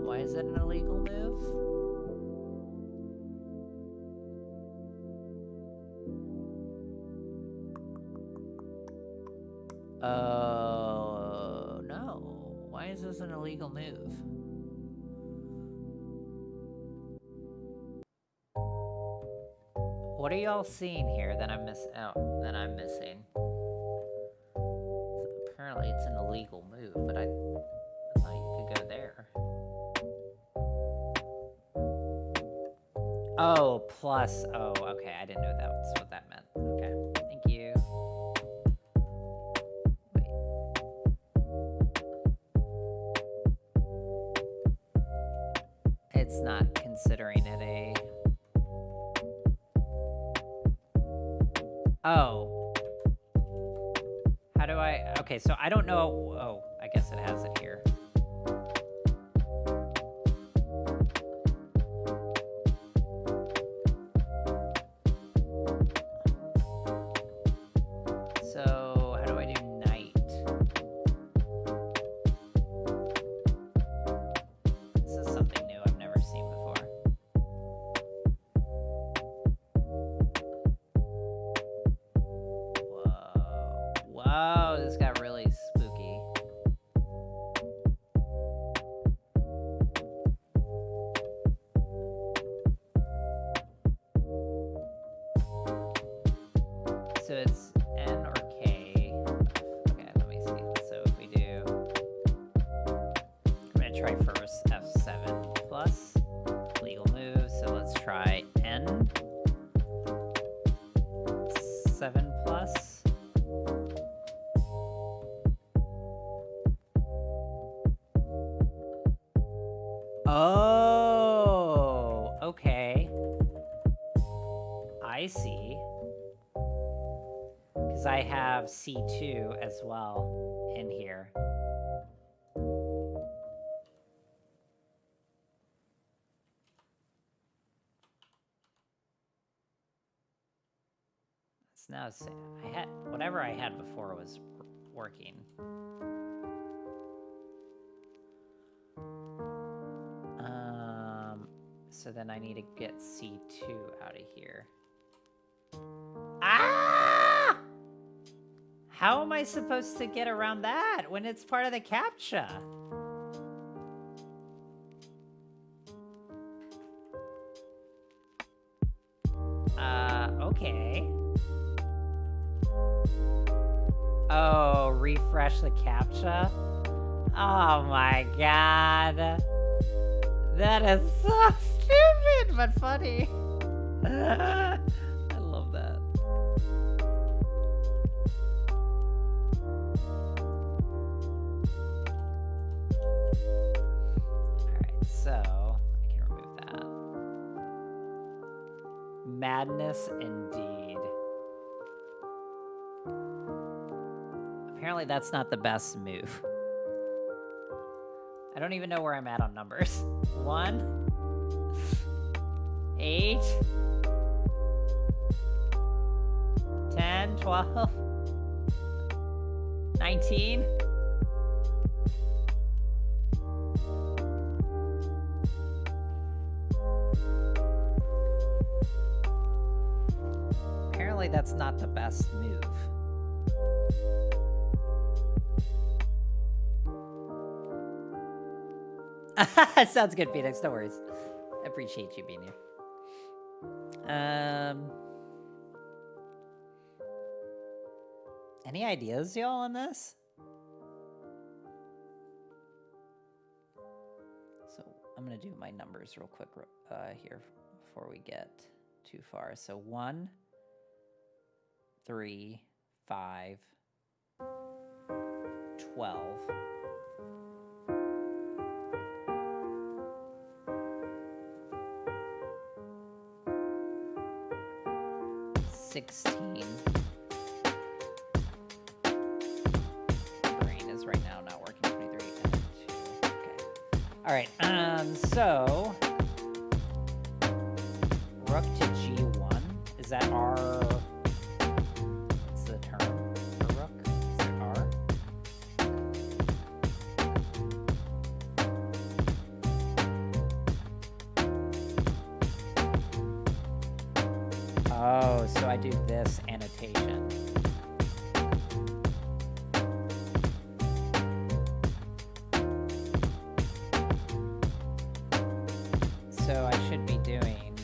Why is it an illegal move? Oh, no. Why is this an illegal move? What are y'all seeing here that I'm missing? So apparently it's an illegal move, but I thought you could go there. Oh, plus. Oh, okay. I didn't know that's what that meant. Okay. Thank you. Wait. It's not considering it a... Oh. How do I... Okay, so I don't know... Oh, I guess it has it here. So, how do I do knight? This is something new I've never seen before. Whoa, this got really spooky. So it's N or K. Okay, let me see. So if we do... I'm gonna try first F7 plus. Legal move, so let's try N. 7 plus. Oh, okay. I see. Because I have C2 as well in here. So now I had whatever I had before was working. So then I need to get C2 out of here. Ah! How am I supposed to get around that when it's part of the CAPTCHA? Okay. Oh, refresh the captcha? Oh my god. That is so stupid, but funny. I love that. Alright, so I can remove that. Madness indeed. Apparently that's not the best move. I don't even know where I'm at on numbers. 1, 8, 10, 12, 19. Apparently that's not the best move. Sounds good, Phoenix. No worries. I appreciate you being here. Any ideas, y'all, on this? So I'm gonna do my numbers real quick here before we get too far. So 1, 3, 5, 12. 16. Brain is right now not working. 23 and 2. Okay. All right. So rook to G1. Is that R? What's the term for rook? Is it R? Oh, so I do this annotation. So I should be doing...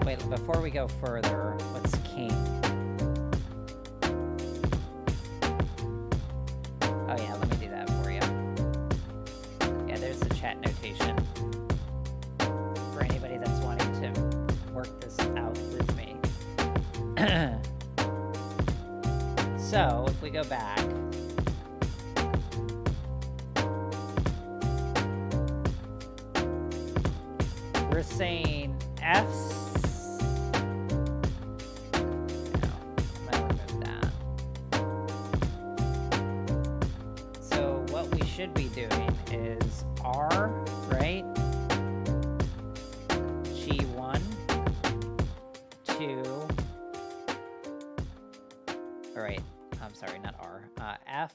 Wait, before we go further, what's king? Oh yeah, let me do that for you. Yeah, there's the chat notation. For anybody that's wanting to work this out with me. So, if we go back, we're saying F's. No, I'm gonna remove that. So, what we should be doing is R, right? G1, 2. All right. I'm sorry, not R. F.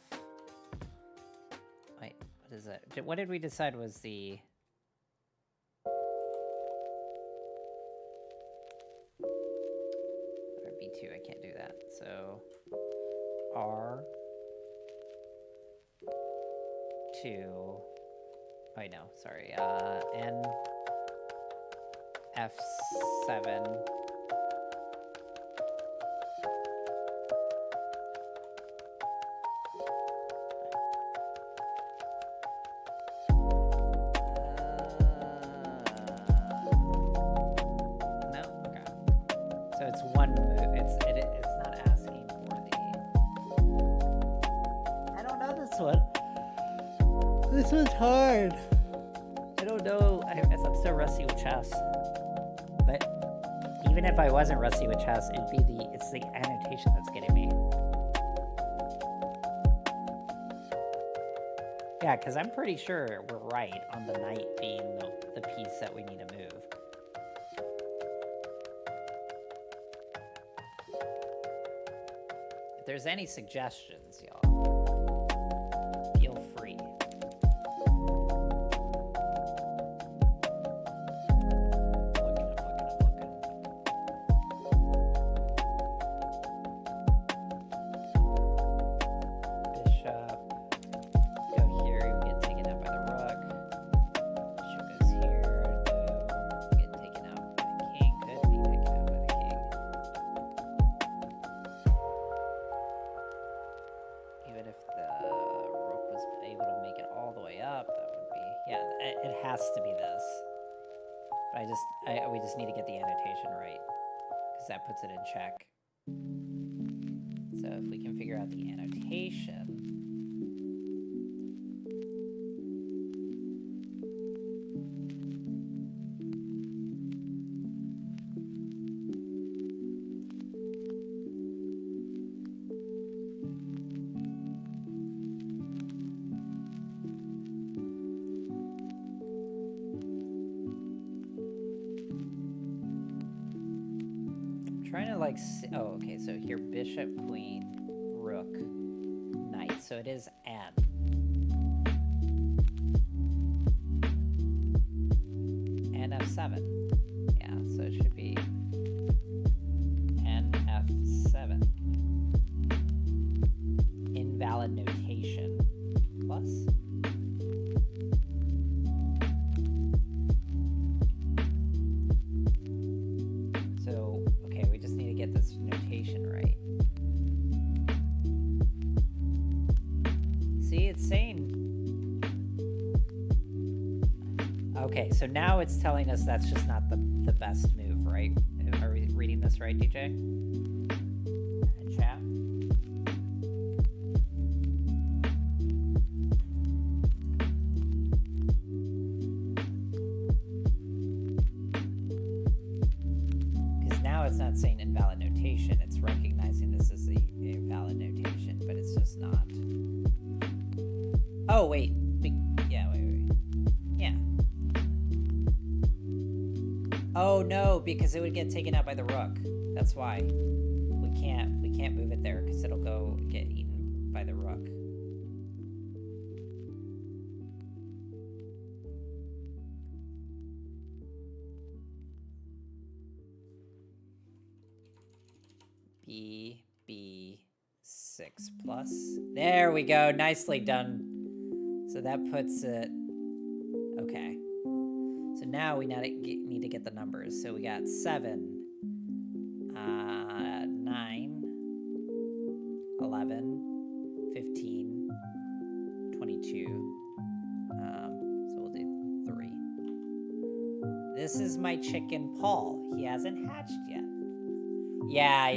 Wait, what is it? What did we decide was the... Or B2, I can't do that. So, R. 2. Wait, no, sorry. N. F7. It's one move. It's not asking for the... I don't know this one. This one's hard. I don't know. I'm so rusty with chess. But even if I wasn't rusty with chess, it's the annotation that's getting me. Yeah, because I'm pretty sure we're right on the knight being the piece that we need to move. If there's any suggestions, y'all, feel free. Bishop, go here, you get taken out by the rook. Bishop goes here, no, get taken out by the king, could be taken out by the king. It has to be this. But we just need to get the annotation right. Because that puts it in check. So if we can figure out the annotation... trying to like see, oh, okay, so here bishop, queen, rook, knight, so it is N. And F7. Yeah, so it should be N F7. Invalid notation plus. So, okay, we just need to get this notation right. See, it's saying... Okay, so now it's telling us that's just not the best move, right? Are we reading this right, DJ? Chat? Because now it's not saying invalid notation, it's recognizing this as a valid notation, but it's just not. Oh, wait. Yeah, wait. Yeah. Oh no, because it would get taken out by the rook. That's why. We can't move it there because it'll go get eaten by the rook. B6 plus. There we go. Nicely done. So that puts it... Okay. So now we need to get the numbers. So we got 7, 9, 11, 15, 22. So we'll do 3. This is my chicken Paul. He hasn't hatched yet. Yeah.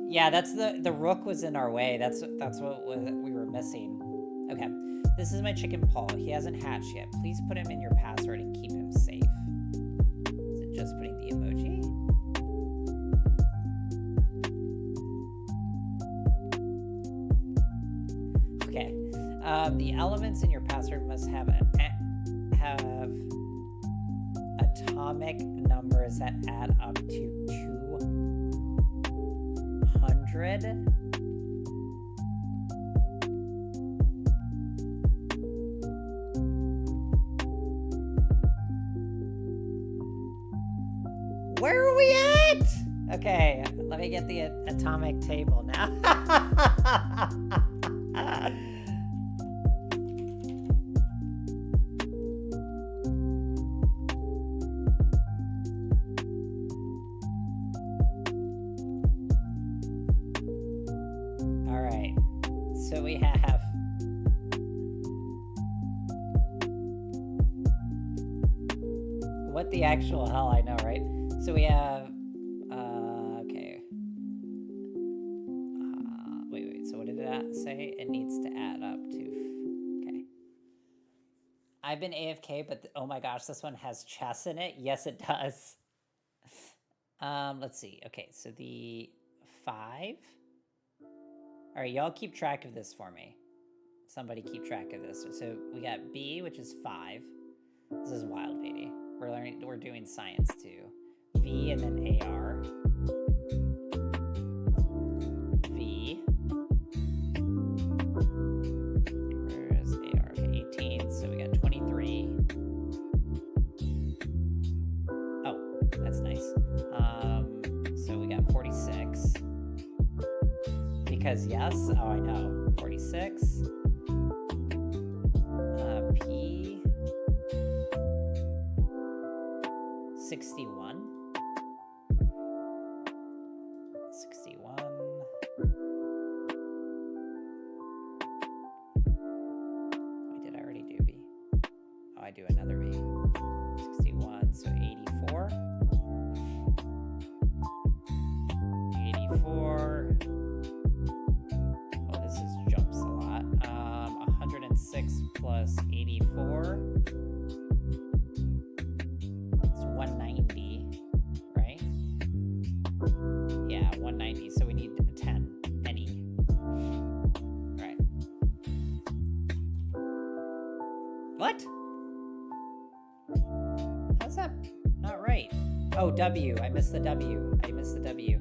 Yeah, that's the rook was in our way. That's what we were missing. Okay. This is my chicken Paul. He hasn't hatched yet. Please put him in your password and keep him safe. Is it just putting the emoji? Okay. The elements in your password must have atomic numbers that add up to 200. Where are we at? Okay, let me get the atomic table now. All right, so we have what the actual hell, I know, right? So we have, okay. Wait, so what did that say? It needs to add up to, okay. I've been AFK, but oh my gosh, this one has chess in it. Yes, it does. Let's see. Okay, so the 5. All right, y'all keep track of this for me. Somebody keep track of this. So we got B, which is 5. This is wild, baby. We're doing science too. V and then AR. V. Where is AR? Okay, 18. So we got 23. Oh, that's nice. So we got 46. Because yes, oh I know. 46. P. 61. 61. Wait, did I already do V? Oh, I do another V. 61, so 84. 84. Oh, this is jumps a lot. 106 plus 84. It's 190, right? Yeah, 190. So we need a 10. Any. Right. What? How's that not right? Oh, W. I missed the W. I missed the W.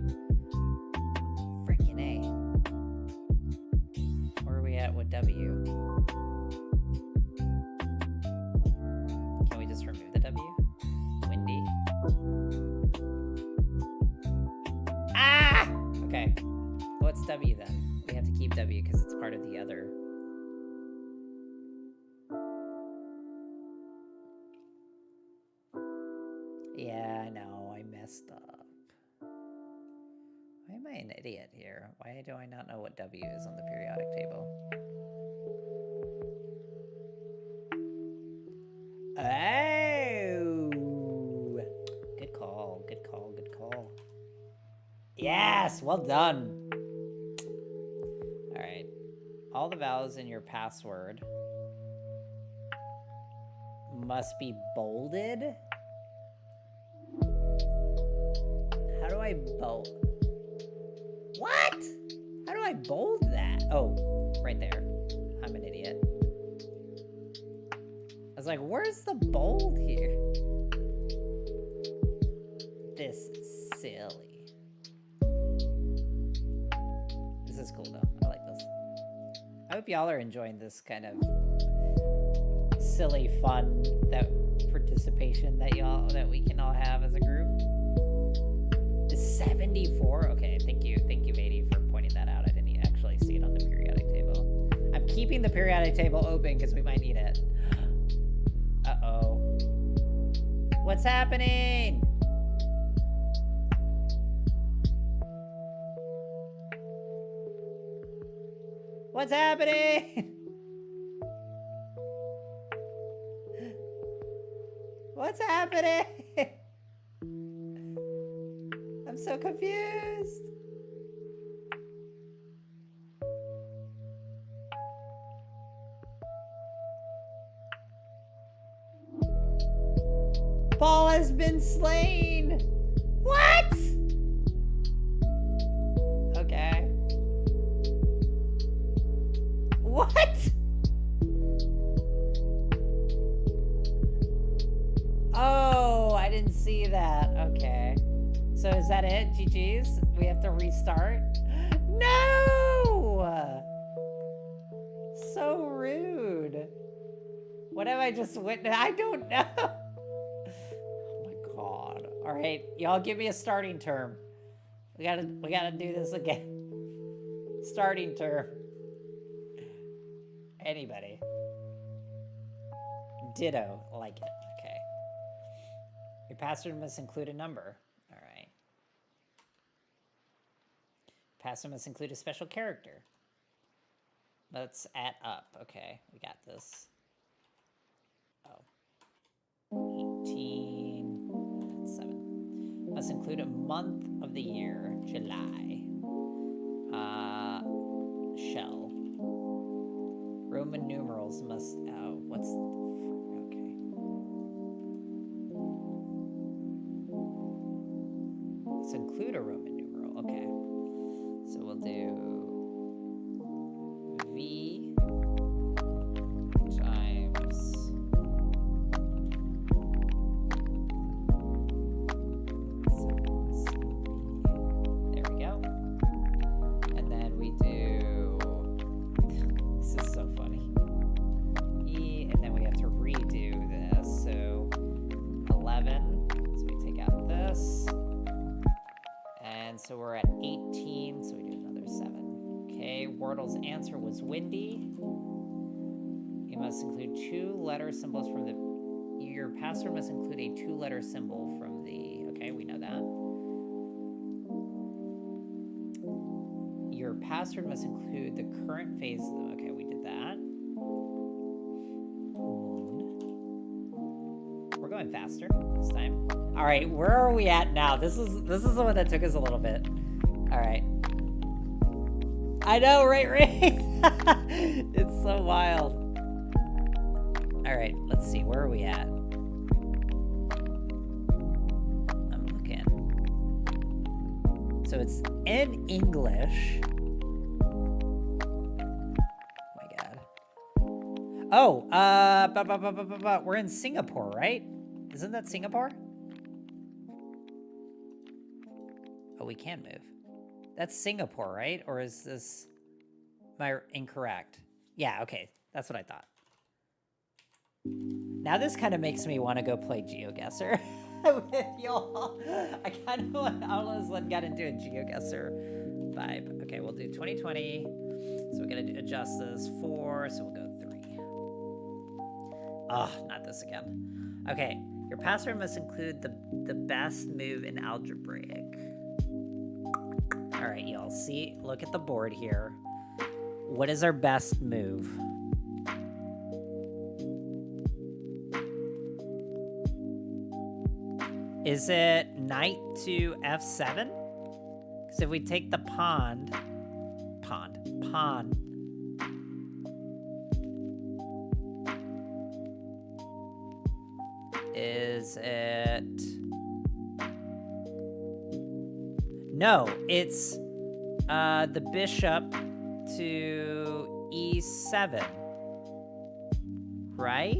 Freaking A. Where are we at with W? Can we just remove the W? Windy. Ah! Okay. What's W then? We have to keep W because it's part of the other. Yeah, I know. I messed up. Why am I an idiot here? Why do I not know what W is on the periodic table? Oh! Good call, good call, good call. Yes! Well done! Alright. All the vowels in your password must be bolded? How do I bold? What? How do I bold that? Oh, right there. I'm an idiot. I was like, where's the bold here? This is silly. This is cool though. I like this. I hope y'all are enjoying this kind of silly fun participation that we can all have as a group. 74? Okay, thank you, 80, for pointing that out. I didn't actually see it on the periodic table. I'm keeping the periodic table open because we might need it. Uh-oh. What's happening? What's happening? What's happening? I'm so confused. Paul has been slain. What? Okay. What? Oh, I didn't see that. Okay. So is that it? GG's? We have to restart? No! So rude. What have I just witnessed? I don't know. Oh my god. All right, y'all give me a starting term. We gotta do this again. Starting term. Anybody? Ditto. Like it. Okay. Your password must include a number. All right. Password must include a special character. Let's add up. Okay, we got this. Oh. 18, 7. Must include a month of the year, July. Shell. Roman numerals must, what's the, okay. Let's include a Roman numeral, okay. So we'll do V times there we go. And then we do, this is so funny. E, and then we have to redo this. So 11, so we take out this. And so we're at 18, so we do another 7. Okay, Wordle's answer was windy. You must include 2 letter symbols from the... Your password must include a 2-letter symbol from the... Okay, we know that. Your password must include the current phase of the... Okay, we did that. Moon. going faster this time. All right, where are we at now? This is the one that took us a little bit. All right. I know, right? It's so wild. All right, let's see. Where are we at? I'm looking. So it's in English. Oh, we're in Singapore, right? Isn't that Singapore? Oh, we can move. That's Singapore, right? Or is this... Am I incorrect? Yeah, okay. That's what I thought. Now this kind of makes me want to go play GeoGuessr with y'all. I kind of want... I almost got into a GeoGuessr vibe. Okay, we'll do 2020. So we're going to adjust this 4, so we'll go 3. Oh, not this again. Okay, your password must include the best move in algebraic. All right, y'all, see, look at the board here. What is our best move? Is it knight to f7? Because if we take the pawn, is it... No, it's the bishop to e7, right?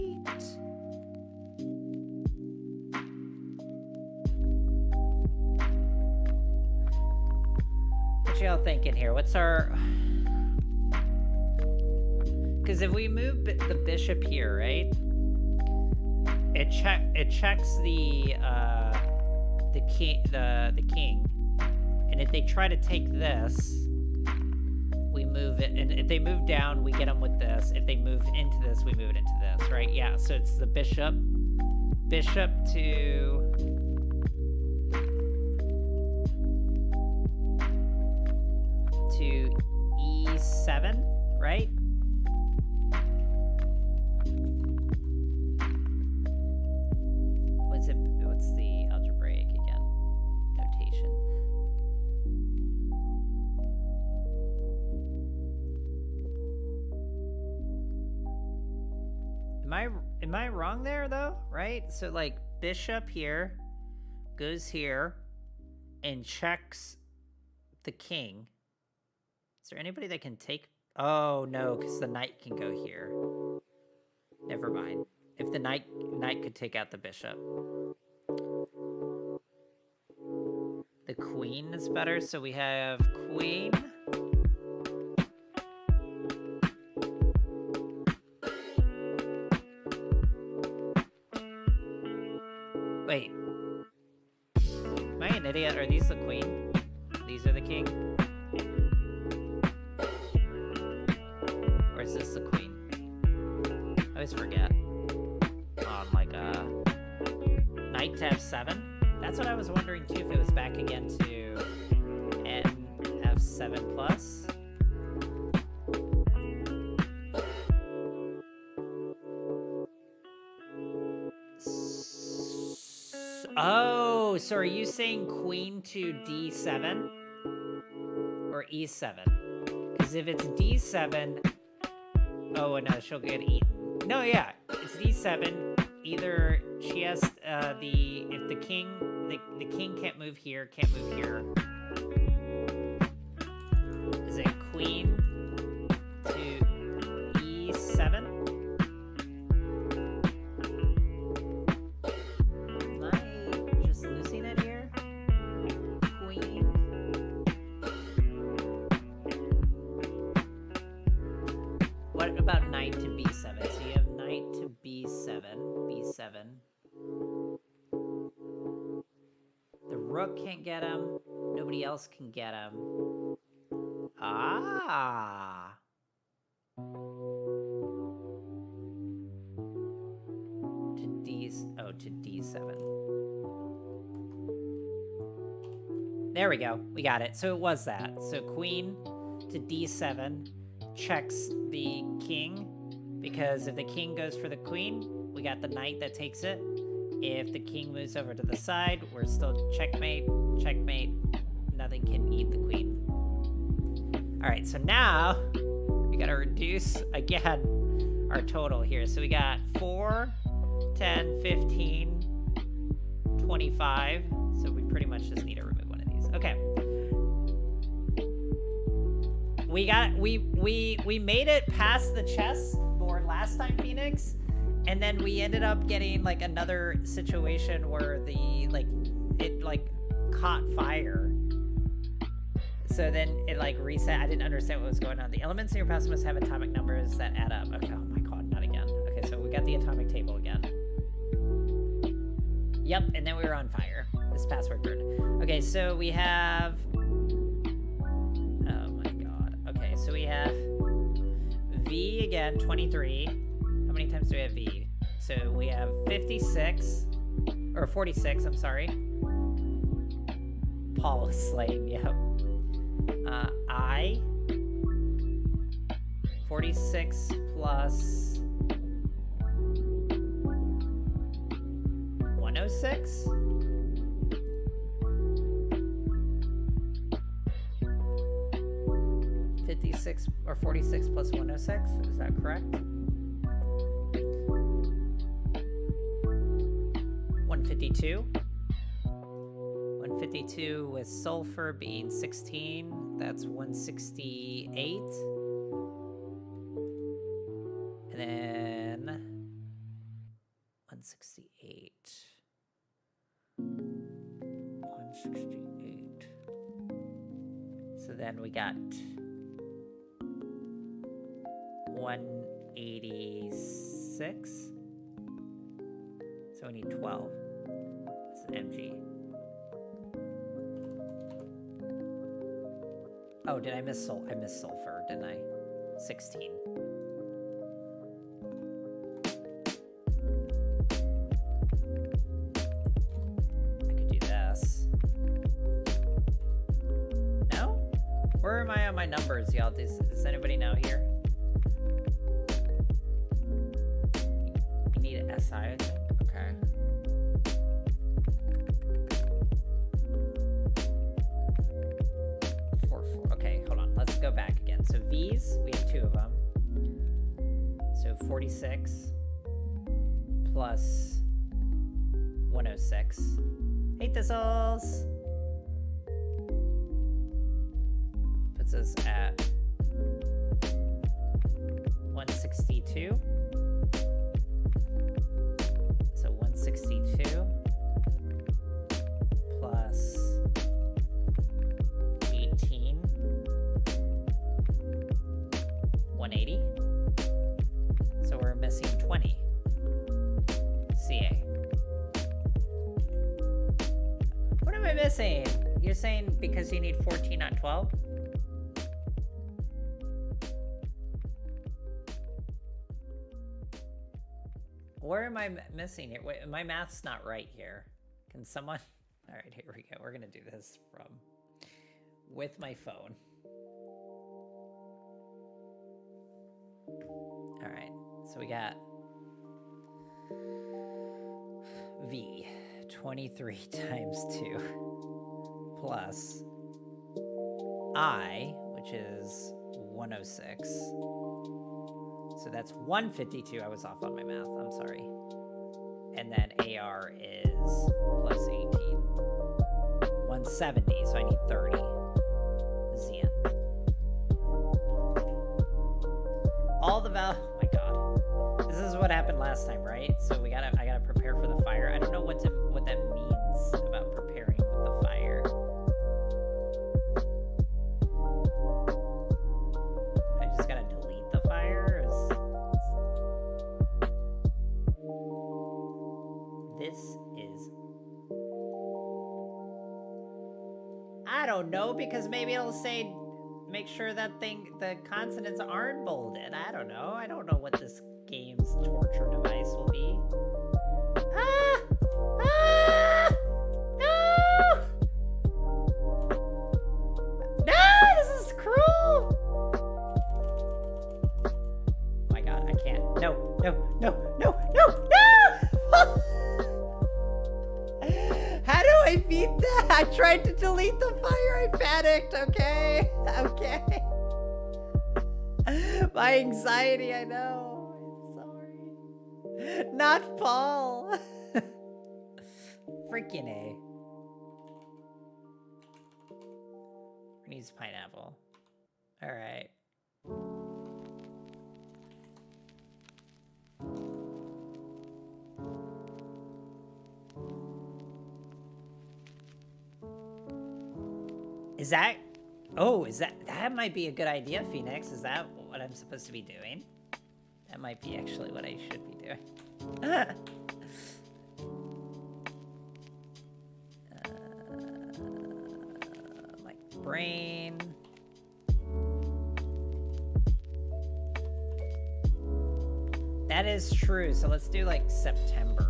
What y'all thinking here? What's our... Because if we move the bishop here, right? It checks the king, and if they try to take this, we move it, and if they move down, we get them with this. If they move into this, we move it into this, right? Yeah. So it's the bishop to e7, right? What's the algebraic again? Notation. Am I wrong there though? Right? So like bishop here goes here and checks the king. Is there anybody that can take? Oh no, because the knight can go here. Never mind. If the knight could take out the bishop. The queen is better, so we have queen. Wait. Am I an idiot? Are these the queen? These are the king? Or is this the queen? I always forget. On like knight to f7? That's what I was wondering too, if it was back again to n f7 plus. Oh, so are you saying queen to d7 or e7? Because if it's d7, oh no, she'll get eaten. No, yeah, it's d7. Either she has if the king can't move here, can't move here. Is it queen to e7? Am I just losing it here? Queen. What about knight to b7? So you have knight to b7, b7. The rook can't get him. Nobody else can get him. Ah. To d7. There we go. We got it. So it was that. So queen to d7 checks the king, because if the king goes for the queen, we got the knight that takes it. If the king moves over to the side, we're still checkmate, checkmate. Nothing can eat the queen. All right, so now we gotta reduce, again, our total here. So we got 4, 10, 15, 25. So we pretty much just need to remove one of these. Okay. We made it past the chess board last time, Phoenix. And then we ended up getting like another situation where it caught fire. So then it like reset. I didn't understand what was going on. The elements in your past must have atomic numbers that add up. Okay, oh my god, not again. Okay, so we got the atomic table again. Yep, and then we were on fire. This password bird. Okay, so we have... Oh my god. Okay, so we have V again, 23. How many times do we have V? So we have 56, or 46, I'm sorry. Paul was slain, yep. I, 46 plus 106? Or 46 plus 106, is that correct? 152. 152 with sulfur being 16, that's 168. And then 168. 168. So then we got 186. So we need 12. This is MG. Oh, did I miss I missed sulfur, didn't I? 16. I could do this. No? Where am I on my numbers, y'all? Does anybody know here? You need an SI, I think? Okay. Let's go back again. So V's, we have 2 of them. So 46 plus 106. Hey, Thistles! Puts us at 162. So 162 plus 18. 180. So we're missing 20. CA. What am I missing? You're saying because you need 14, not 12? Where am I missing it? Wait, my math's not right here. Can someone... All right, here we go. We're going to do this with my phone. All right, so we got V, 23 times 2, plus I, which is 106. So that's 152. I was off on my math, I'm sorry. And then AR is plus 18. 170, so I need 30. ZN. All the oh my god. This is what happened last time, right? So I gotta prepare for the fire. I don't know what that means about preparing with the fire. I just gotta delete the fire? This is... I don't know, because maybe it'll say make sure that the consonants aren't bolded. I don't know. I don't know what this game's torture device will be. Ah! Ah! No! No! This is cruel! Oh my god, I can't. No, no, no, no, no, no! I beat that. I tried to delete the fire. I panicked. Okay. Okay. My anxiety, I know. I'm sorry. Not Paul. Freaking A. Needs pineapple. Alright. Is that... Oh, is that... That might be a good idea, Phoenix. Is that what I'm supposed to be doing? That might be actually what I should be doing. My brain... That is true, so let's do, like, September.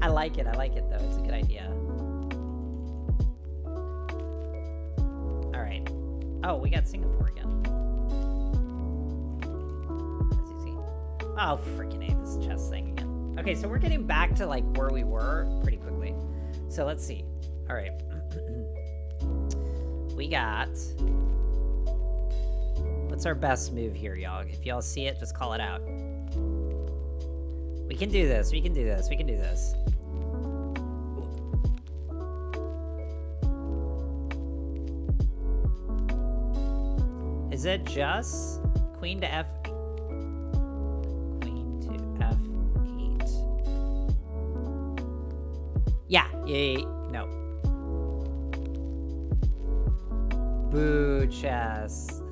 I like it though. It's a good idea. Alright. Oh, we got Singapore again. That's easy. Oh, freaking A, this chess thing again. Okay, so we're getting back to like where we were pretty quickly. So let's see. Alright. We got... What's our best move here, y'all? If y'all see it, just call it out. We can do this, we can do this, we can do this. Is it just queen to F... Queen to F8? Yeah, no. Boo, chess.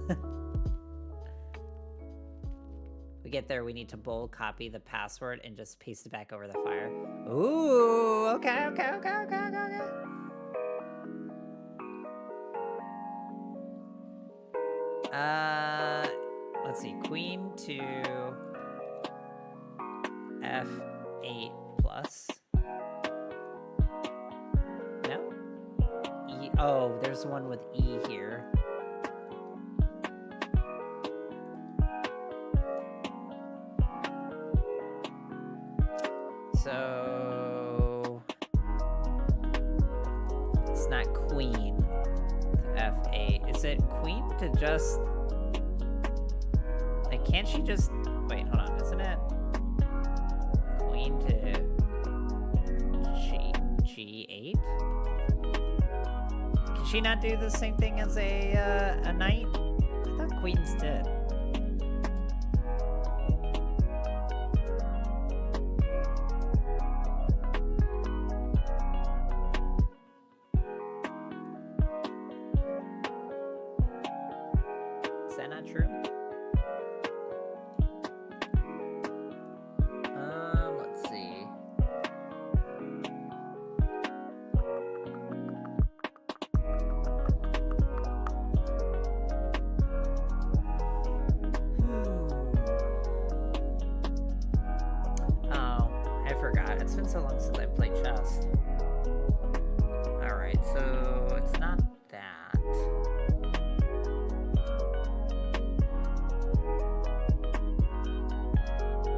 We get there, we need to bold copy the password and just paste it back over the fire. Ooh, okay. Let's see, queen to F8 plus. No? E, oh, there's one with E here. So it's not queen to F8. Is it queen to just like, can't she just wait, hold on, isn't it queen to G8? Can she not do the same thing as a knight? I thought queens did.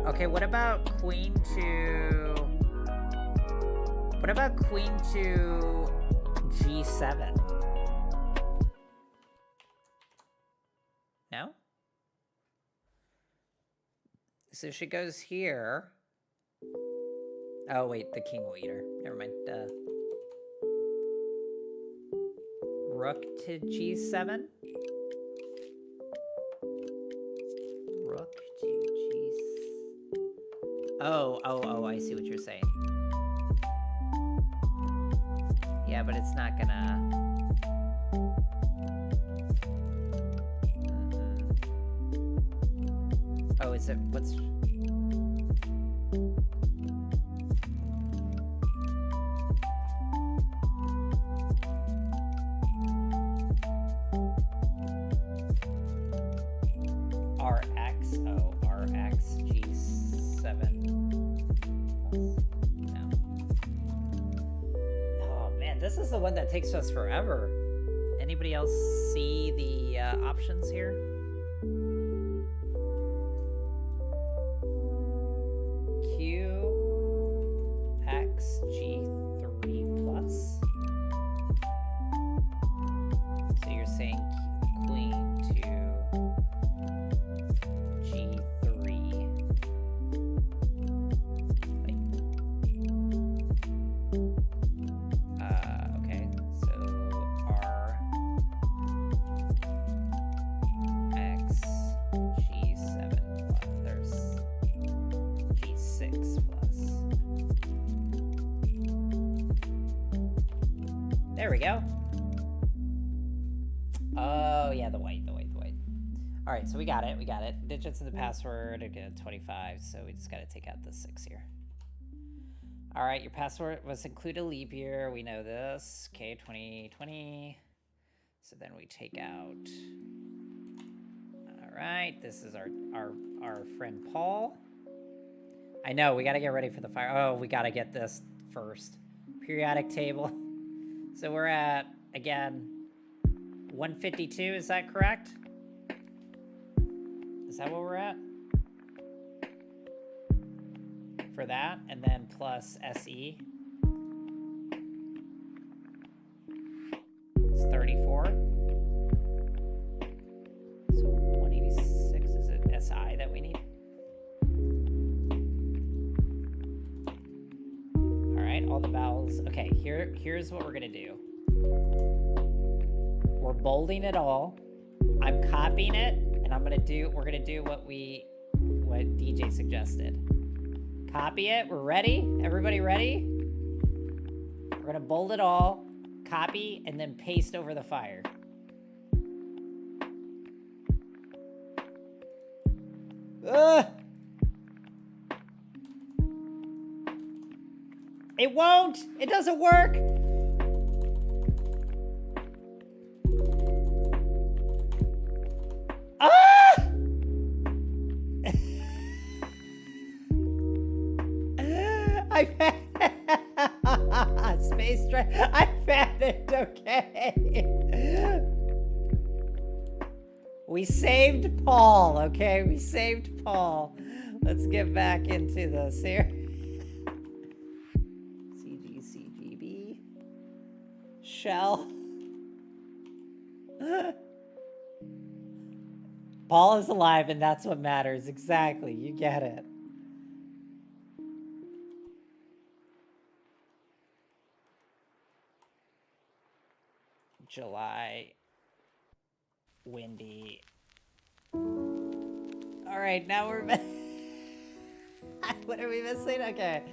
Okay, what about queen to G7? No? So she goes here. Oh, wait, the king will eat her. Never mind. Rook to G7? Rook to G7. Oh, I see what you're saying. Yeah, but it's not gonna... Oh, is it... What's... RX? Oh, RX G7. is the one that takes us forever. Anybody else see the options here? Q X G3 plus. So you're saying queen to G3. Okay, so R X G7 plus. There's G6 plus. There we go. Oh, yeah, the white. All right, so we got it. Digits of the password, again, 25, so we just got to take out the 6 here. All right, your password was include a leap year. We know this. Okay, 2020. So then we take out. All right, this is our friend Paul. I know, we got to get ready for the fire. Oh, we got to get this first. Periodic table. So we're at, again, 152, is that correct? Is that what we're at? For that, and then plus SE. It's 34. So 186, is it SI that we need? All right, all the vowels. Okay, here's what we're gonna do. We're bolding it all. I'm copying it, and we're gonna do what DJ suggested. Copy it, we're ready? Everybody ready? We're gonna bold it all, copy, and then paste over the fire. Ugh! It won't! It doesn't work! Ah! I found space drive. I found it. Okay. We saved Paul. Okay, we saved Paul. Let's get back into this here. CGCGB. Shell. Paul is alive, and that's what matters. Exactly. You get it. July. Windy. All right, now we're... What are we missing? Okay.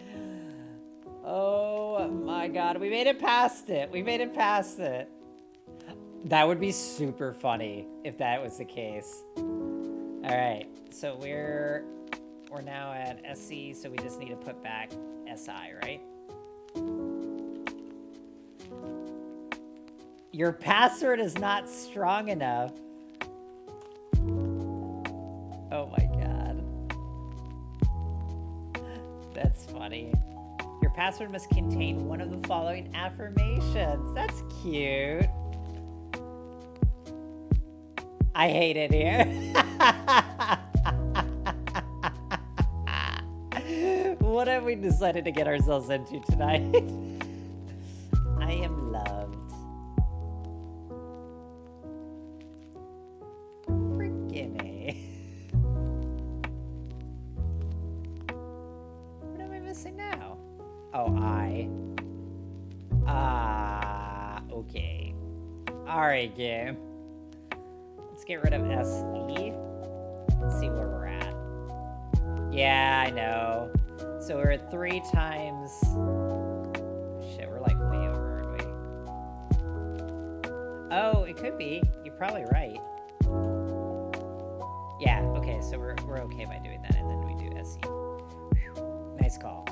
Oh my god, we made it past it. We made it past it. That would be super funny if that was the case. All right, so we're now at SC, so we just need to put back SI, right? Your password is not strong enough. Oh my god. That's funny. Your password must contain one of the following affirmations. That's cute. I hate it here. What have we decided to get ourselves into tonight? I am loved. Forgive me. What am I missing now? Oh, I. Okay. Alright, game. Let's get rid of SE. Let's see where we're at. Yeah, I know. So we're at 3 times... Shit, we're like way over, aren't we? Oh, it could be. You're probably right. Yeah, okay, so we're okay by doing that, and then we do SE. Whew. Nice call.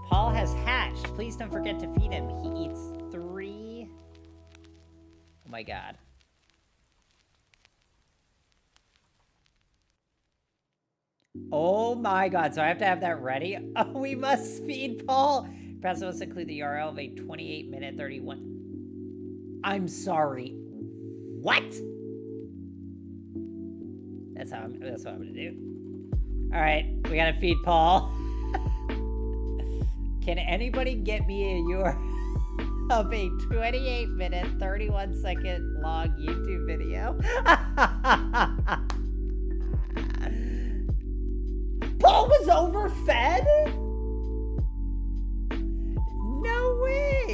Paul has hatched. Please don't forget to feed him. He eats 3... Oh my god. Oh my god, so I have to have that ready? Oh, we must feed Paul. Press must include the URL of a 28-minute 31. I'm sorry. What? That's what I'm gonna do. All right, we gotta feed Paul. Can anybody get me a URL of a 28-minute, 31-second long YouTube video? Paul was overfed? No way!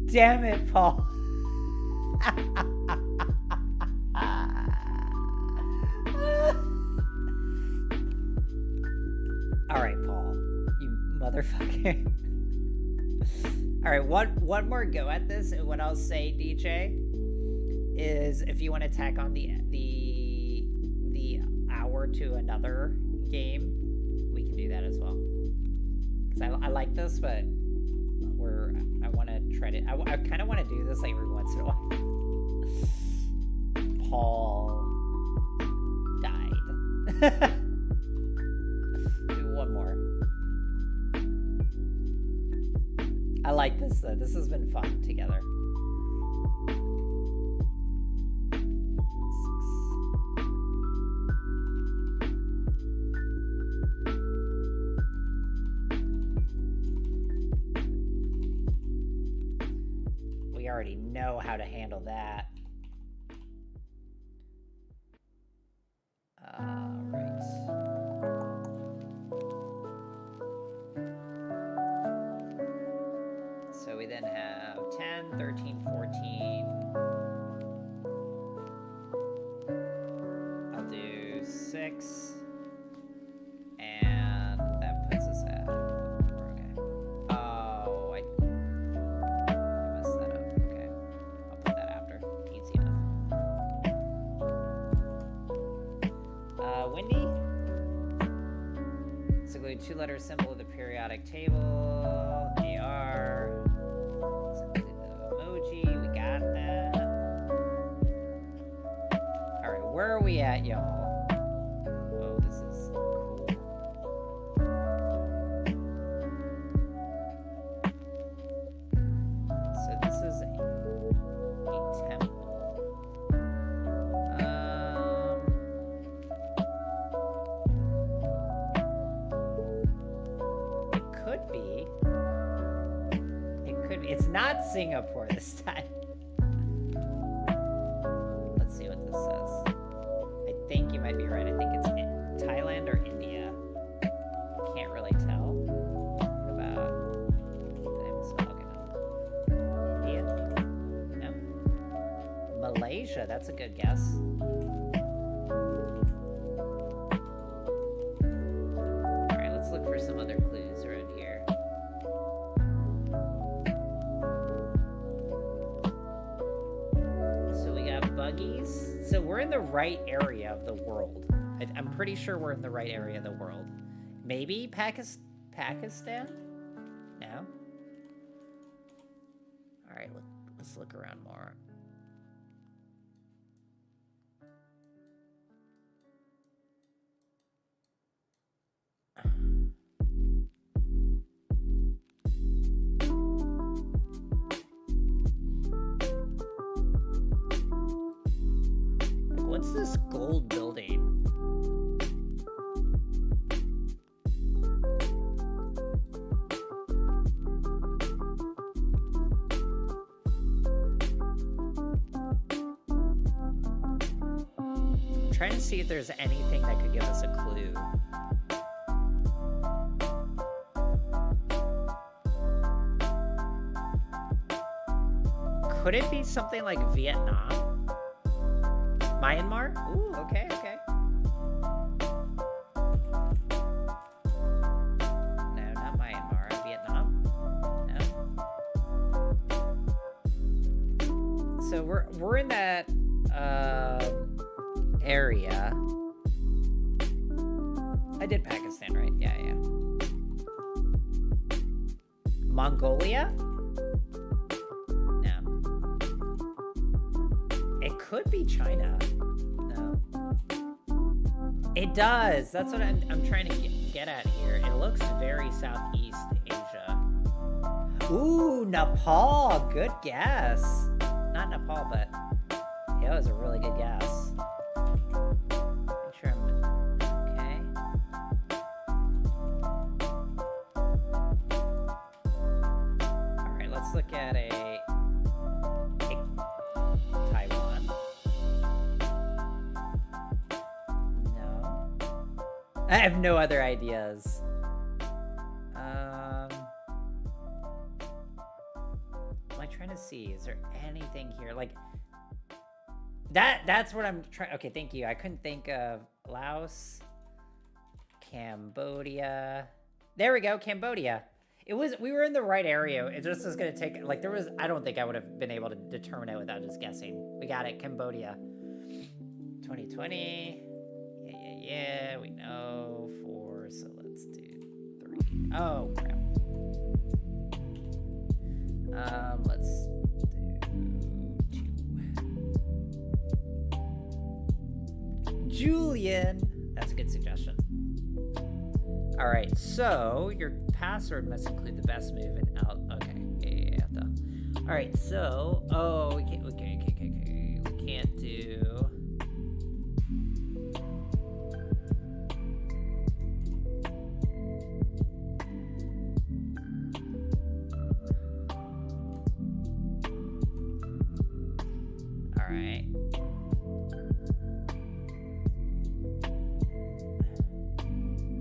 Damn it, Paul. All right, Paul, you motherfucker. All right, one more go at this, and what I'll say, DJ, is if you want to tack on the hour to another game, we can do that as well. Because I like this, but I want to try to. I kind of want to do this like every once in a while. Paul died. Do one more. I like this though. This has been fun together. We already know how to handle that. Right. So we then have 10, 13, 14. I'll do 6. And that puts us at... We're okay. Oh, I messed that up. Okay. I'll put that after. Easy enough. Windy? So include 2-letter symbol of the periodic table. AR. So include the emoji. We got that. Alright, where are we at, y'all? Whoa, this is cool. So this is a temple. It could be. It's not Singapore this time. Let's see what this says. I think you might be right. I think it's in Thailand or India. Can't really tell about. Did I misspell? Okay, no. India? No. Malaysia. That's a good guess. All right, let's look for some other clues around here. Buggies. So we're in the right area of the world. I'm pretty sure we're in the right area of the world. Maybe Pakistan? No? Alright, let's look around more. What's this gold building? I'm trying to see if there's anything that could give us a clue. Could it be something like Vietnam? Myanmar? Ooh, okay, okay. No, not Myanmar. Vietnam? No. So we're in that area. I did Pakistan, right? Yeah, yeah. Mongolia? No. It could be China. No. It does. That's what I'm trying to get at here. It looks very Southeast Asia. Ooh, Nepal. Good guess. Not Nepal, but yeah, it was a really good guess. Make sure I'm okay. All right, let's look at a Taiwan. No, I have no other ideas. Am I trying to see? Is there anything here like that's what I'm trying. Okay, thank you. I couldn't think of Laos, Cambodia. There we go, Cambodia. We were in the right area. It just was gonna take, like, I don't think I would have been able to determine it without just guessing. We got it, Cambodia. 2020. Yeah, we know 4, so let's do 3. Oh, crap. Let's do 2. Julian! That's a good suggestion. Alright, so your password must include the best move and out. Okay, yeah. Alright, so, we can't, okay. We can't do. Alright.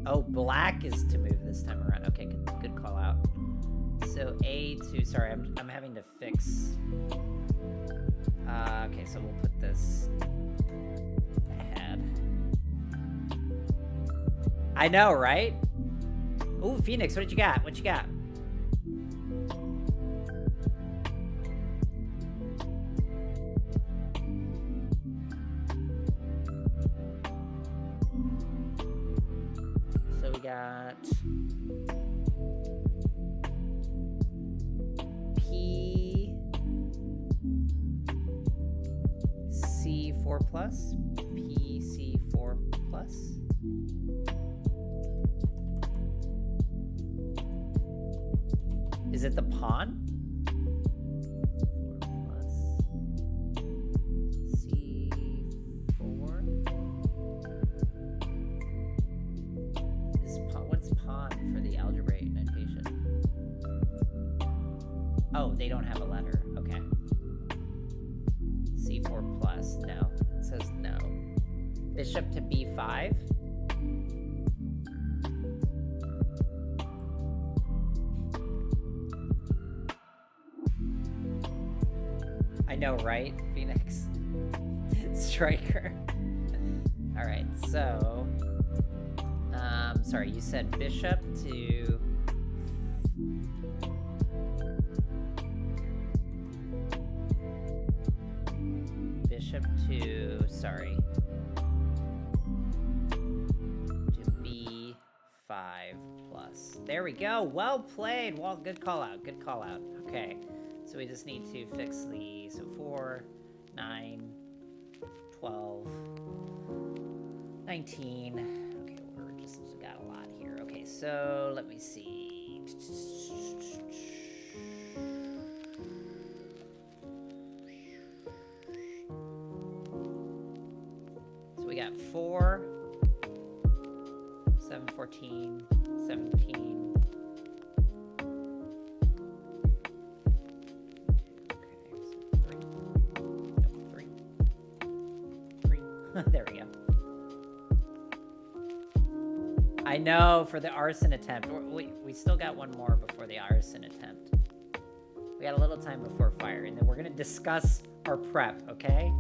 Oh, black is to move this time around. Okay, good call out. So A2, sorry, I'm having to fix. Okay, so we'll put this ahead. I know, right? Ooh, Phoenix, what you got? What you got? So we got PC4 plus, PC4 plus. Is it the pawn? 4 plus C4. What's pawn for the algebraic notation? Oh, they don't have a letter. Okay. C4 plus. No. It says no. Bishop to B5. I know, right, Phoenix? Striker. All right, so sorry, you said bishop to sorry, to B5 plus. There we go. Well played. Well, good call out. Good call out. Okay. So we just need to fix the, so 4, 9, 12, 19. Okay, we're just got a lot here. Okay, so let me see. So we got 4, 7, 14, 17. There we go. I know, for the arson attempt. We still got one more before the arson attempt. We got a little time before fire, and then we're going to discuss our prep, okay?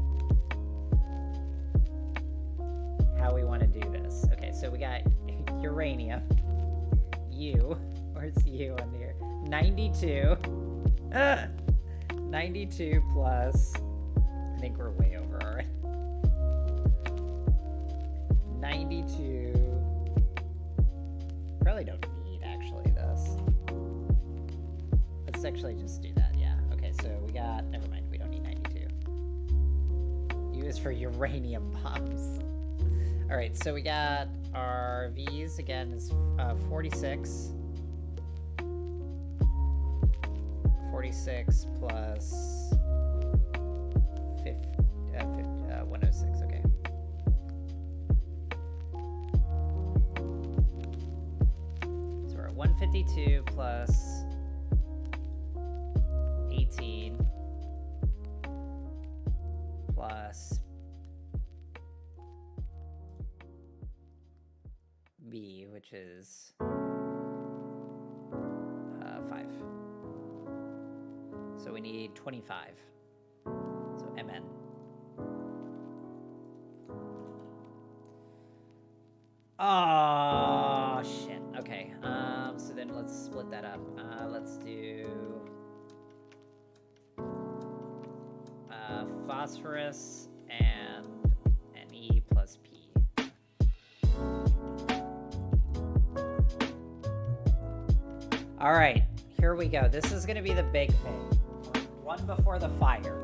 How we want to do this. Okay, so we got uranium. Where's U on here? 92. 92 plus. I think we're way over already. 92. Probably don't need actually this. Let's actually just do that, yeah. Okay, so we got, never mind, we don't need 92. U is for uranium bombs. Alright, so we got our V's again is 46. 46 plus 106, okay. So we're at 152 plus 18 plus B, which is 5. So we need 25. So MN. Oh, shit. Okay. So then let's split that up. Let's do phosphorus and Ne plus P. All right, here we go. This is going to be the big thing. One before the fire.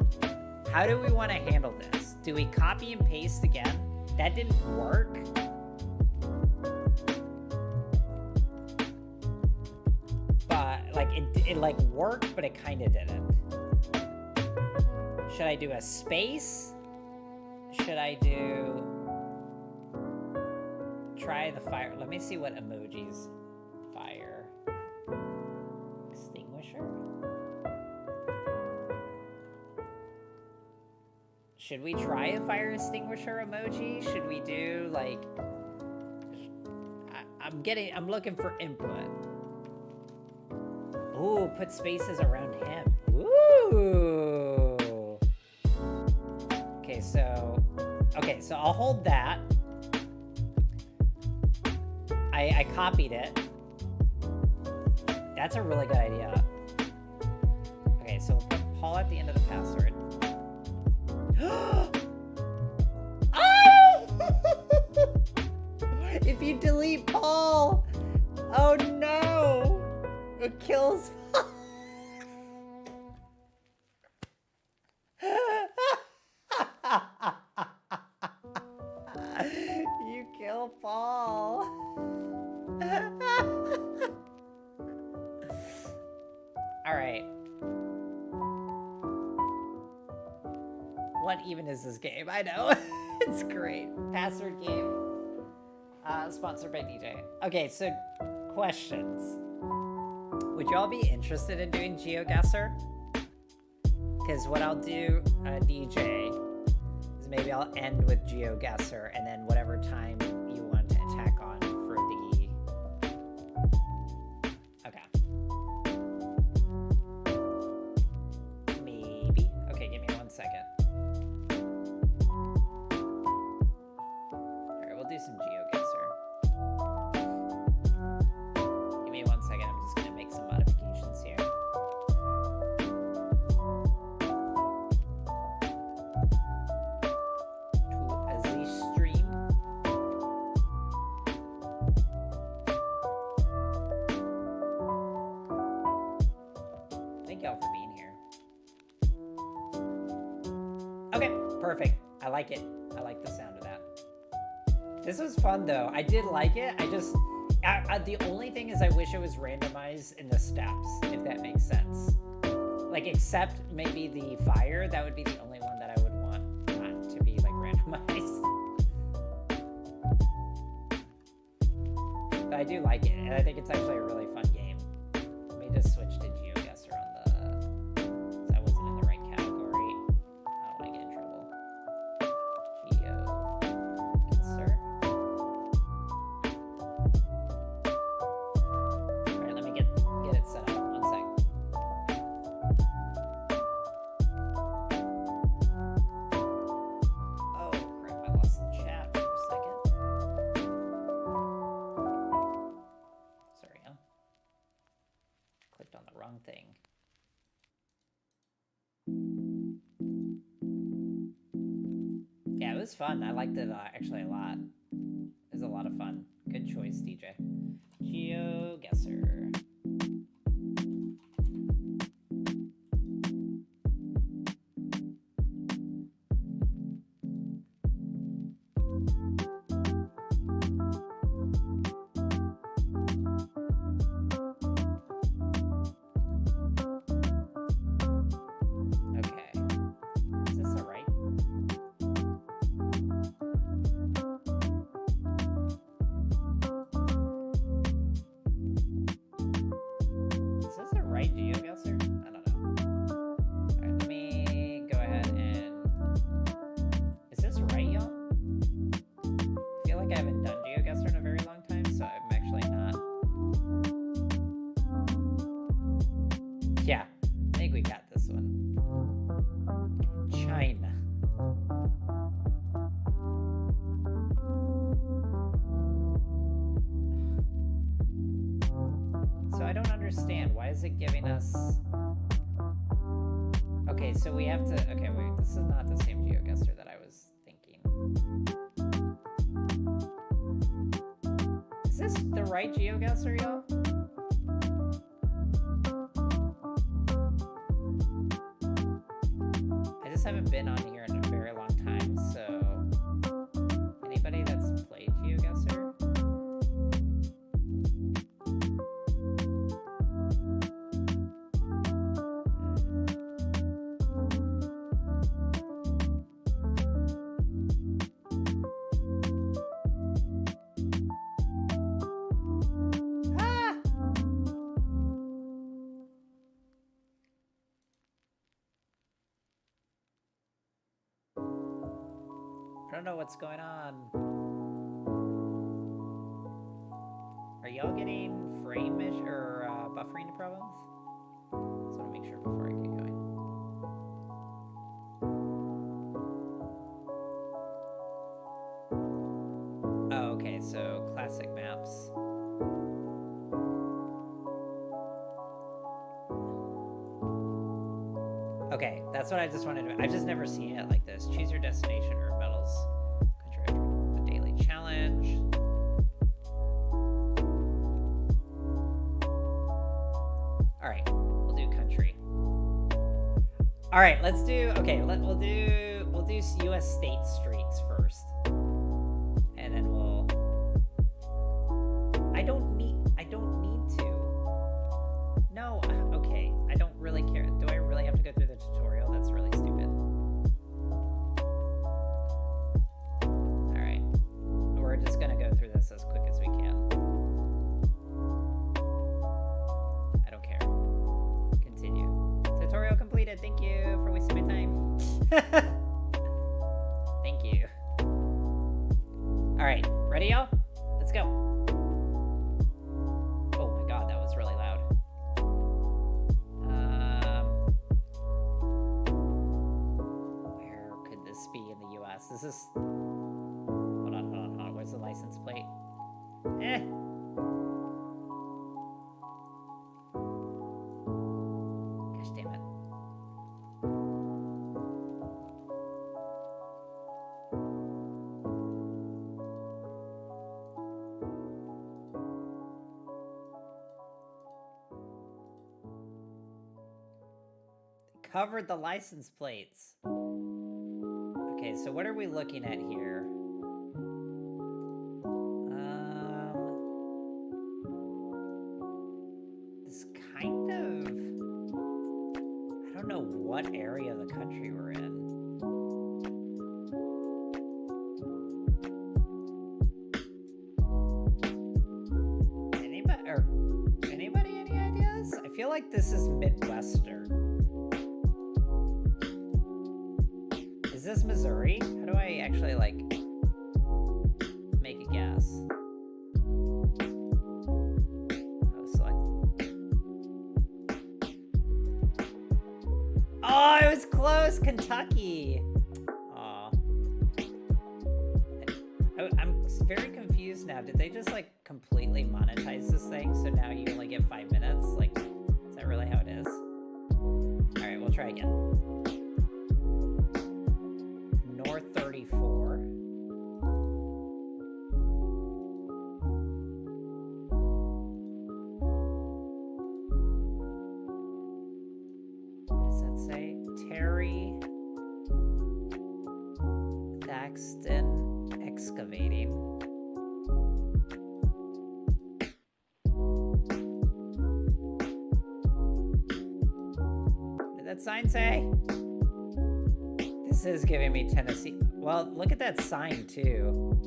How do we want to handle this? Do we copy and paste again? That didn't work. But like it like worked, but it kind of didn't. Should I do a space? Should I do try the fire? Let me see what emojis. Fire extinguisher. Should we try a fire extinguisher emoji? Should we do like I'm looking for input. Ooh, put spaces around him. Ooh. Okay, so I'll hold that. I copied it. That's a really good idea. Okay, so we'll put Paul at the end of the password. Oh! If you delete Paul, oh no, it kills. You kill Paul. All right. What even is this game? I know. It's great. Password game. Sponsored by DJ. Okay, so questions. Would y'all be interested in doing GeoGuessr? Because what I'll do, DJ, is maybe I'll end with GeoGuessr, and then whatever time you want to attack on for the... Okay. Maybe. Okay, give me 1 second. Alright, we'll do some GeoGuessr. Give me 1 second, I'm just going to make some modifications here. For being here. Okay, perfect. I like it. I like the sound of that. This was fun though. I did like it. The only thing is I wish it was randomized in the steps, if that makes sense. Like, except maybe the fire, that would be the only one that I would want not to be like randomized. But I do like it, and I think it's actually a really fun game. Let me just switch to GeoGuessr on the... I wasn't in the right category. I don't want to get in trouble. GeoGuessr. Alright, let me get it set up. 1 sec. Oh crap, I lost the chat for a second. Sorry, huh? Clicked on the wrong thing. Yeah, it was fun. I liked it actually a lot. It was a lot of fun. Good choice, DJ. GeoGuessr. is it giving us? Okay, so we have to. Okay, wait. This is not the same GeoGuessr that I was thinking. Is this the right GeoGuessr, y'all? I just haven't been on here in a very long time, so anybody that's played GeoGuessr? I don't know what's going on. Are y'all getting frame or buffering problems? Just want to make sure before I get going. Oh, okay, so classic maps. Okay, that's what I just wanted to. I've just never seen it like this. Choose your destination or metals. Country, the daily challenge. All right, we'll do country. All right, let's do. Okay, we'll do U.S. state streets first, and then we'll. I don't need to. No, okay. I don't really care. Do I really have to go through the tutorial? That's really stupid. Alright. We're just gonna go through this as quick as we can. I don't care. Continue. Tutorial completed. Thank you for wasting my time. Thank you. Alright. Ready, y'all? Let's go. Oh my god, that was really loud. Be in the US. This is. Hold on. Where's the license plate? Gosh damn it. They covered the license plates. Okay, so what are we looking at here? This kind of... I don't know what area of the country we're in. Anybody any ideas? I feel like this is Midwestern. Is this Missouri? How do I actually, like, make a guess? Oh, select. Oh, it was close! Kentucky! Aw. I'm very confused now. Did they just, like, completely monetize this thing, so now you only get 5 minutes? Like, is that really how it is? Alright, we'll try again. North 34. What does that say? Terry Thaxton Excavating. What did that sign say? This is giving me Tennessee. Well, look at that sign, too.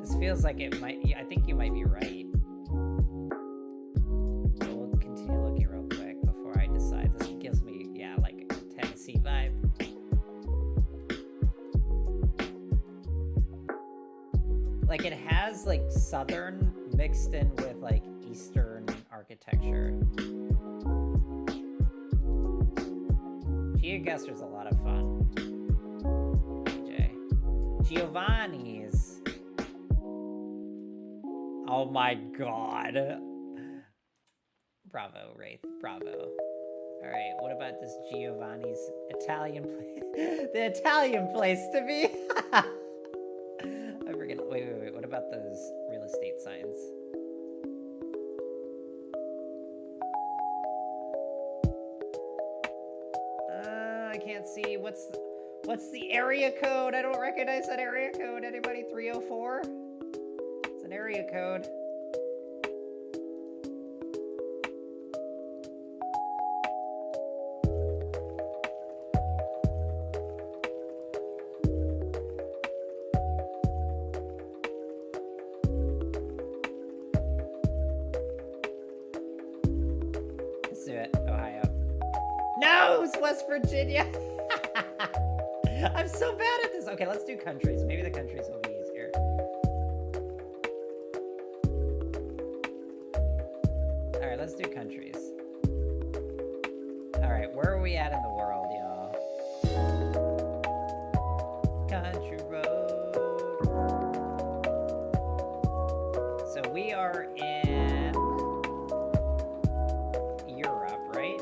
This feels like it might... I think you might be right. But we'll continue looking real quick before I decide. This gives me, yeah, like a Tennessee vibe. Like, it has, like, Southern mixed in with, like, Eastern architecture. GeoGuessr's a lot of fun. Giovanni's. Oh my god. Bravo, Wraith. Bravo. All right, what about this Giovanni's Italian place? The Italian place to be. I forget. Wait. What about those real estate signs? I can't see. What's the area code? I don't recognize that area code. Anybody? 304? It's an area code. Let's do it. Ohio. No, it's West Virginia. I'm so bad at this. Okay, let's do countries. Maybe the countries will be easier. All right, let's do countries. All right, where are we at in the world, y'all? Country road. So we are in Europe, right?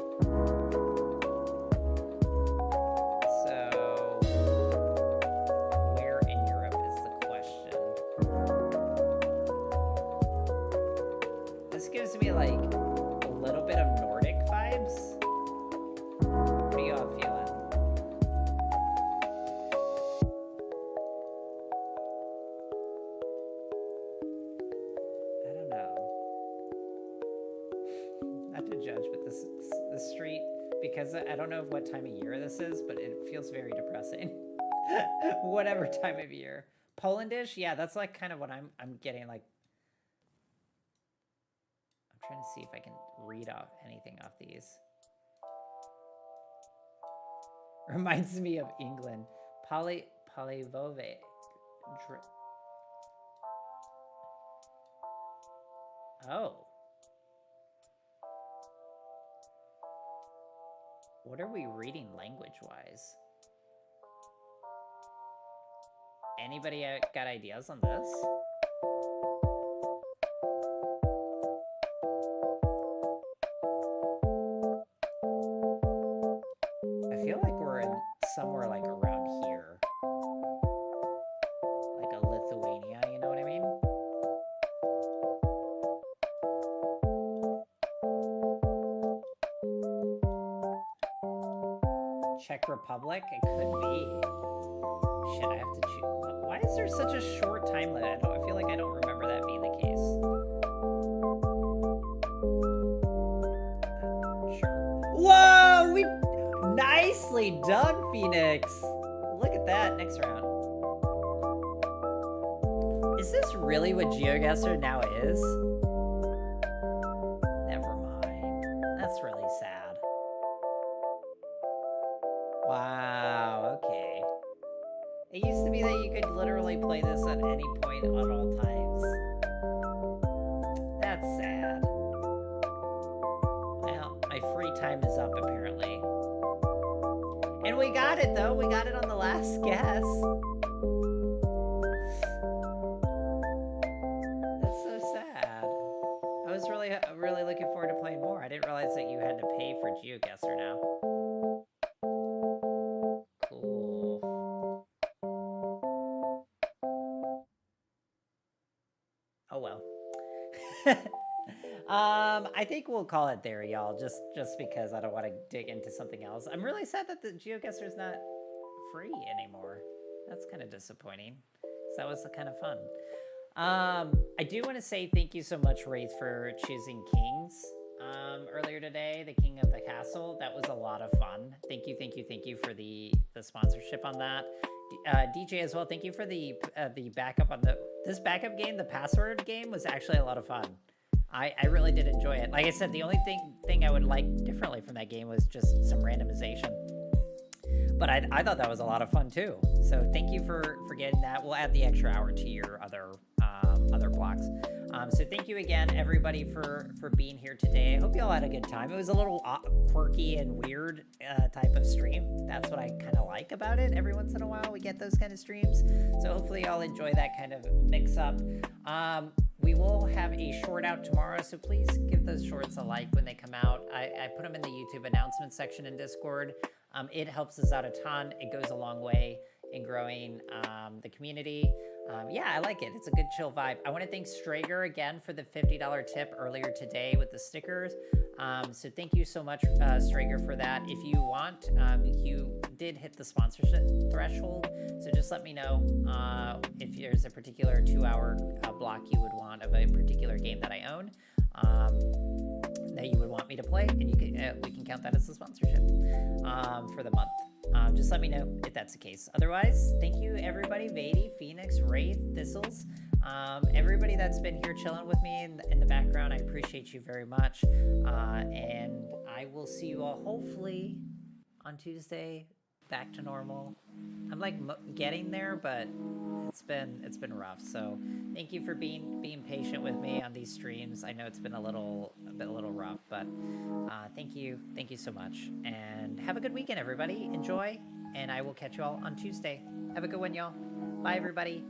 Gives me like a little bit of Nordic vibes. What are y'all feeling? I don't know. Not to judge, but this street, because I don't know what time of year this is, but it feels very depressing. Whatever time of year. Polandish, yeah, that's like kind of what I'm getting like. Trying to see if I can read off anything off these. Reminds me of England. Polyvove. Oh. What are we reading language-wise? Anybody got ideas on this? Somewhere like around here. Like a Lithuania, you know what I mean? Czech Republic? It could be. Shit, I have to choose. Why is there such a short time limit? I feel like I don't remember that being the case. Sure. Whoa! Nicely done, Phoenix! Look at that, next round. Is this really what GeoGuessr now is? Never mind. That's really sad. Wow, okay. It used to be that you could literally play this at any point at all times. That's sad. Well, my free time is up apparently. And we got it, though. We got it on the last guess. That's so sad. I was really looking forward to playing more. I didn't realize that you had to pay for GeoGuessr now. Cool. Oh, well. I think we'll call it there, y'all, just because I don't want to dig into something else. I'm really sad that the GeoGuessr is not free anymore. That's kind of disappointing, because that was kind of fun. I do want to say thank you so much, Wraith, for choosing Kings earlier today, the King of the Castle. That was a lot of fun. Thank you for the sponsorship on that. DJ as well, thank you for the backup on this backup game. The password game was actually a lot of fun. I really did enjoy it. Like I said, the only thing I would like differently from that game was just some randomization. But I thought that was a lot of fun too. So thank you for getting that. We'll add the extra hour to your other blocks. So thank you again, everybody, for being here today. I hope you all had a good time. It was a little quirky and weird type of stream. That's what I kind of like about it. Every once in a while, we get those kind of streams. So hopefully y'all enjoy that kind of mix up. we will have a short out tomorrow, so please give those shorts a like when they come out. I put them in the YouTube announcement section in Discord. It helps us out a ton. It goes a long way in growing the community. Yeah, I like it. It's a good chill vibe. I want to thank Strager again for the $50 tip earlier today with the stickers. So thank you so much, Strager, for that. If you want, you did hit the sponsorship threshold, so just let me know if there's a particular 2-hour block you would want of a particular game that I own that you would want me to play, and you can we can count that as a sponsorship for the month. Just let me know if that's the case. Otherwise, thank you everybody, Vady, Phoenix, Wraith, Thistles, everybody that's been here chilling with me in the background. I appreciate you very much, and I will see you all hopefully on Tuesday, back to normal. I'm like getting there, but it's been rough. So thank you for being patient with me on these streams. I know it's been a little rough, but thank you so much, and have a good weekend, everybody. Enjoy, and I will catch you all on Tuesday. Have a good one, y'all. Bye, everybody.